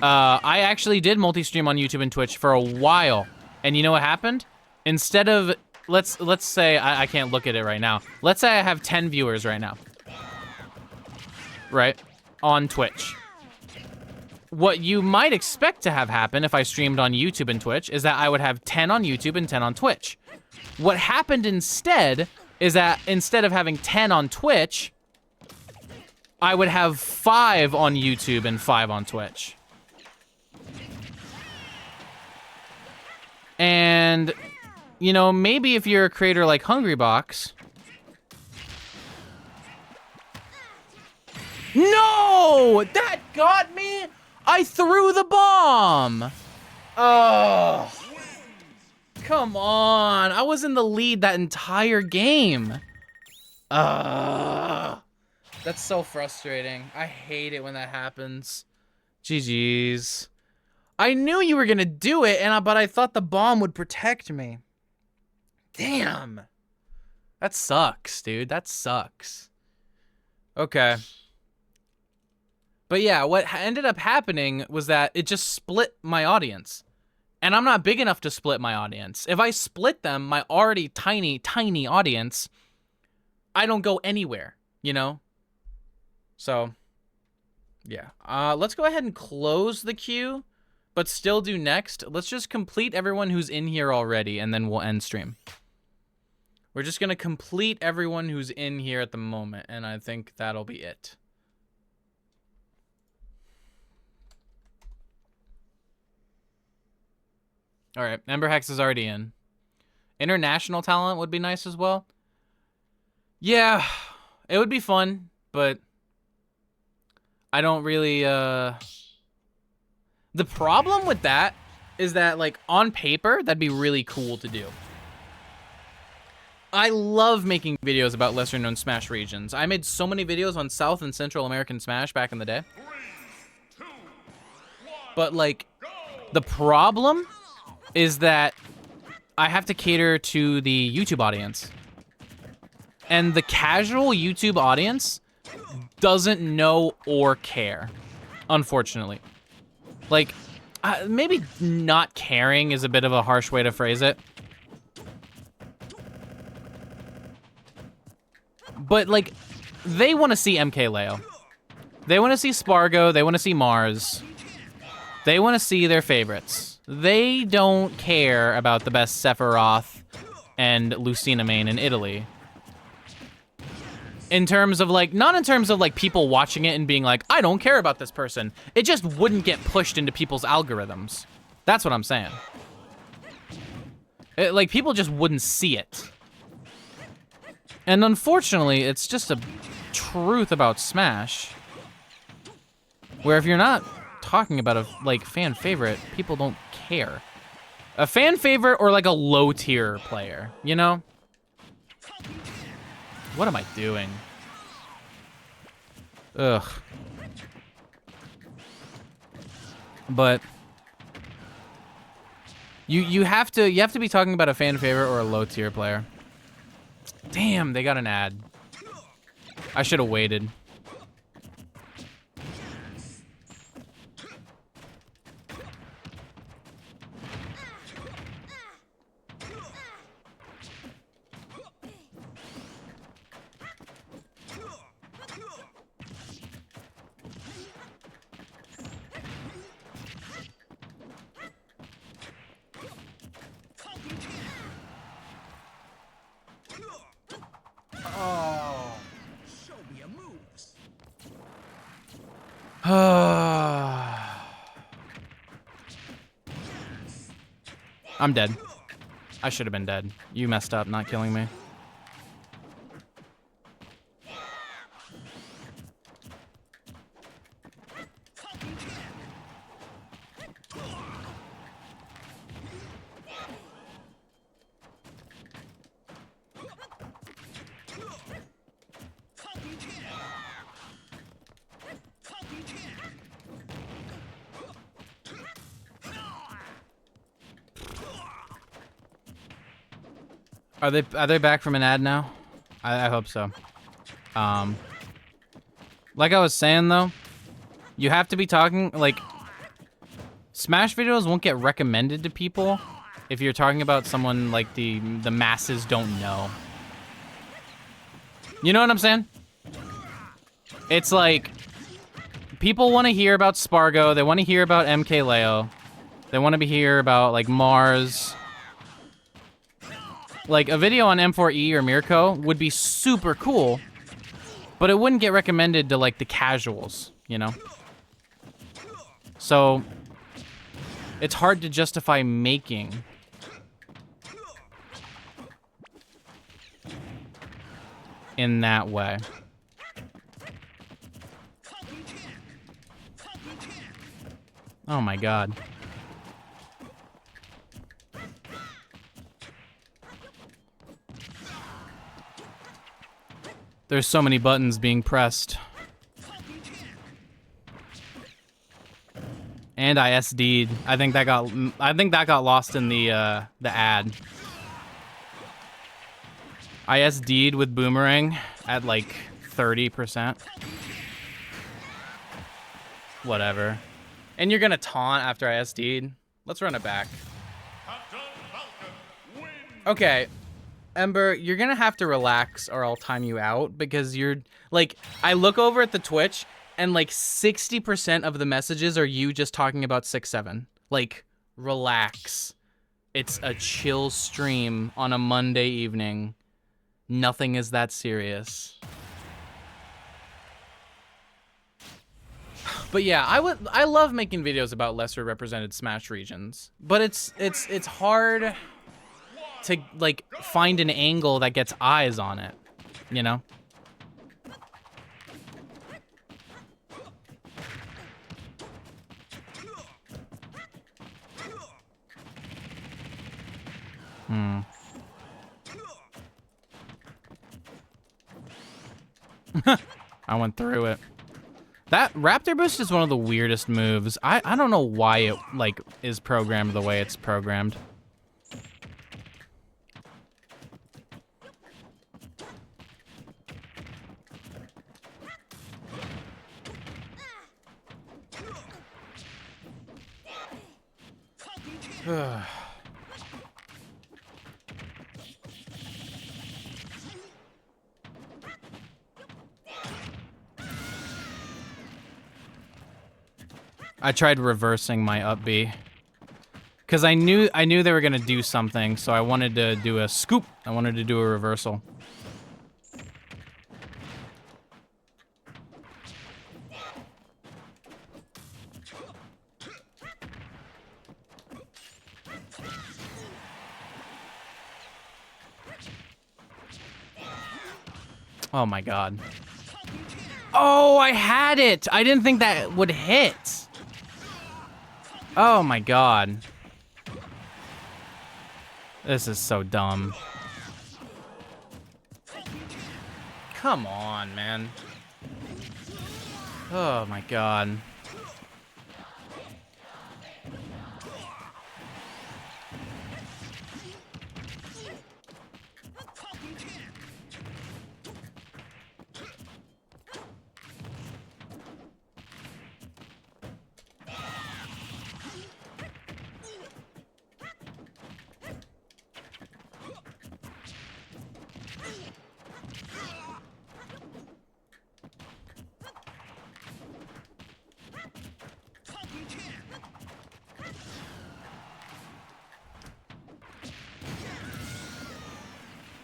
I actually did multi-stream on YouTube and Twitch for a while. And you know what happened? Instead of, let's say, I can't look at it right now. Let's say I have 10 viewers right now. Right? On Twitch. What you might expect to have happen if I streamed on YouTube and Twitch is that I would have 10 on YouTube and 10 on Twitch. What happened instead is that instead of having 10 on Twitch, I would have 5 on YouTube and 5 on Twitch. And, you know, maybe if you're a creator like Hungrybox... No! That got me! I threw the bomb! Oh. Come on. I was in the lead that entire game. That's so frustrating. I hate it when that happens. GG's. I knew you were gonna do it, but I thought the bomb would protect me. Damn. That sucks, dude. That sucks. Okay. But yeah, what ended up happening was that it just split my audience. And I'm not big enough to split my audience. If I split them, my already tiny, tiny audience, I don't go anywhere, you know? So, yeah. Let's go ahead and close the queue, but still do next. Let's just complete everyone who's in here already, and then we'll end stream. We're just going to complete everyone who's in here at the moment, and I think that'll be it. All right, Ember Hex is already in. International talent would be nice as well. Yeah, it would be fun, but I don't really, The problem with that is that, like, on paper, that'd be really cool to do. I love making videos about lesser-known Smash regions. I made so many videos on South and Central American Smash back in the day. 3, 2, 1, But, like, the problem is that I have to cater to the YouTube audience. And the casual YouTube audience doesn't know or care, unfortunately. Like, maybe not caring is a bit of a harsh way to phrase it. But, like, they want to see MKLeo. They want to see Spargo. They want to see Mars. They want to see their favorites. They don't care about the best Sephiroth and Lucina main in Italy. In terms of, like, not in terms of, like, people watching it and being like, I don't care about this person. It just wouldn't get pushed into people's algorithms. That's what I'm saying. Like, people just wouldn't see it. And unfortunately, it's just a truth about Smash. Where if you're not talking about a, like, fan favorite, people don't care. A fan favorite or, like, a low tier player, you know? What am I doing? Ugh. But you have to be talking about a fan favorite or a low tier player. Damn, they got an ad. I should have waited. I'm dead. I should have been dead. You messed up not killing me. Are they back from an ad now? I hope so. Like I was saying though, you have to be talking like Smash videos won't get recommended to people if you're talking about someone like the masses don't know. You know what I'm saying? It's like people want to hear about Spargo, they want to hear about MKLeo. They want to hear about like Mars. Like a video on M4E or Mirko would be super cool, but it wouldn't get recommended to like the casuals, you know? So it's hard to justify making. In that way. Oh my god. There's so many buttons being pressed. And I SD'd. I think that got lost in the ad. I SD'd with Boomerang at like 30%. Whatever. And you're gonna taunt after I SD'd? Let's run it back. Okay. Ember, you're gonna have to relax or I'll time you out because you're like, I look over at the Twitch and like 60% of the messages are you just talking about 6-7. Like, relax. It's a chill stream on a Monday evening. Nothing is that serious. But yeah, I love making videos about lesser represented Smash regions, but it's hard to like find an angle that gets eyes on it, you know? I went through it. That Raptor Boost is one of the weirdest moves. I don't know why it like is programmed the way it's programmed. I tried reversing my up B because I knew they were gonna do something, so I wanted to do a scoop. I wanted to do a reversal. Oh my god. Oh, I had it! I didn't think that would hit. Oh my god. This is so dumb. Come on, man. Oh my god.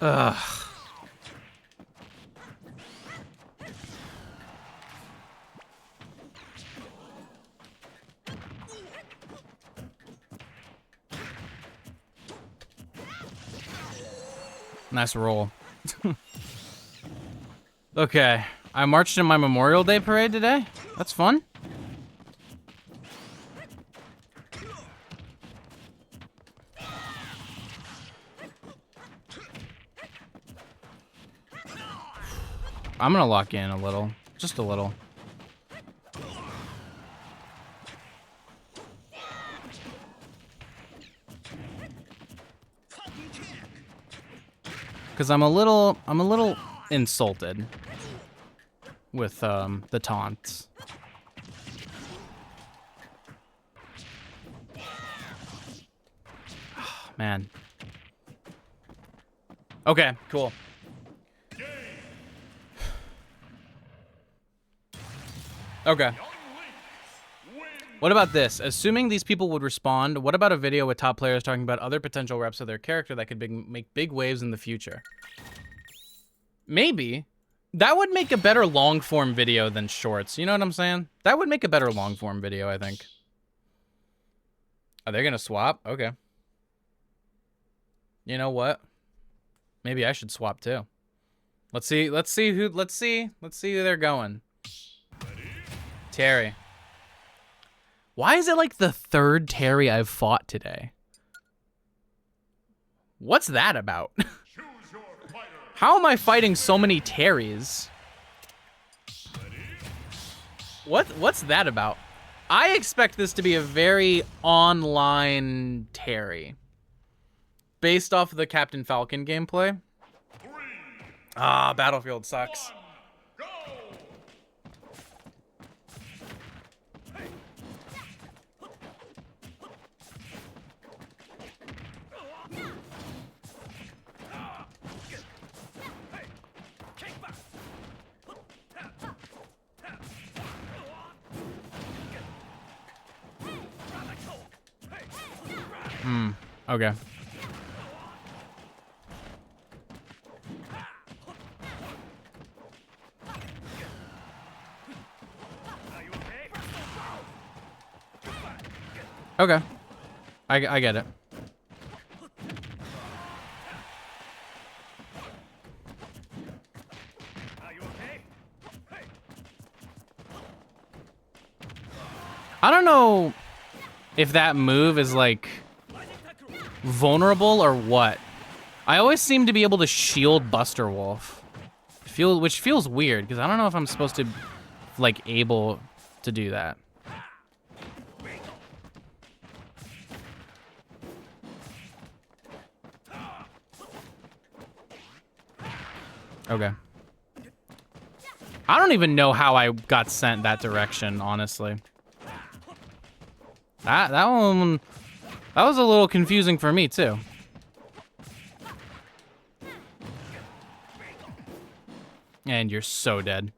Ugh. Nice roll. Okay, I marched in my Memorial Day parade today. That's fun. I'm gonna lock in a little, just a little. because I'm a little insulted with the taunts. Oh, man. Okay, cool. Okay. What about this? Assuming these people would respond, what about a video with top players talking about other potential reps of their character that could make big waves in the future? Maybe. That would make a better long-form video than shorts. You know what I'm saying? That would make a better long-form video, I think. Are they gonna swap? Okay. You know what? Maybe I should swap too. Let's see who they're going. Terry. Why is it like the third Terry I've fought today? What's that about? How am I fighting so many Terrys? What's that about? I expect this to be a very online Terry. Based off of the Captain Falcon gameplay. Ah, Battlefield sucks. Okay. Okay. I get it. I don't know if that move is like vulnerable or what. I always seem to be able to shield Buster Wolf. Which feels weird because I don't know if I'm supposed to like able to do that. Okay. I don't even know how I got sent that direction, honestly. That was a little confusing for me too. And you're so dead.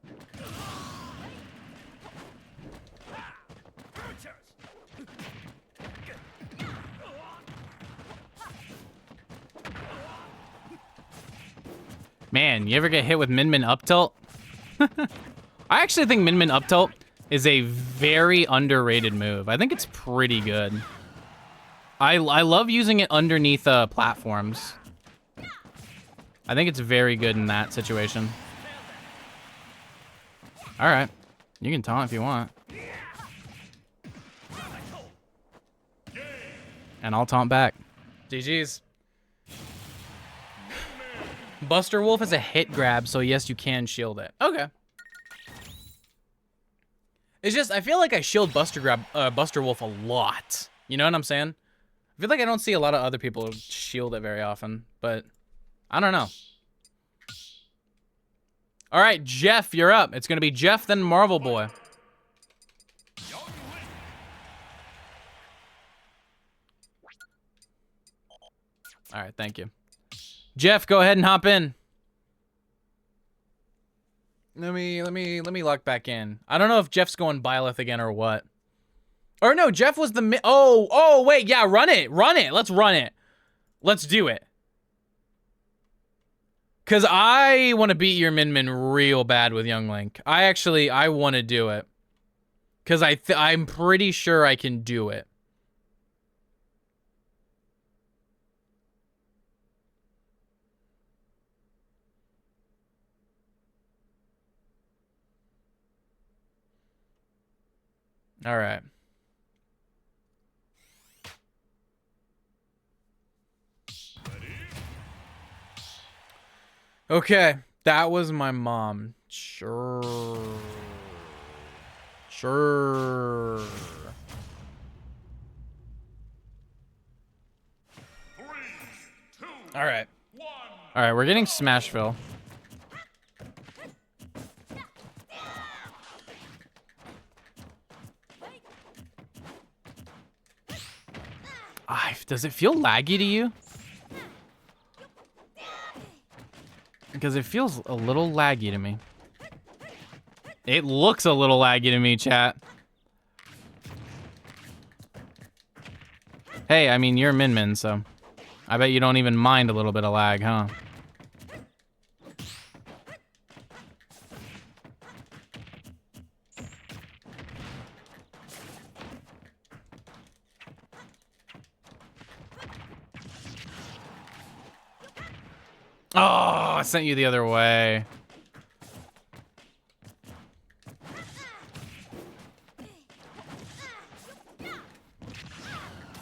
Man, you ever get hit with Min up tilt? I actually think Min up tilt is a very underrated move. I think it's pretty good. I love using it underneath platforms. I think it's very good in that situation. All right, you can taunt if you want. And I'll taunt back. GG's. Buster Wolf is a hit grab, so yes, you can shield it. Okay. It's just, I feel like I shield Buster Wolf a lot. You know what I'm saying? I feel like I don't see a lot of other people shield it very often, but I don't know. All right, Jeff, you're up. It's gonna be Jeff, then Marvel Boy. All right, thank you. Jeff, go ahead and hop in. Let me lock back in. I don't know if Jeff's going Byleth again or what. Or no, Jeff was the oh wait, yeah, run it. Let's run it. Let's do it. Cause I want to beat your Min real bad with Young Link. I want to do it. Cause I'm pretty sure I can do it. All right. Okay, that was my mom. Sure. 3, 2, all right. 1, All right, we're getting Smashville. Does it feel laggy to you? Because it feels a little laggy to me. It looks a little laggy to me, chat. Hey, I mean, you're Min Min, so I bet you don't even mind a little bit of lag, huh? Oh, I sent you the other way.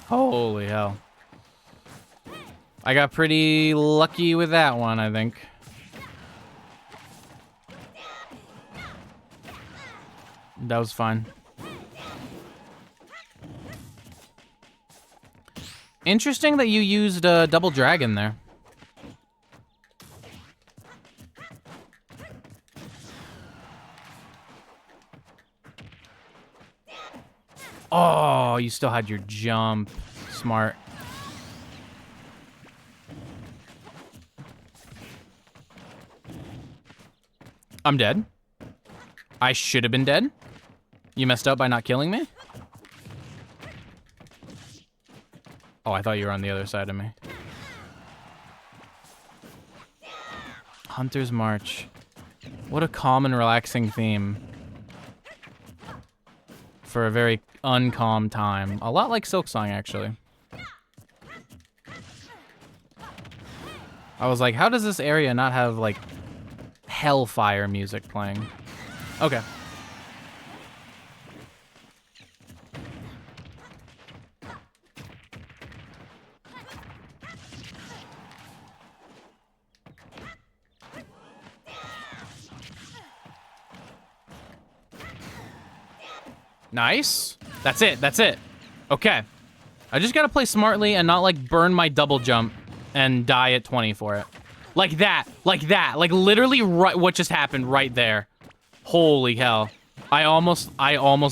Holy hell. I got pretty lucky with that one, I think. That was fine. Interesting that you used Double Dragon there. Oh, you still had your jump. Smart. I'm dead. I should have been dead. You messed up by not killing me? Oh, I thought you were on the other side of me. Hunter's March. What a calm and relaxing theme. For a very uncalm time. A lot like Silksong, actually. I was like, how does this area not have, like, Hellfire music playing? Okay. Nice. That's it. That's it. Okay. I just gotta play smartly and not, like, burn my double jump and die at 20 for it. Like that. Like that. Like, literally right what just happened right there. Holy hell. I almost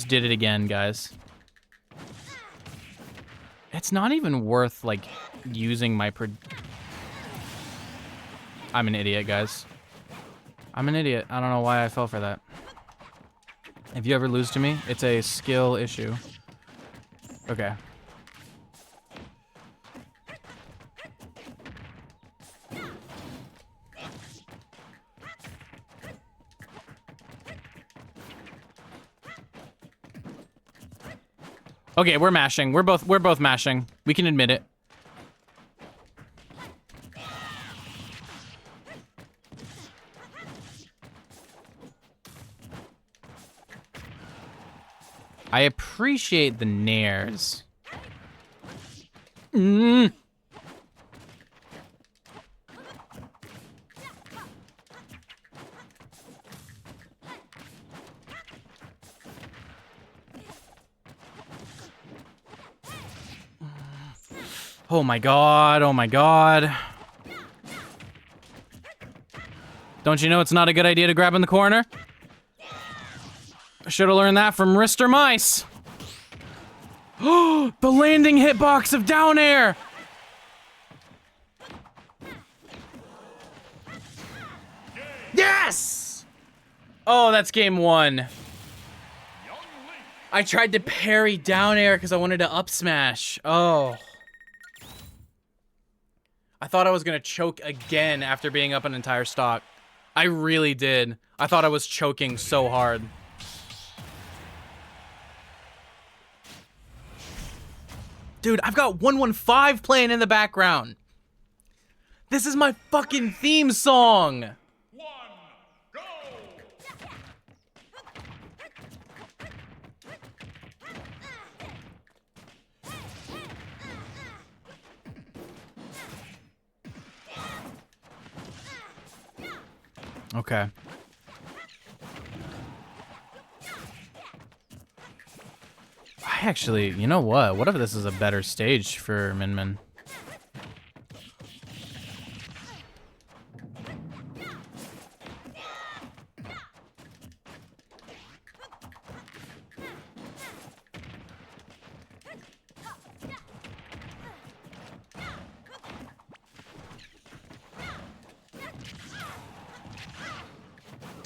did it again, guys. It's not even worth, like, using my I'm an idiot, guys. I'm an idiot. I don't know why I fell for that. If you ever lose to me, it's a skill issue. Okay. Okay, we're mashing. We're both mashing. We can admit it. I appreciate the nairs. Oh my god, oh my god. Don't you know it's not a good idea to grab in the corner? I should have learned that from Mr. Mice. Oh, the landing hitbox of down air. Yes! Oh, that's game one. I tried to parry down air because I wanted to up smash. Oh. I thought I was gonna choke again after being up an entire stock. I really did. I thought I was choking so hard. Dude, I've got 115 playing in the background. This is my fucking theme song. Go! Okay. I actually, you know what? What if this is a better stage for Min Min?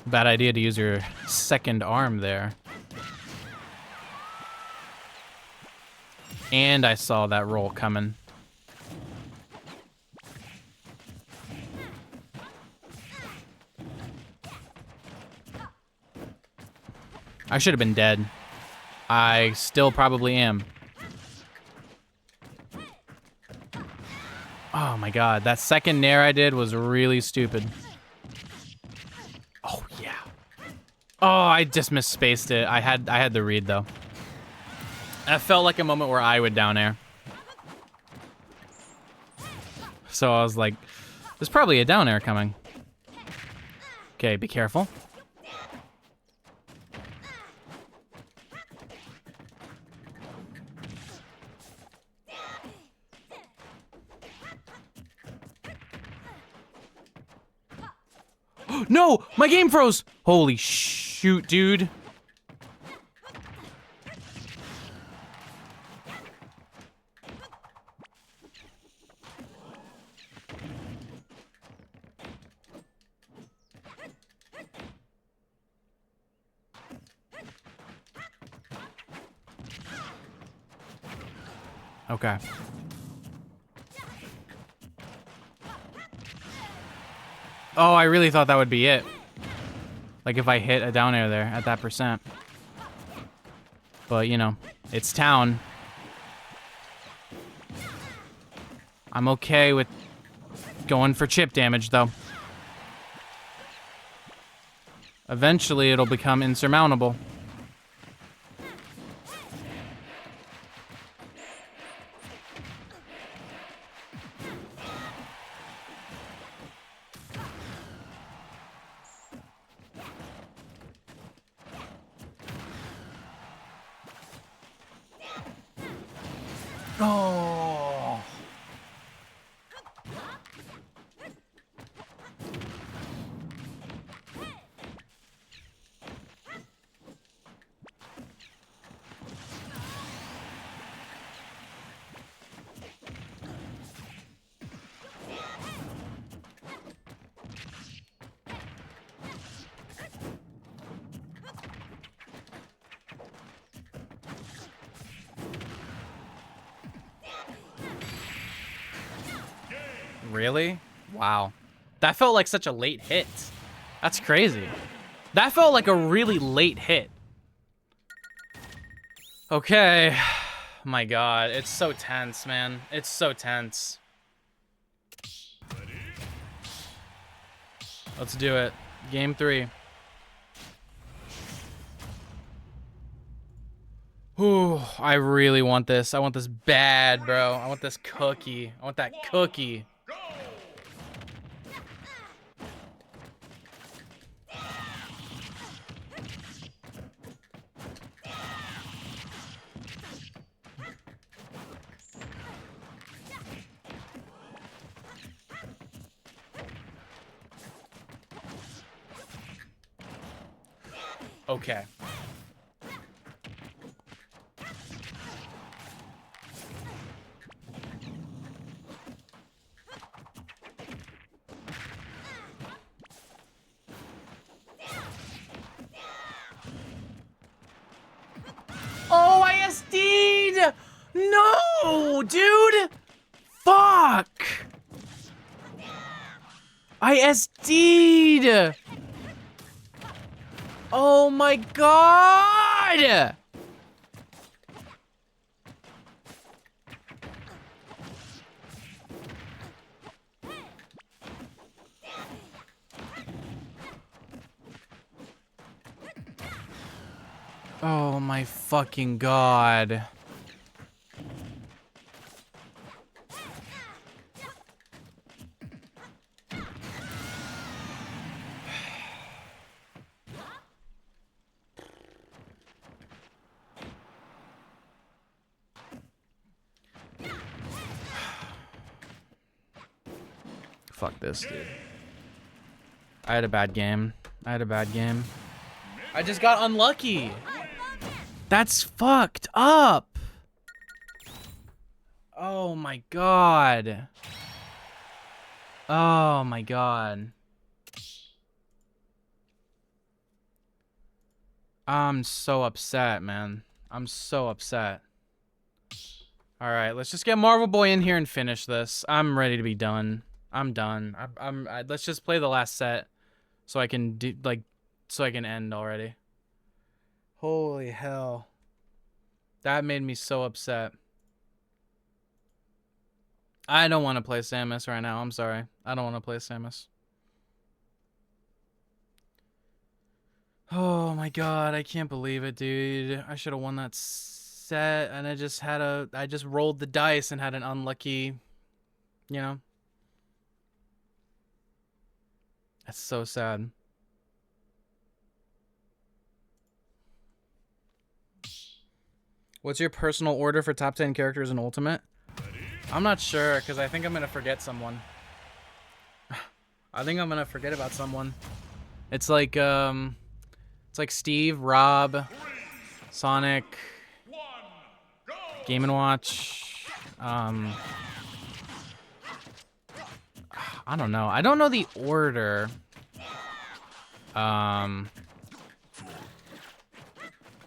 Bad idea to use your second arm there. And I saw that roll coming. I should have been dead. I still probably am. Oh my god, that second nair I did was really stupid. Oh yeah. Oh, I just misspaced it. I had the read though. That felt like a moment where I would down air. So I was like, there's probably a down air coming. Okay, be careful. No! My game froze! Holy shoot, dude. Okay. Oh, I really thought that would be it. Like if I hit a down air there at that percent. But, you know, it's town. I'm okay with going for chip damage, though. Eventually, it'll become insurmountable. Oh. Really? Wow. That felt like such a late hit. That's crazy. That felt like a really late hit. Okay. My god, it's so tense, man. It's so tense. Let's do it. Game 3. Ooh, I really want this. I want this bad, bro. I want this cookie. I want that cookie. Okay. Oh, I SD'd! No, dude! Fuck! I SD'd! Oh my god! Oh my fucking god. Fuck this, dude. I had a bad game. I just got unlucky. That's fucked up. Oh my god. Oh my god. I'm so upset, man. I'm so upset. All right, let's just get Marvel Boy in here and finish this. I'm ready to be done. I'm done. Let's just play the last set, so I can do so I can end already. Holy hell, that made me so upset. I don't want to play Samus right now. I'm sorry. I don't want to play Samus. Oh my god, I can't believe it, dude. I should have won that set, and I just rolled the dice and had an unlucky, you know. That's so sad. What's your personal order for top 10 characters in Ultimate? I'm not sure, because I think I'm going to forget someone. I think I'm going to forget about someone. It's like Steve, Rob, Sonic, Game & Watch. I don't know. I don't know the order.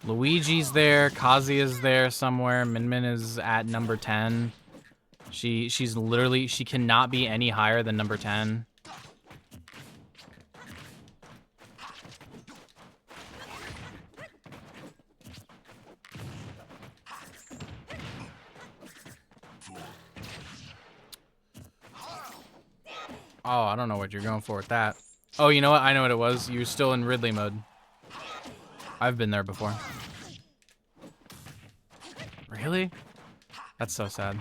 Luigi's there, Kazuya's there somewhere. Min Min is at number 10. She's literally, she cannot be any higher than number 10. Oh, I don't know what you're going for with that. Oh, you know what? I know what it was. You're still in Ridley mode. I've been there before. Really? That's so sad.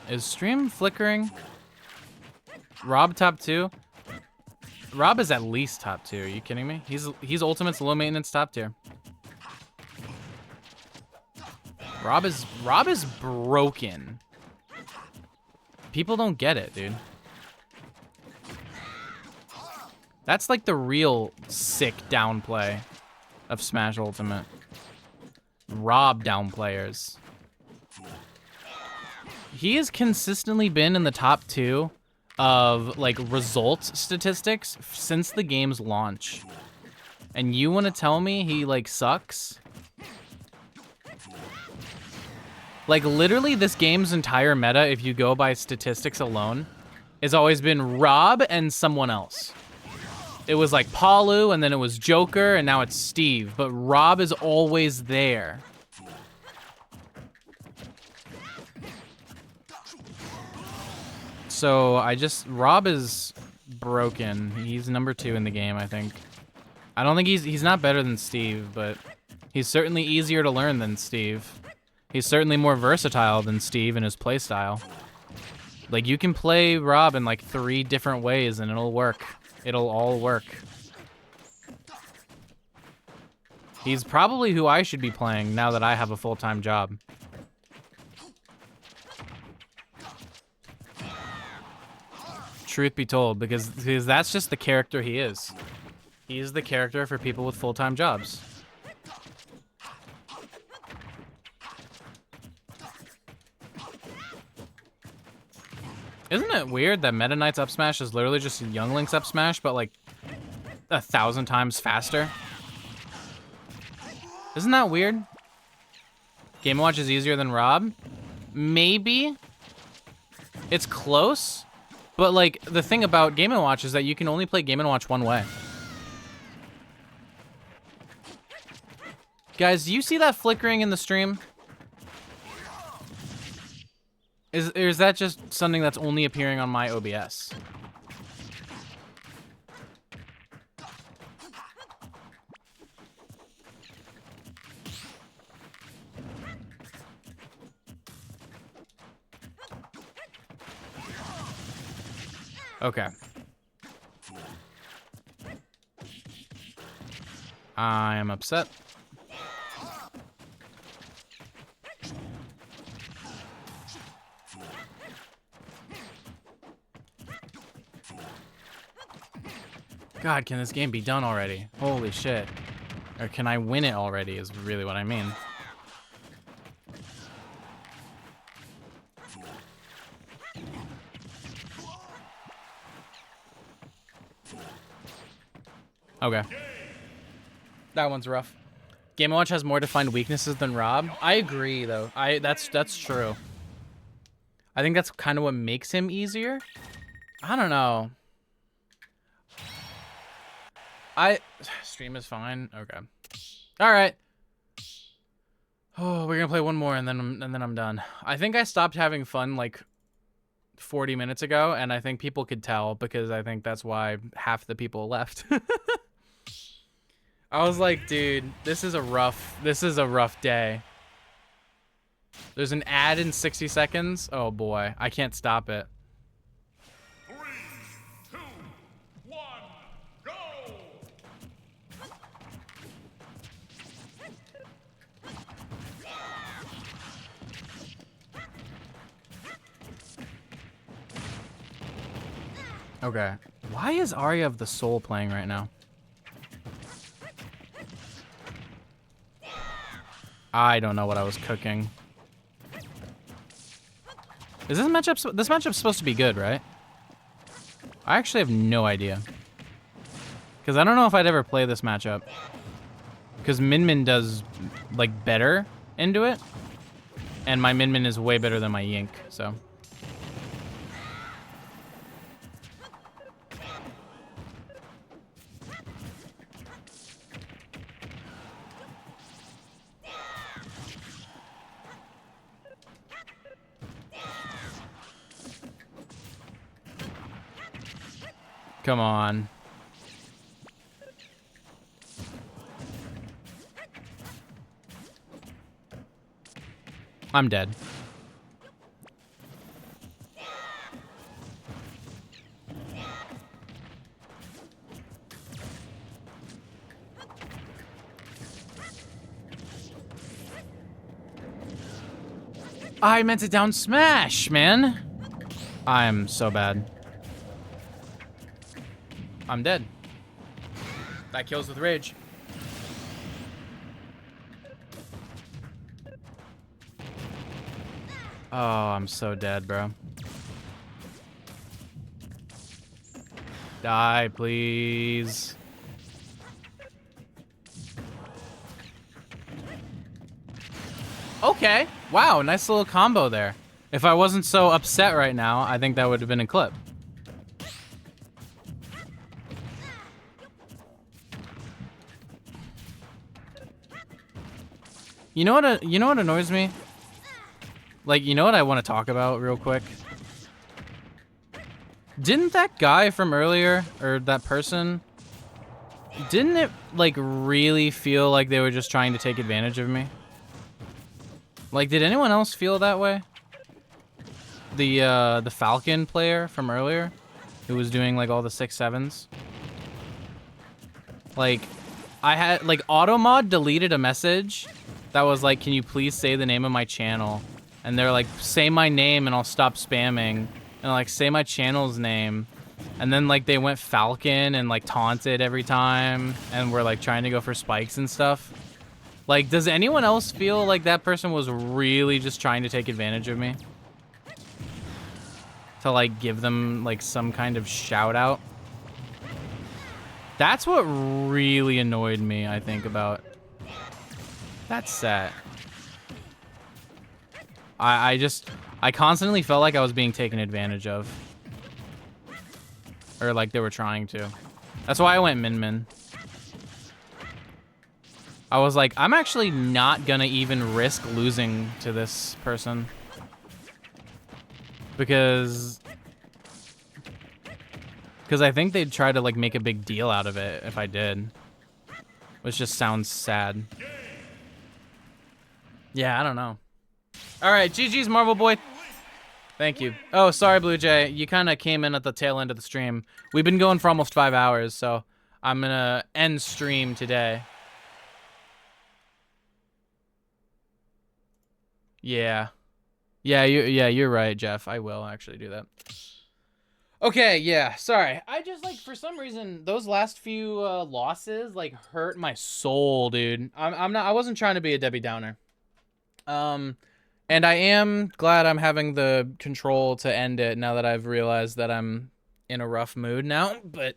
Is stream flickering? Rob top 2? Rob is at least top 2. Are you kidding me? He's Ultimate's low maintenance top tier. Rob is broken. People don't get it, dude. That's like the real sick downplay of Smash Ultimate. Rob downplayers. He has consistently been in the top 2 of like results statistics since the game's launch. And you want to tell me he like sucks? Like, literally, this game's entire meta, if you go by statistics alone, has always been Rob and someone else. It was like Palu, and then it was Joker, and now it's Steve. But Rob is always there. So, Rob is broken. He's number 2 in the game, I think. I don't think he's not better than Steve, but he's certainly easier to learn than Steve. He's certainly more versatile than Steve in his playstyle. Like, you can play Rob in like 3 different ways and it'll work. It'll all work. He's probably who I should be playing now that I have a full-time job. Truth be told, because that's just the character he is. He is the character for people with full-time jobs. Isn't it weird that Meta Knight's up smash is literally just Young Link's up smash, but like 1,000 times faster? Isn't that weird? Game & Watch is easier than Rob? Maybe. It's close, but like the thing about Game & Watch is that you can only play Game & Watch one way. Guys, do you see that flickering in the stream? Is that just something that's only appearing on my OBS? Okay. I am upset. God, can this game be done already? Holy shit. Or can I win it already is really what I mean. Okay. That one's rough. Game & Watch has more defined weaknesses than Rob. I agree, though. That's true. I think that's kind of what makes him easier. I don't know. Stream is fine. Okay. All right. Oh, we're gonna play one more and then I'm done. I think I stopped having fun like 40 minutes ago, and I think people could tell because I think that's why half the people left. I was like, dude, this is a rough day. There's an ad in 60 seconds. Oh boy, I can't stop it. 3, 2, 1, go! Okay. Why is Aria of the Soul playing right now? I don't know what I was cooking. Is this matchup's supposed to be good, right? I actually have no idea. Because I don't know if I'd ever play this matchup. Because Min Min does, like, better into it. And my Min Min is way better than my Yink, so. Come on. I'm dead. I meant to down smash, man. I'm so bad. I'm dead. That kills with rage. Oh, I'm so dead, bro. Die, please. Okay. Wow, nice little combo there. If I wasn't so upset right now, I think that would have been a clip. You know what annoys me? Like, you know what I want to talk about real quick? Didn't that guy from earlier, or that person, didn't it, like, really feel like they were just trying to take advantage of me? Like, did anyone else feel that way? The Falcon player from earlier, who was doing, like, all the 6-7s? Like, I had, like, Automod deleted a message that was like, can you please say the name of my channel? And they're like, say my name and I'll stop spamming. And like, say my channel's name. And then like, they went Falcon and like taunted every time. And were like trying to go for spikes and stuff. Like, does anyone else feel like that person was really just trying to take advantage of me? To like, give them like some kind of shout out? That's what really annoyed me, I think, about that set. I constantly felt like I was being taken advantage of. Or like they were trying to. That's why I went Min Min. I was like, I'm actually not gonna even risk losing to this person. Because I think they'd try to like make a big deal out of it if I did. Which just sounds sad. Yeah, I don't know. All right, GG's Marvel Boy. Thank you. Oh, sorry, Blue Jay. You kind of came in at the tail end of the stream. We've been going for almost 5 hours, so I'm gonna end stream today. Yeah. You're right, Jeff. I will actually do that. Okay, yeah, sorry. I just, like, for some reason, those last few losses, like, hurt my soul, dude. I wasn't trying to be a Debbie Downer. And I am glad I'm having the control to end it now that I've realized that I'm in a rough mood now, but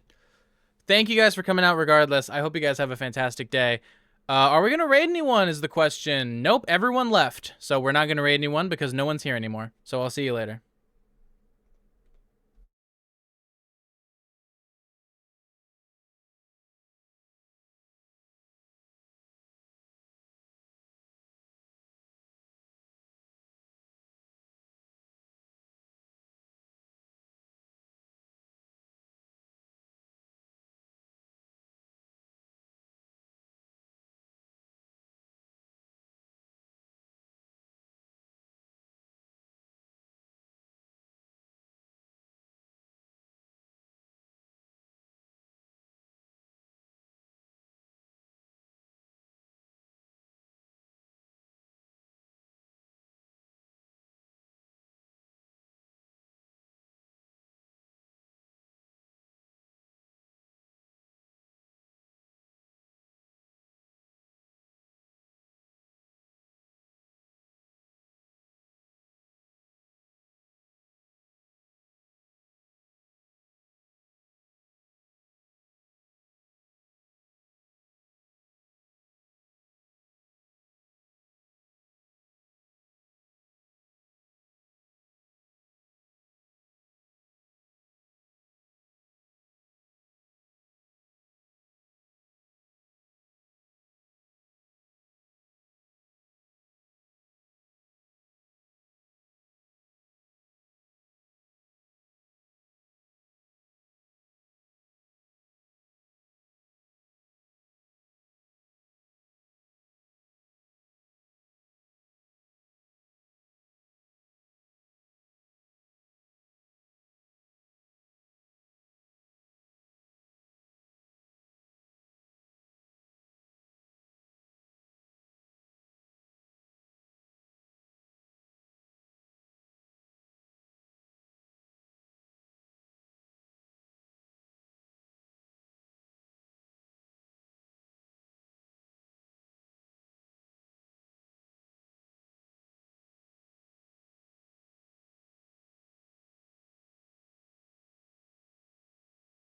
thank you guys for coming out regardless. I hope you guys have a fantastic day. Are we going to raid anyone is the question. Nope, everyone left. So we're not going to raid anyone because no one's here anymore. So I'll see you later.